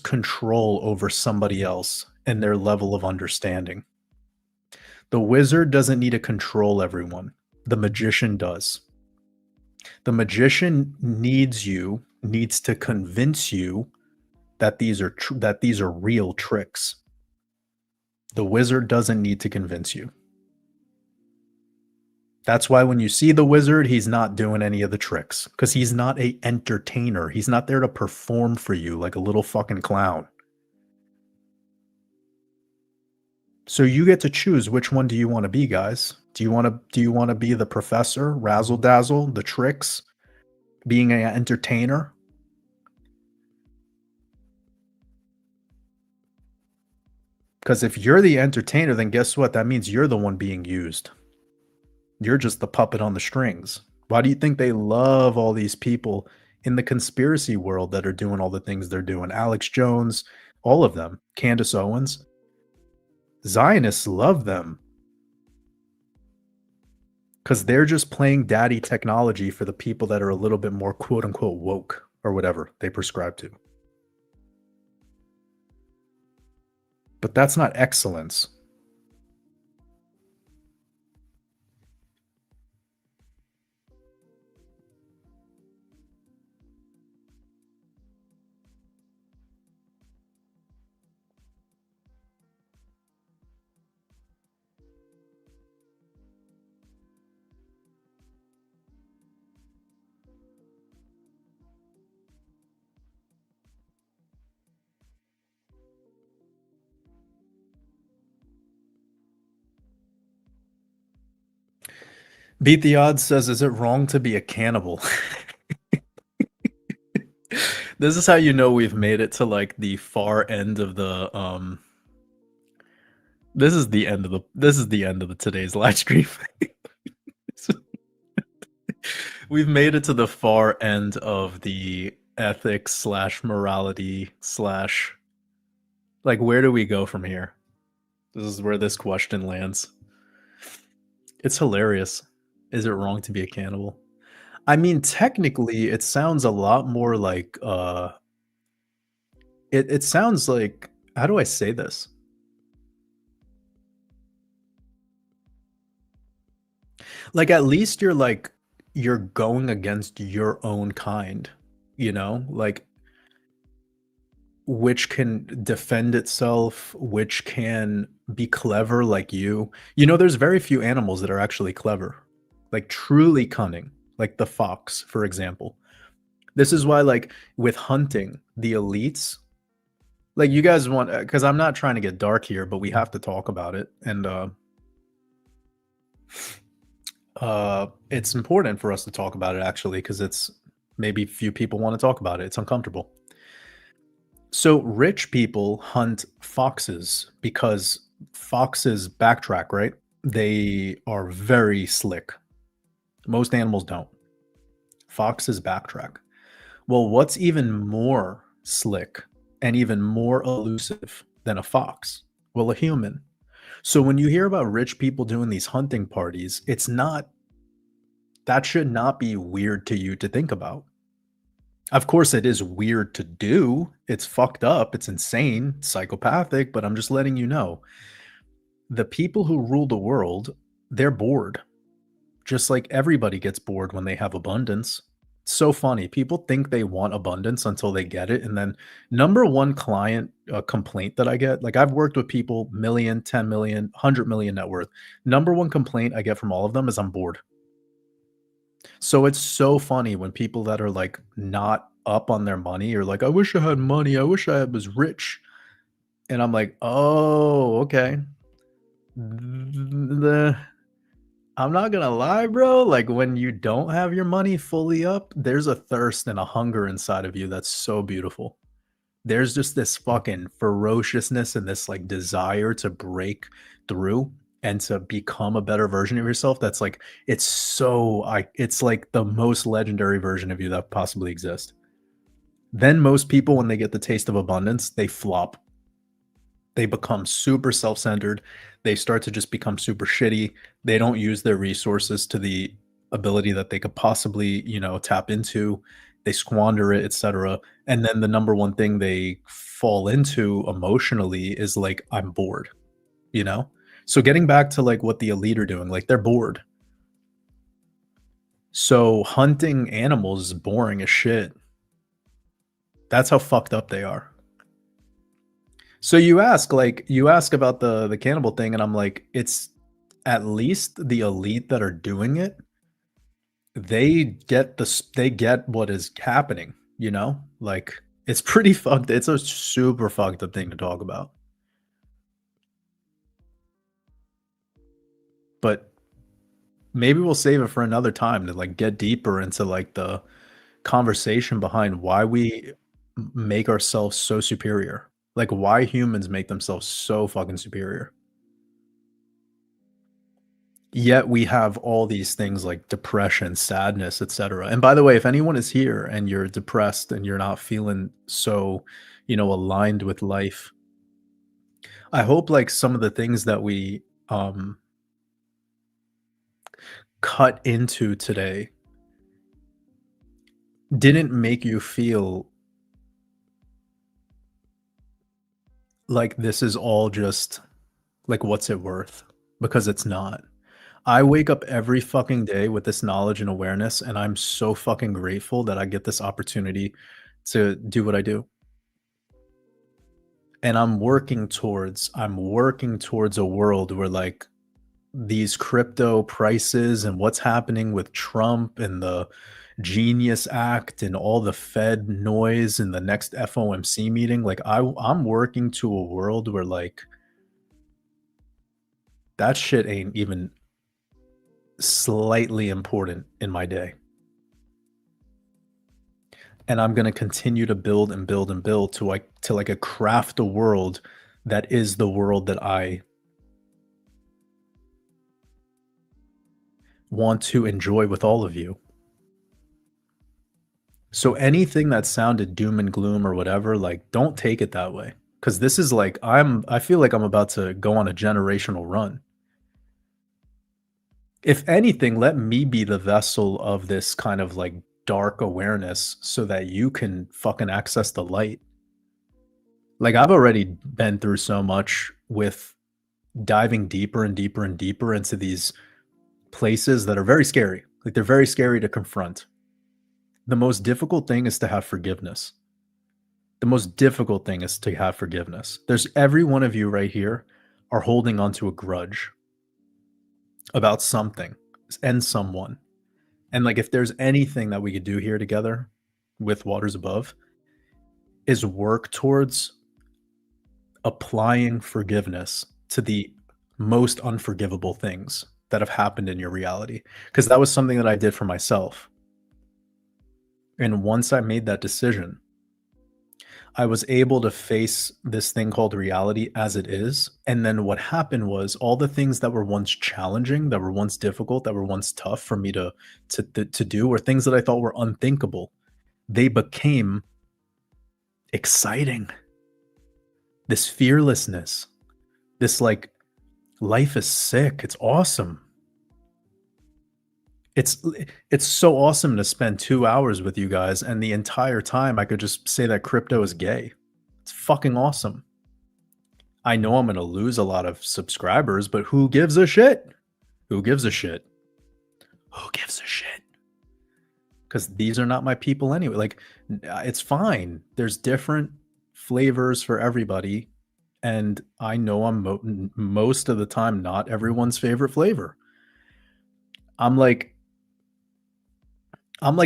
[SPEAKER 1] control over somebody else and their level of understanding. The wizard doesn't need to control everyone. The magician does. The magician needs to convince you that these are real tricks. The wizard doesn't need to convince you. That's why when you see the wizard, he's not doing any of the tricks because he's not an entertainer. He's not there to perform for you like a little fucking clown. So you get to choose which one do you want to be, guys? Do you want to be the professor, razzle dazzle, the tricks, being an entertainer? Because if you're the entertainer, then guess what? That means you're the one being used. You're just the puppet on the strings. Why do you think they love all these people in the conspiracy world that are doing all the things they're doing? Alex Jones, all of them, Candace Owens. Zionists love them because they're just playing daddy technology for the people that are a little bit more quote unquote woke or whatever they prescribe to. But that's not excellence. Beat the Odds says, "Is it wrong to be a cannibal?" This is how you know we've made it to like the far end of the this is the end of the today's live stream. We've made it to the far end of the ethics slash morality slash like where do we go from here? This is where this question lands. It's hilarious. Is it wrong to be a cannibal? I mean, technically, it sounds a lot more like, it sounds like how do I say this? Like, at least you're going against your own kind, you know? Like, which can defend itself, which can be clever like you. You know, there's very few animals that are actually clever, like, truly cunning, like the fox, for example. This is why, like, with hunting, the elites like, you guys want because I'm not trying to get dark here, but we have to talk about it, and, it's important for us to talk about it actually because it's maybe few people wanna talk about it, it's uncomfortable. So, rich people hunt foxes because foxes backtrack, right? They are very slick. Most animals don't. Foxes backtrack. Well, what's even more slick and even more elusive than a fox? Well, a human. So when you hear about rich people doing these hunting parties, it's not that should not be weird to you to think about. Of course, it is weird to do. It's fucked up. It's insane, psychopathic, but I'm just letting you know the people who rule the world, they're bored. Just like everybody gets bored when they have abundance. It's so funny. People think they want abundance until they get it. And then, number one client complaint that I get, like I've worked with people, million, 10 million, 100 million net worth. Number one complaint I get from all of them is I'm bored. So it's so funny when people that are like not up on their money are like, I wish I had money. I wish I was rich. And I'm like, oh, okay. The I'm not gonna lie, bro. Like when you don't have your money fully up, there's a thirst and a hunger inside of you that's so beautiful. There's just this fucking ferociousness and this like desire to break through and to become a better version of yourself. That's like it's like the most legendary version of you that possibly exists. Then most people, when they get the taste of abundance, they flop. They become super self-centered. They start to just become super shitty. They don't use their resources to the ability that they could possibly, tap into. They squander it, etc. And then the number one thing they fall into emotionally is like, I'm bored, you know? So getting back to like what the elite are doing, like they're bored. So hunting animals is boring as shit. That's how fucked up they are. So you ask about the cannibal thing, and I'm like, it's at least the elite that are doing it, they get what is happening, you know? Like, it's pretty fucked it's a super fucked up thing to talk about. But maybe we'll save it for another time to, like, get deeper into, like, the conversation behind why we make ourselves so superior. Like, why humans make themselves so fucking superior? Yet we have all these things like depression, sadness, etc. And by the way, if anyone is here and you're depressed and you're not feeling so, aligned with life, I hope like some of the things that we cut into today didn't make you feel like this is all just like what's it worth? Because it's not. I wake up every fucking day with this knowledge and awareness, and I'm so fucking grateful that I get this opportunity to do what I do. And I'm working towards a world where like these crypto prices and what's happening with Trump and the Genius Act and all the Fed noise in the next FOMC meeting, like I'm working to a world where like that shit ain't even slightly important in my day. And I'm gonna continue to build and build and build to a craft a world that is the world that I want to enjoy with all of you. So anything that sounded doom and gloom or whatever, like don't take it that way. Cause this is like I feel like I'm about to go on a generational run. If anything, let me be the vessel of this kind of like dark awareness so that you can fucking access the light. Like I've already been through so much with diving deeper and deeper and deeper into these places that are very scary. Like they're very scary to confront. The most difficult thing is to have forgiveness. The most difficult thing is to have forgiveness. There's every one of you right here are holding on to a grudge about something and someone. And like if there's anything that we could do here together with Waters Above is work towards applying forgiveness to the most unforgivable things that have happened in your reality. Because that was something that I did for myself. And once I made that decision, I was able to face this thing called reality as it is. And then what happened was all the things that were once challenging, that were once difficult, that were once tough for me to do, or things that I thought were unthinkable, they became exciting. This fearlessness, this like life is sick. It's awesome. It's it's so awesome to spend 2 hours with you guys, and the entire time I could just say that crypto is gay. It's fucking awesome. I know I'm gonna lose a lot of subscribers, but who gives a shit? Who gives a shit? Who gives a shit? Because these are not my people anyway. Like, it's fine. There's different flavors for everybody, and I know I'm most of the time not everyone's favorite flavor. I'm like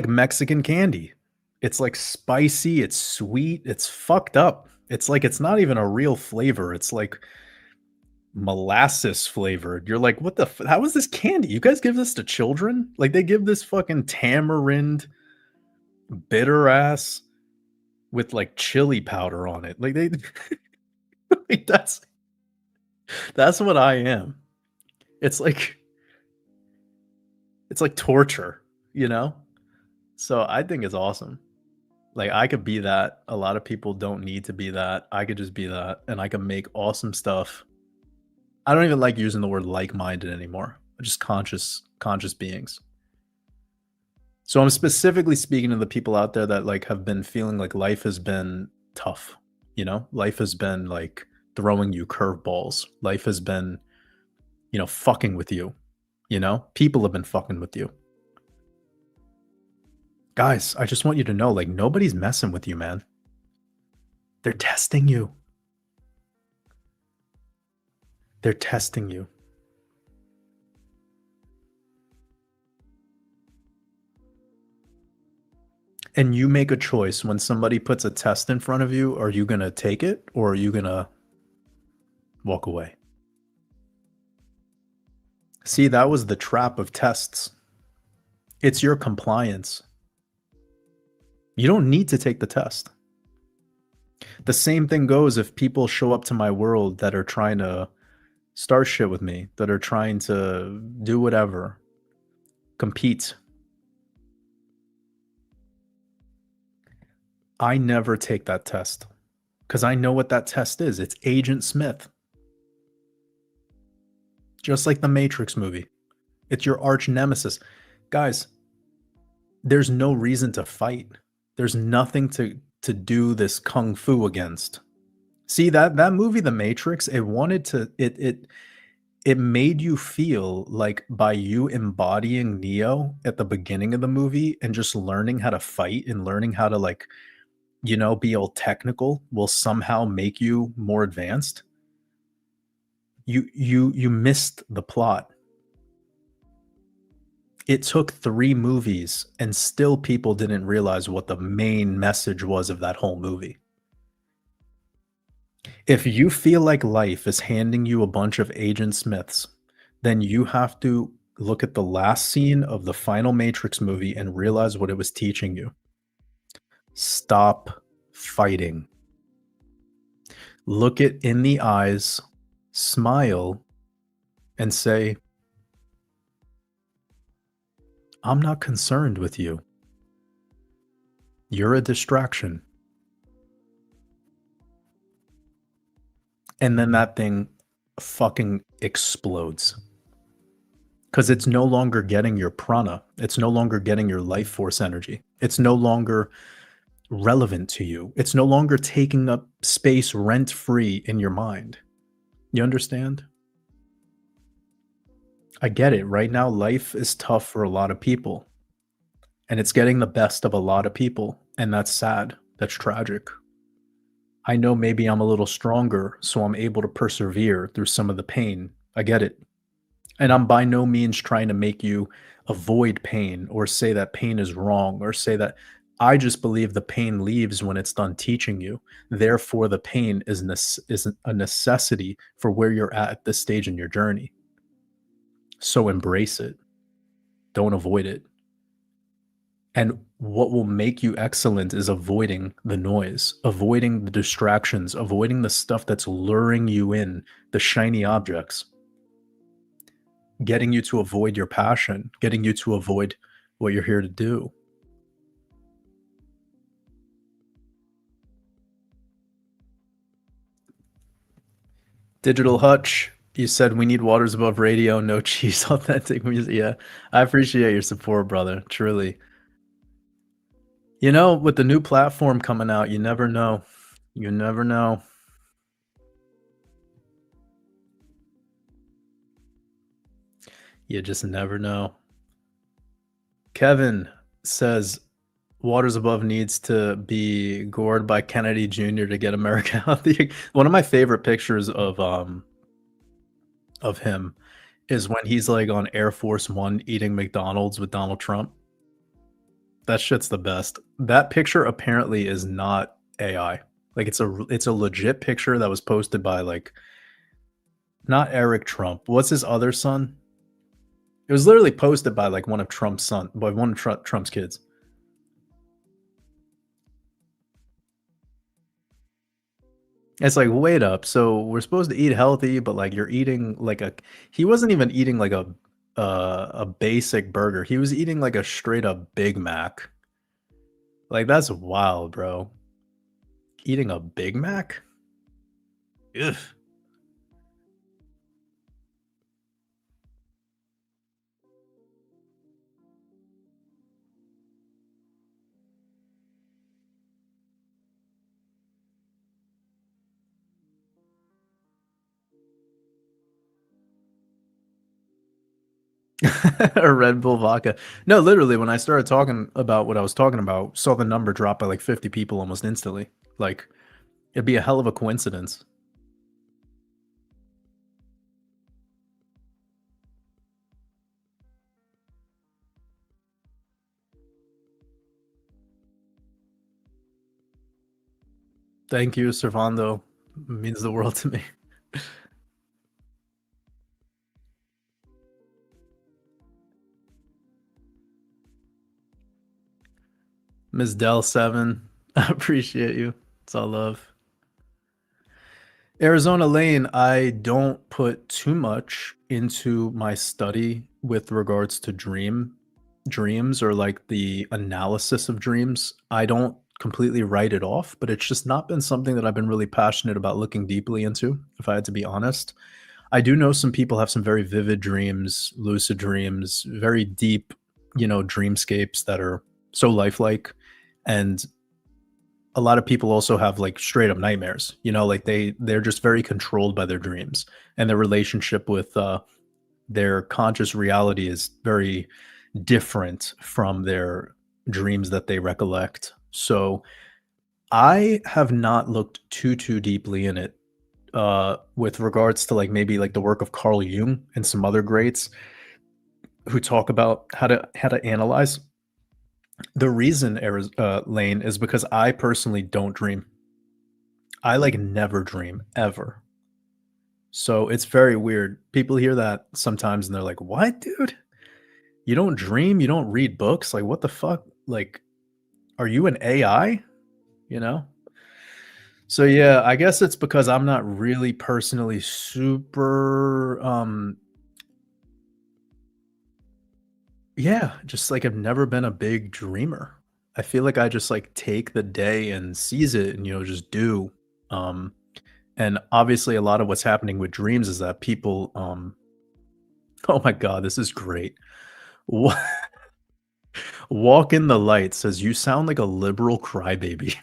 [SPEAKER 1] Mexican candy. It's like spicy, it's sweet, it's fucked up. It's like it's not even a real flavor. It's like molasses flavored. You're like, what the? How is this candy? You guys give this to children? Like they give this fucking tamarind bitter ass with like chili powder on it. Like they, like that's what I am. It's like torture, you know. So I think it's awesome. Like I could be that. A lot of people don't need to be that. I could just be that, and I can make awesome stuff. I don't even like using the word like-minded anymore. Just conscious beings. So I'm specifically speaking to the people out there that like have been feeling like life has been tough. Life has been like throwing you curveballs. Life has been, fucking with you. People have been fucking with you. Guys, I just want you to know, like, nobody's messing with you, man. They're testing you. They're testing you. And you make a choice when somebody puts a test in front of you. Are you going to take it or are you going to walk away? See, that was the trap of tests. It's your compliance. You don't need to take the test. The same thing goes if people show up to my world that are trying to start shit with me, that are trying to do whatever, compete. I never take that test because I know what that test is. It's Agent Smith, just like the Matrix movie. It's your arch nemesis. Guys, there's no reason to fight. There's nothing to do this kung fu against. See that movie, The Matrix, it wanted to it made you feel like by you embodying Neo at the beginning of the movie and just learning how to fight and learning how to like, be all technical will somehow make you more advanced. You missed the plot. It took 3 movies and still people didn't realize what the main message was of that whole movie. If you feel like life is handing you a bunch of Agent Smiths, then you have to look at the last scene of the final Matrix movie and realize what it was teaching you. Stop fighting. Look it in the eyes, smile, and say, "I'm not concerned with you. You're a distraction." And then that thing fucking explodes. Because it's no longer getting your prana. It's no longer getting your life force energy. It's no longer relevant to you. It's no longer taking up space rent free in your mind. You understand? I get it. Right now, life is tough for a lot of people, and it's getting the best of a lot of people. And that's sad. That's tragic. I know maybe I'm a little stronger, so I'm able to persevere through some of the pain. I get it. And I'm by no means trying to make you avoid pain or say that pain is wrong or say that I just believe the pain leaves when it's done teaching you. Therefore, the pain is a necessity for where you're at this stage in your journey. So embrace it. Don't avoid it. And what will make you excellent is avoiding the noise, avoiding the distractions, avoiding the stuff that's luring you in, the shiny objects, getting you to avoid your passion, getting you to avoid what you're here to do. Digital Hutch, you said we need waters above radio, no cheese, authentic music. Yeah, I appreciate your support, brother. Truly. With the new platform coming out, you never know. You never know. You just never know. Kevin says Waters Above needs to be gored by Kennedy Jr. to get America healthy. One of my favorite pictures of him is when he's like on Air Force One eating McDonald's with Donald Trump. That shit's the best. That picture apparently is not AI. Like it's a legit picture that was posted by like not Eric Trump. What's his other son? It was literally posted by like one of Trump's kids. It's like, wait up. So we're supposed to eat healthy, but like you're eating like he wasn't even eating like a basic burger. He was eating like a straight up Big Mac. Like that's wild, bro. Eating a Big Mac? Ugh. A Red Bull vodka. No, literally, when I started talking about what I was talking about, saw the number drop by like 50 people almost instantly. Like, it'd be a hell of a coincidence. Thank you, Servando. Means the world to me. Ms. Dell 7, I appreciate you. It's all love. Arizona Lane, I don't put too much into my study with regards to dreams or like the analysis of dreams. I don't completely write it off, but it's just not been something that I've been really passionate about looking deeply into, if I had to be honest. I do know some people have some very vivid dreams, lucid dreams, very deep, dreamscapes that are so lifelike. And a lot of people also have like straight up nightmares, like they're just very controlled by their dreams, and their relationship with their conscious reality is very different from their dreams that they recollect. So I have not looked too deeply in it with regards to like maybe like the work of Carl Jung and some other greats who talk about how to analyze. The reason Lane is because I personally don't dream. I like never dream ever. So it's very weird. People hear that sometimes and they're like, "What, dude? You don't dream? You don't read books? Like what the fuck? Like are you an AI?" You know? So yeah, I guess it's because I'm not really personally super yeah, just like I've never been a big dreamer. I feel like I just like take the day and seize it and just do. Um and obviously a lot of what's happening with dreams is that people oh my god, this is great. Wa- Walk in the light says you sound like a liberal crybaby.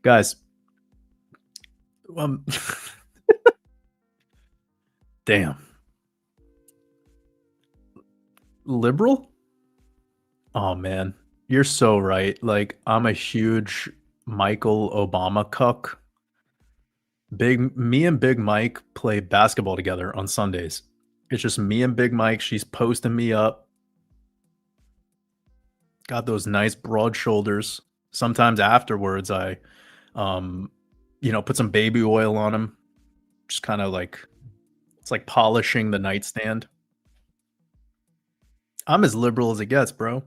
[SPEAKER 1] Guys, um damn. Liberal? Oh man, you're so right. Like I'm a huge Michael Obama cuck. Big Me and Big Mike play basketball together on Sundays. It's just me and Big Mike. She's posting me up. Got those nice broad shoulders. Sometimes afterwards um put some baby oil on him. Just kind of like it's like polishing the nightstand. I'm as liberal as it gets, bro.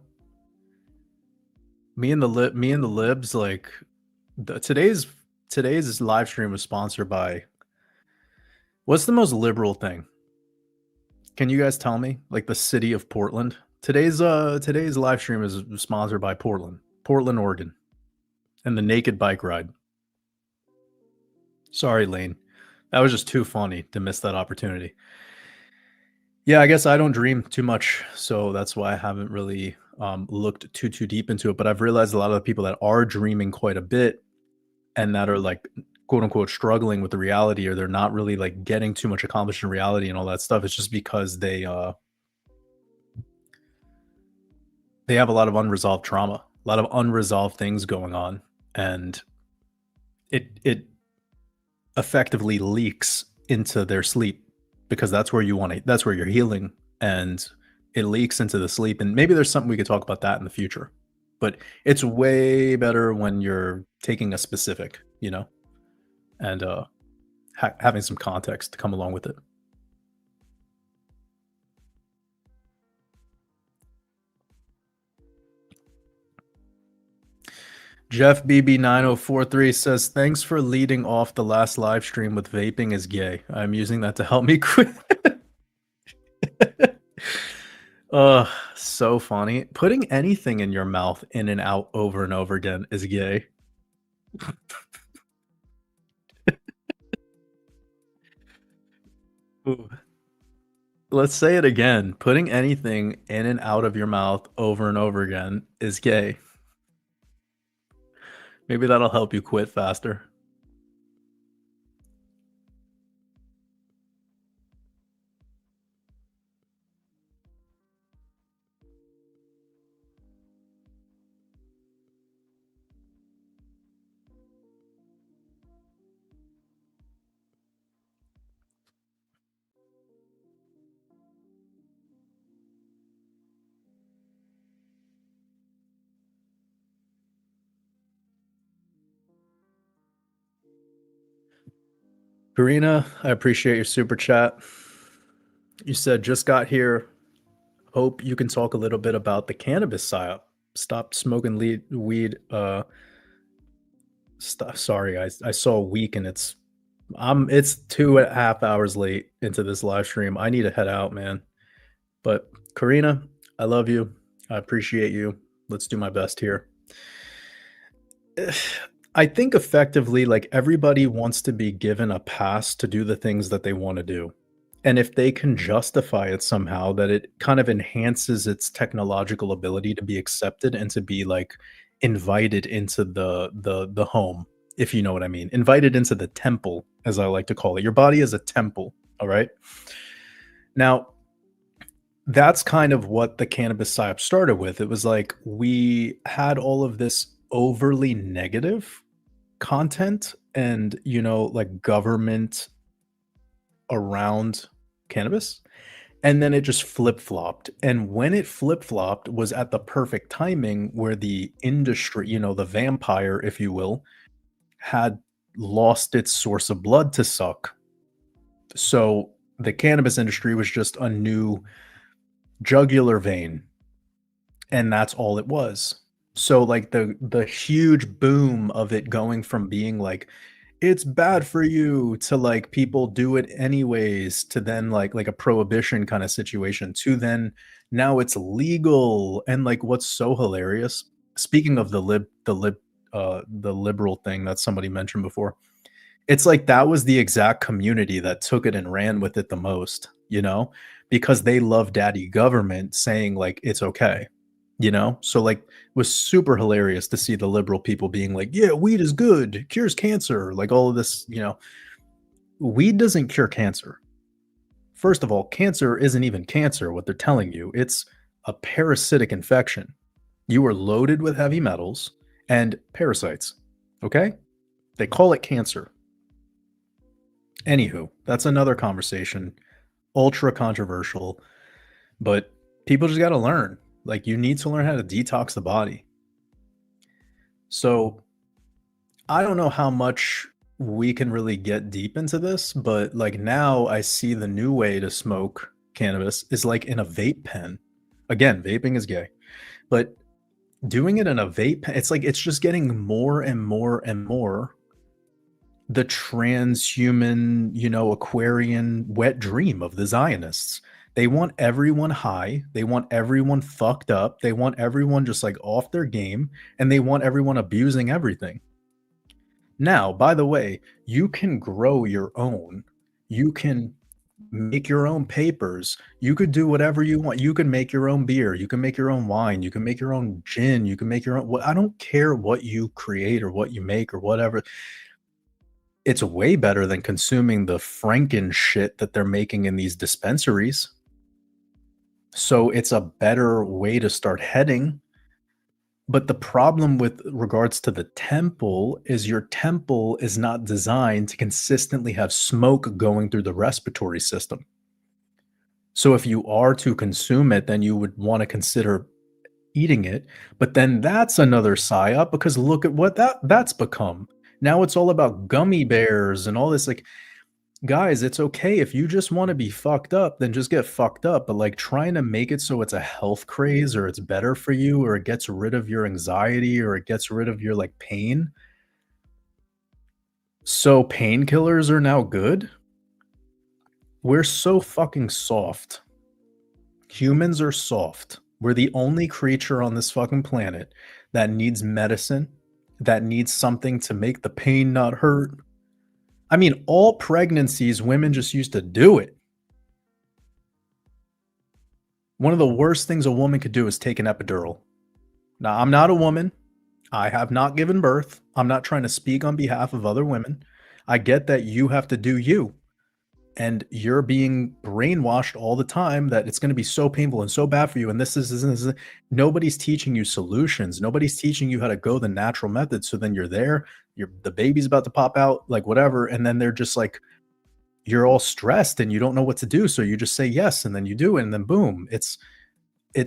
[SPEAKER 1] Me and the libs like today's live stream was sponsored by what's the most liberal thing? Can you guys tell me? Like the city of Portland? Today's live stream is sponsored by Portland, Oregon, and the naked bike ride. Sorry, Lane. That was just too funny to miss that opportunity. Yeah, I guess I don't dream too much, so that's why I haven't really looked too deep into it. But I've realized a lot of the people that are dreaming quite a bit and that are like quote unquote struggling with the reality, or they're not really like getting too much accomplished in reality and all that stuff. It's just because they have a lot of unresolved trauma, a lot of unresolved things going on, and it effectively leaks into their sleep because that's where you're healing, and it leaks into the sleep. And maybe there's something we could talk about that in the future, but it's way better when you're taking a specific, and having some context to come along with it. Jeff BB9043 says, "Thanks for leading off the last live stream with vaping is gay. I'm using that to help me quit." Ugh, so funny. Putting anything in your mouth in and out over and over again is gay. Ooh. Let's say it again. Putting anything in and out of your mouth over and over again is gay. Maybe that'll help you quit faster. Karina, I appreciate your super chat. You said just got here. Hope you can talk a little bit about the cannabis psyop. Stop smoking weed. sorry, I saw a week and it's 2.5 hours late into this live stream. I need to head out, man. But Karina, I love you. I appreciate you. Let's do my best here. I think effectively, like everybody wants to be given a pass to do the things that they want to do. And if they can justify it somehow, that it kind of enhances its technological ability to be accepted and to be like invited into the home, if you know what I mean. Invited into the temple, as I like to call it. Your body is a temple, all right? Now, that's kind of what the cannabis psyop started with. It was like we had all of this overly negative content and, like government around cannabis. And then it just flip-flopped. And when it flip-flopped was at the perfect timing where the industry, the vampire, if you will, had lost its source of blood to suck. So the cannabis industry was just a new jugular vein, and that's all it was. So like the huge boom of it going from being like it's bad for you to like people do it anyways to then like a prohibition kind of situation to then now it's legal. And like what's so hilarious, speaking of the liberal thing that somebody mentioned before, it's like that was the exact community that took it and ran with it the most, because they love daddy government saying like it's okay, So like it was super hilarious to see the liberal people being like, yeah, weed is good, cures cancer, like all of this, weed doesn't cure cancer. First of all, cancer isn't even cancer, what they're telling you. It's a parasitic infection. You are loaded with heavy metals and parasites. Okay? They call it cancer. Anywho, that's another conversation. Ultra controversial, but people just got to learn. Like, you need to learn how to detox the body. So, I don't know how much we can really get deep into this, but like now I see the new way to smoke cannabis is like in a vape pen. Again, vaping is gay, but doing it in a vape pen, it's like it's just getting more and more and more the transhuman, Aquarian wet dream of the Zionists. They want everyone high. They want everyone fucked up. They want everyone just like off their game, and they want everyone abusing everything. Now, by the way, you can grow your own. You can make your own papers. You could do whatever you want. You can make your own beer. You can make your own wine. You can make your own gin. You can make your own. I don't care what you create or what you make or whatever. It's way better than consuming the Franken shit that they're making in these dispensaries. So it's a better way to start heading. But the problem with regards to the temple is your temple is not designed to consistently have smoke going through the respiratory system. So if you are to consume it, then you would want to consider eating it. But then that's another psyop because look at what that's become. Now it's all about gummy bears and all this. Like, guys, it's okay if you just want to be fucked up, then just get fucked up. But like trying to make it so it's a health craze or it's better for you or it gets rid of your anxiety or it gets rid of your like pain. So painkillers are now good. We're so fucking soft. Humans are soft. We're the only creature on this fucking planet that needs medicine, that needs something to make the pain not hurt. I mean, all pregnancies, women just used to do it. One of the worst things a woman could do is take an epidural. Now, I'm not a woman. I have not given birth. I'm not trying to speak on behalf of other women. I get that you have to do you. And you're being brainwashed all the time that it's going to be so painful and so bad for you. And this is nobody's teaching you solutions. Nobody's teaching you how to go the natural method. So then you're there, the baby's about to pop out, like whatever. And then they're just like, you're all stressed and you don't know what to do. So you just say yes. And then you do it. And then boom, it's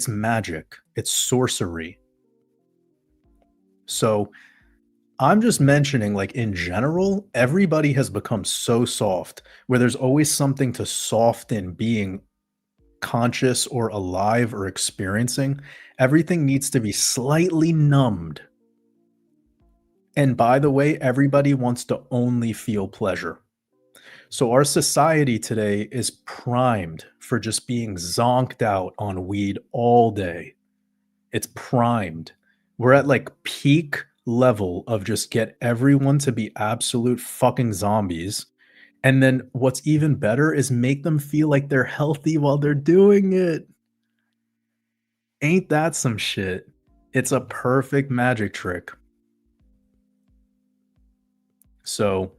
[SPEAKER 1] magic. It's sorcery. So I'm just mentioning, like, in general, everybody has become so soft where there's always something to soften being conscious or alive or experiencing. Everything needs to be slightly numbed. And by the way, everybody wants to only feel pleasure. So our society today is primed for just being zonked out on weed all day. It's primed. We're at like peak level of just get everyone to be absolute fucking zombies. And then what's even better is make them feel like they're healthy while they're doing it. Ain't that some shit? It's a perfect magic trick. So,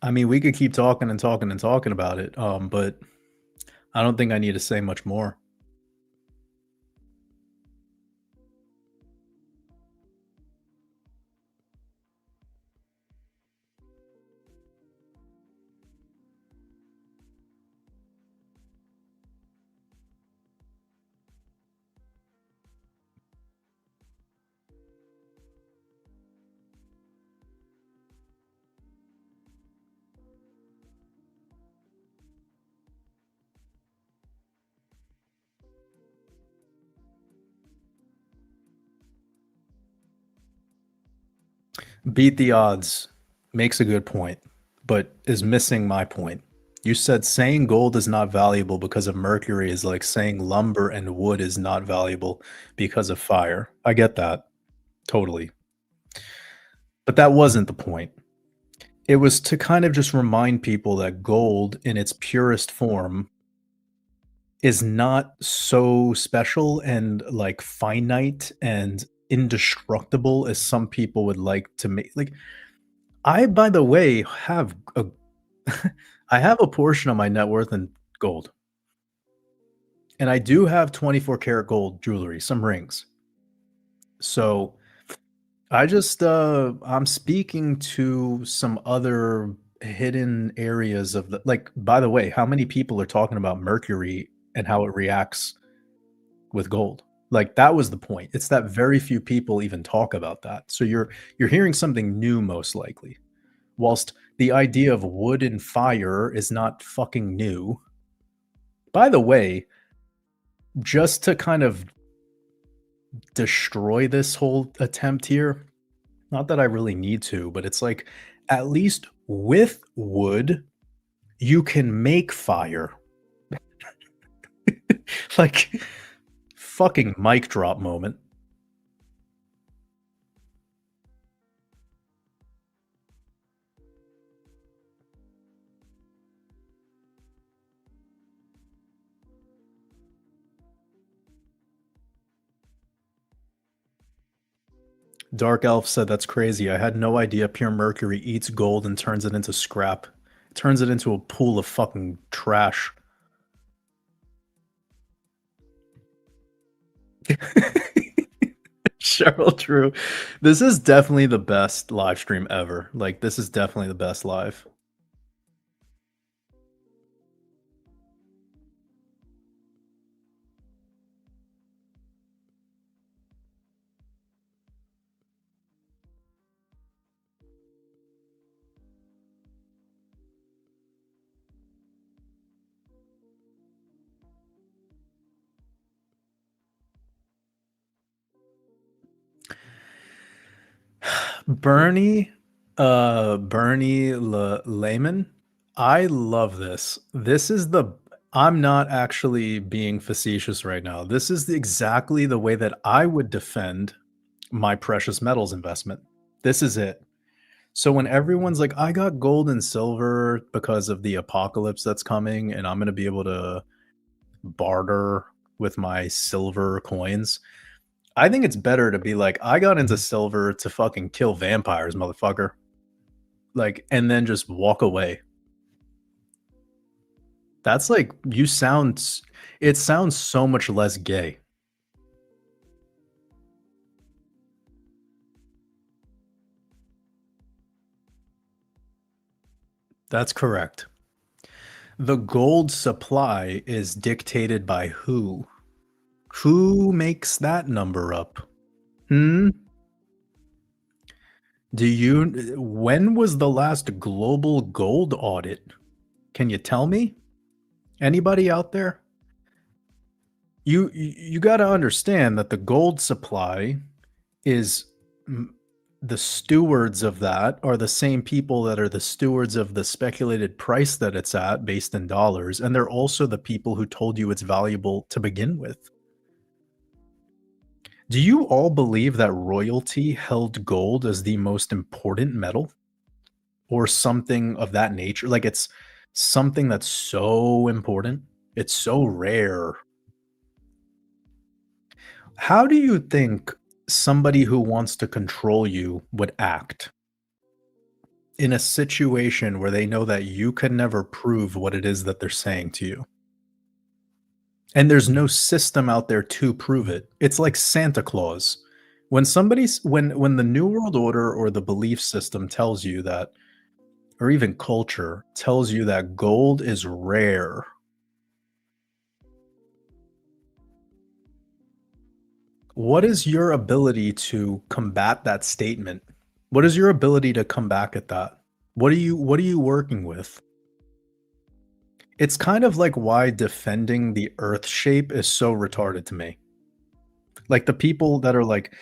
[SPEAKER 1] I mean, we could keep talking and talking and talking about it, but I don't think I need to say much more. Beat the odds makes a good point, but is missing my point. You said saying gold is not valuable because of Mercury is like saying lumber and wood is not valuable because of fire. I get that. Totally. But that wasn't the point. It was to kind of just remind people that gold in its purest form is not so special and like finite and indestructible as some people would like to make. Like, I, by the way, have a I have a portion of my net worth in gold, and I do have 24 karat gold jewelry, some rings. So I just I'm speaking to some other hidden areas of the like, by the way, how many people are talking about Mercury and how it reacts with gold? Like that was the point. It's that very few people even talk about that. So you're hearing something new most likely. Whilst the idea of wood and fire is not fucking new. By the way, just to kind of destroy this whole attempt here, not that I really need to, but it's like at least with wood, you can make fire. Like fucking mic drop moment. Dark Elf said that's crazy. I had no idea pure mercury eats gold and turns it into scrap. It turns it into a pool of fucking trash. Cheryl True. This is definitely the best live stream ever. Like, this is definitely the best live. Bernie Layman. I love this. This is the I'm not actually being facetious right now. This is exactly the way that I would defend my precious metals investment. This is it. So when everyone's like, I got gold and silver because of the apocalypse that's coming, and I'm gonna be able to barter with my silver coins. I think it's better to be like, I got into silver to fucking kill vampires, motherfucker. Like, and then just walk away. That's like, it sounds so much less gay. That's correct. The gold supply is dictated by who? Who makes that number up? Hmm? When was the last global gold audit? Can you tell me? Anybody out there? You got to understand that the gold supply is the stewards of that are the same people that are the stewards of the speculated price that it's at based in dollars, and they're also the people who told you it's valuable to begin with. Do you all believe that royalty held gold as the most important metal or something of that nature? Like it's something that's so important, it's so rare. How do you think somebody who wants to control you would act in a situation where they know that you can never prove what it is that they're saying to you? And there's no system out there to prove it. It's like Santa Claus. When the New World Order or the belief system tells you that, or even culture tells you that gold is rare, what is your ability to combat that statement? What is your ability to come back at that? What are you working with? It's kind of like why defending the earth shape is so retarded to me. Like the people that are like,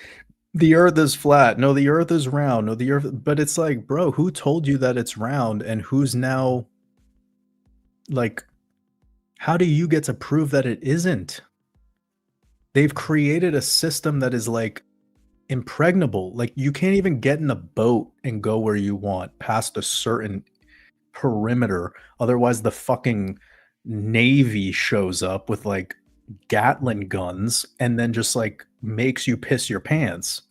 [SPEAKER 1] the earth is flat. No, the earth is round. No, the earth, but it's like, bro, who told you that it's round and who's now like, how do you get to prove that it isn't? They've created a system that is like impregnable. Like you can't even get in a boat and go where you want past a certain perimeter. Otherwise, the fucking Navy shows up with like Gatling guns and then just like makes you piss your pants.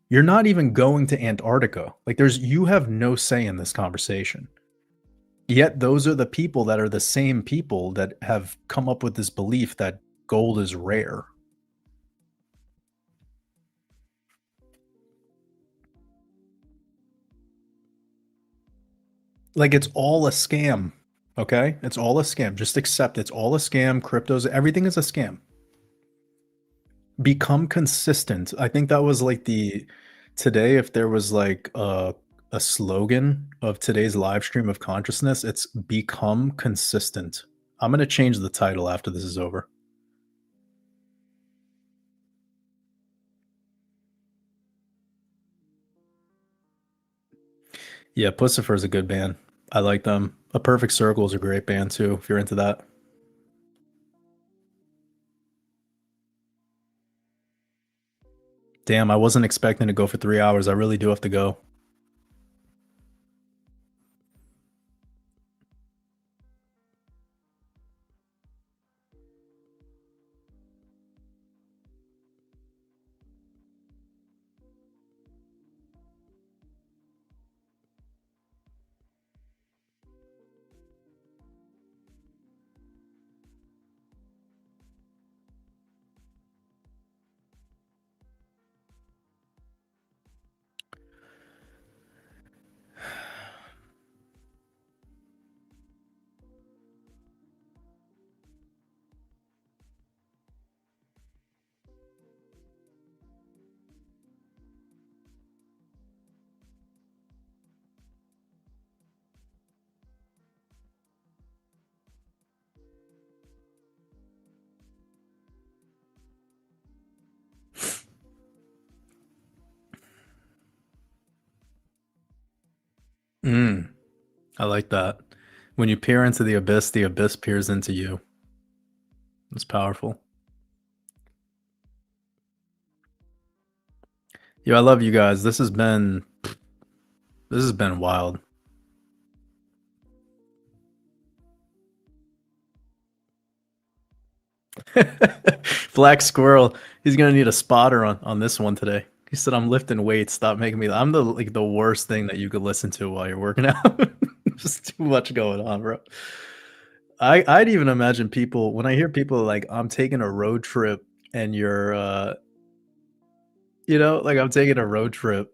[SPEAKER 1] You're not even going to Antarctica. Like you have no say in this conversation. Yet those are the people that are the same people that have come up with this belief that gold is rare. Like it's all a scam. Okay? It's all a scam. Just accept it's all a scam. Cryptos, everything is a scam. Become consistent. I think that was like the today, if there was like a slogan of today's live stream of consciousness, it's become consistent. I'm going to change the title after this is over. Yeah, Pussifer is a good band. I like them. A Perfect Circle is a great band too, if you're into that. Damn, I wasn't expecting to go for 3 hours. I really do have to go. Mm, I like that. When you peer into the abyss peers into you. It's powerful. Yo, I love you guys. This has been wild. Black Squirrel. He's gonna need a spotter on this one today. He said, "I'm lifting weights. Stop making me." I'm the worst thing that you could listen to while you're working out. Just too much going on, bro. I'd even imagine people when I hear people like, "I'm taking a road trip," and you're, like I'm taking a road trip.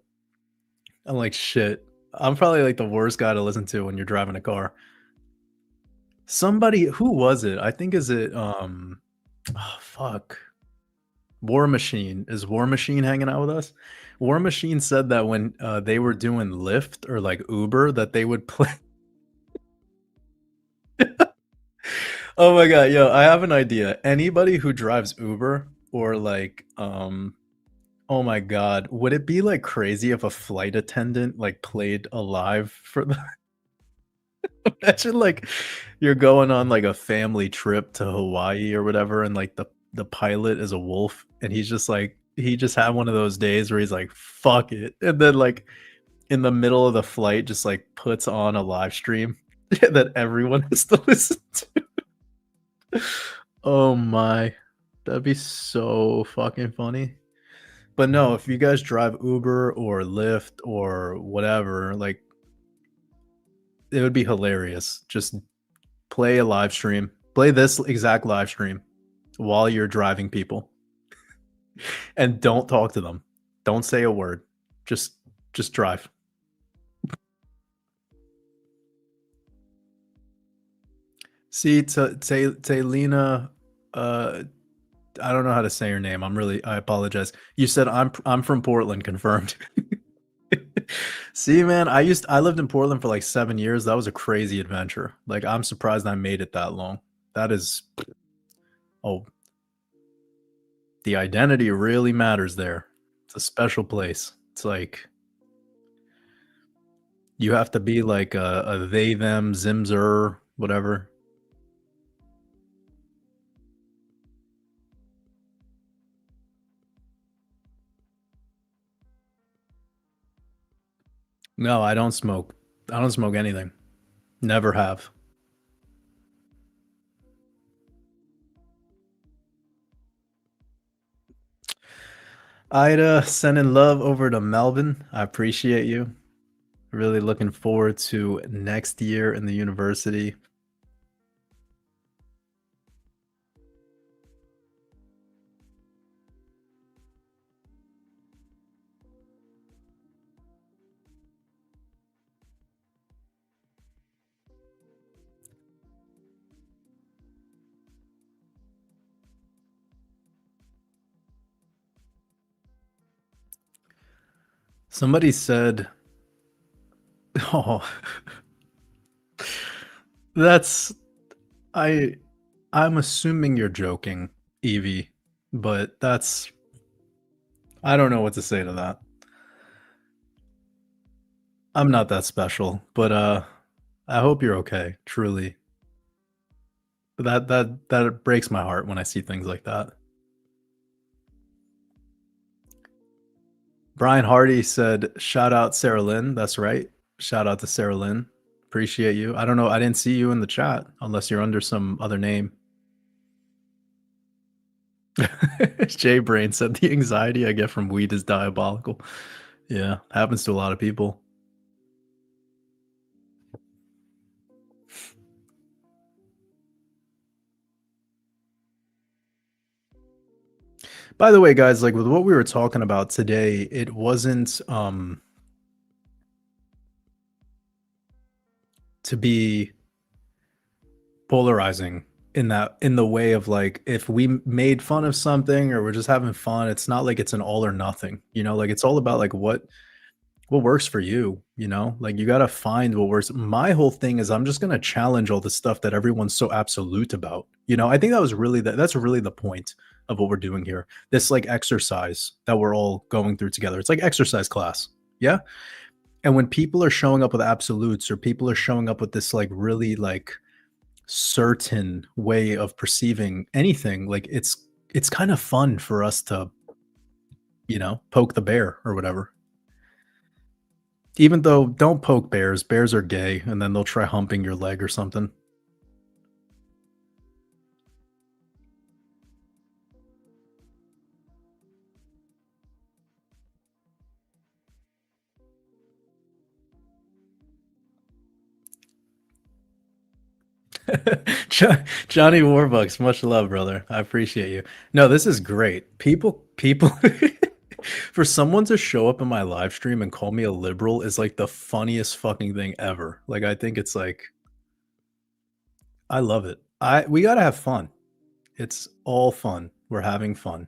[SPEAKER 1] I'm like, shit. I'm probably like the worst guy to listen to when you're driving a car. Somebody, who was it? I think is it oh, fuck. War Machine. Is War Machine hanging out with us? War Machine said that when they were doing Lyft or like Uber, that they would play. Oh my god, yo, I have an idea. Anybody who drives Uber or like Oh my god. Would it be, like, crazy if a flight attendant, like, played alive for the imagine, like, you're going on, like, a family trip to Hawaii or whatever, and, like, the pilot is a wolf, and he's just like he just had one of those days where he's like, "Fuck it," and then, like, in the middle of the flight, just, like, puts on a live stream that everyone has to listen to. Oh my. That'd be so fucking funny. But no, if you guys drive Uber or Lyft or whatever, like, it would be hilarious. Just play a live stream. Play this exact live stream while you're driving people, and don't talk to them. Don't say a word. Just just drive. See, Lena, uh, I don't know how to say your name. I apologize. You said I'm from Portland, confirmed. See, man, I lived in Portland for like 7 years. That was a crazy adventure. Like, I'm surprised I made it that long. That is oh, the identity really matters there. It's a special place. It's like you have to be like a they, them, zimzer, whatever. No, I don't smoke. I don't smoke anything. Never have. Ida, sending love over to Melbourne. I appreciate you. Really looking forward to next year in the university. Somebody said, "Oh, that's I I'm assuming you're joking, Evie, but that's I don't know what to say to that. I'm not that special, but I hope you're okay, truly. That breaks my heart when I see things like that." Brian Hardy said, "Shout out Sarah Lynn." That's right. Shout out to Sarah Lynn. Appreciate you. I don't know. I didn't see you in the chat unless you're under some other name. Jay Brain said, "The anxiety I get from weed is diabolical." Yeah, happens to a lot of people. By the way, guys, like with what we were talking about today, it wasn't to be polarizing in the way of like if we made fun of something or we're just having fun, it's not like it's an all or nothing, you know, like it's all about like what works for you, you know? Like you got to find what works. My whole thing is I'm just going to challenge all the stuff that everyone's so absolute about. You know, I think that was really that's really the point of what we're doing here. This like exercise that we're all going through together. It's like exercise class. Yeah? And when people are showing up with absolutes or people are showing up with this like really like certain way of perceiving anything, like it's kind of fun for us to, you know, poke the bear or whatever. Even though don't poke bears, bears are gay, and then they'll try humping your leg or something. Johnny Warbucks, much love, brother. I appreciate you. No, this is great. People for someone to show up in my live stream and call me a liberal is like the funniest fucking thing ever. Like I think it's like I love it. I we got to have fun. It's all fun. We're having fun.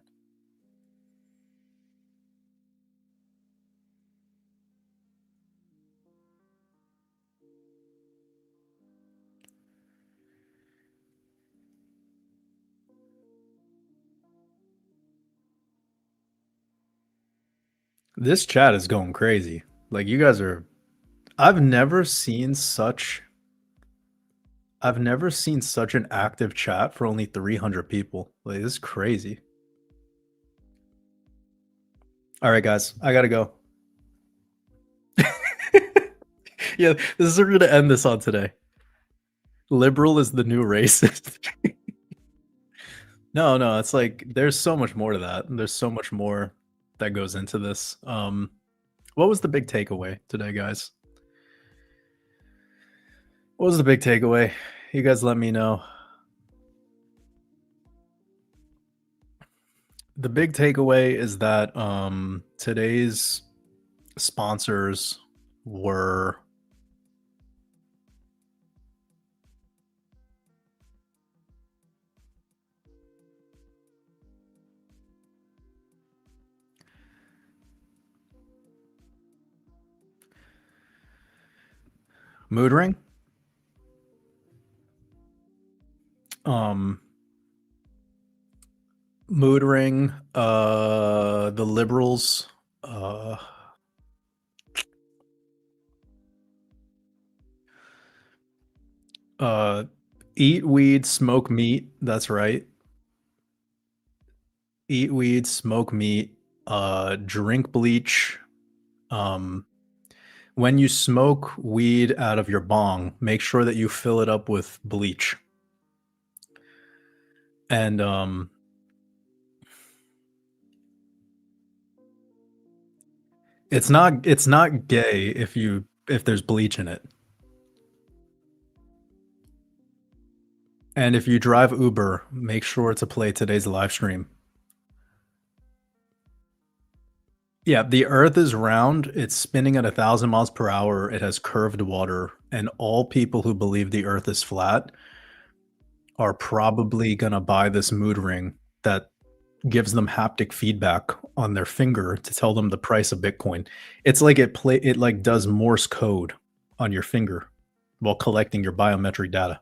[SPEAKER 1] This chat is going crazy. Like you guys are I've never seen such I've never seen such an active chat for only 300 people. Like this is crazy. All right, guys, I gotta go. Yeah, this is we're gonna end this on today. Liberal is the new racist. No, no, it's like there's so much more to that. There's so much more that goes into this. What was the big takeaway today, guys? What was the big takeaway? You guys let me know. The big takeaway is that today's sponsors were Mood Ring, um, Mood Ring, the liberals, uh, eat weed, smoke meat. That's right. Eat weed, smoke meat, drink bleach. Um, when you smoke weed out of your bong, make sure that you fill it up with bleach. And it's not gay if there's bleach in it. And if you drive Uber, make sure to play today's live stream. Yeah, the Earth is round. It's spinning at 1,000 miles per hour. It has curved water, and all people who believe the Earth is flat are probably gonna buy this mood ring that gives them haptic feedback on their finger to tell them the price of Bitcoin. It's like it like does Morse code on your finger while collecting your biometric data.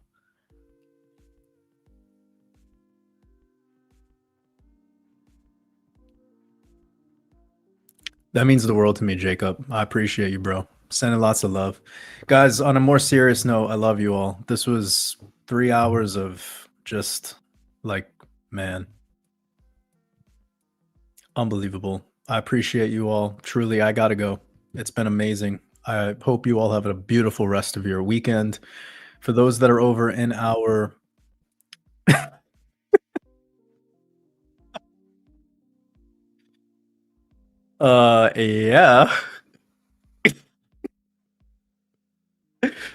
[SPEAKER 1] That means the world to me, Jacob. I appreciate you, bro. Sending lots of love. Guys, on a more serious note, I love you all. This was 3 hours of just like, man, unbelievable. I appreciate you all. Truly, I gotta go. It's been amazing. I hope you all have a beautiful rest of your weekend. For those that are over in our yeah.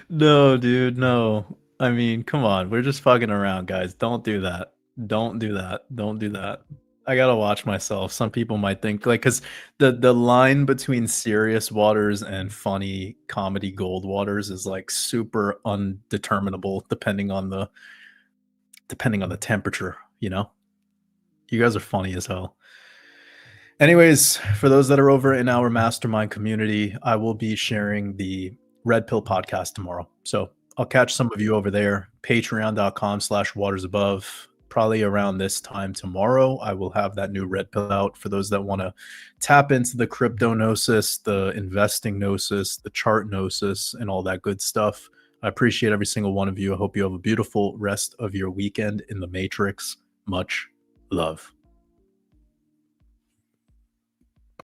[SPEAKER 1] No, dude, no. I mean, come on. We're just fucking around, guys. Don't do that. Don't do that. Don't do that. I gotta watch myself. Some people might think like because the line between serious waters and funny comedy gold waters is like super undeterminable depending on the temperature, you know? You guys are funny as hell. Anyways, for those that are over in our mastermind community, I will be sharing the Red Pill podcast tomorrow. So I'll catch some of you over there. Patreon.com/watersabove. Probably around this time tomorrow, I will have that new Red Pill out for those that want to tap into the crypto gnosis, the investing gnosis, the chart gnosis, and all that good stuff. I appreciate every single one of you. I hope you have a beautiful rest of your weekend in the Matrix. Much love.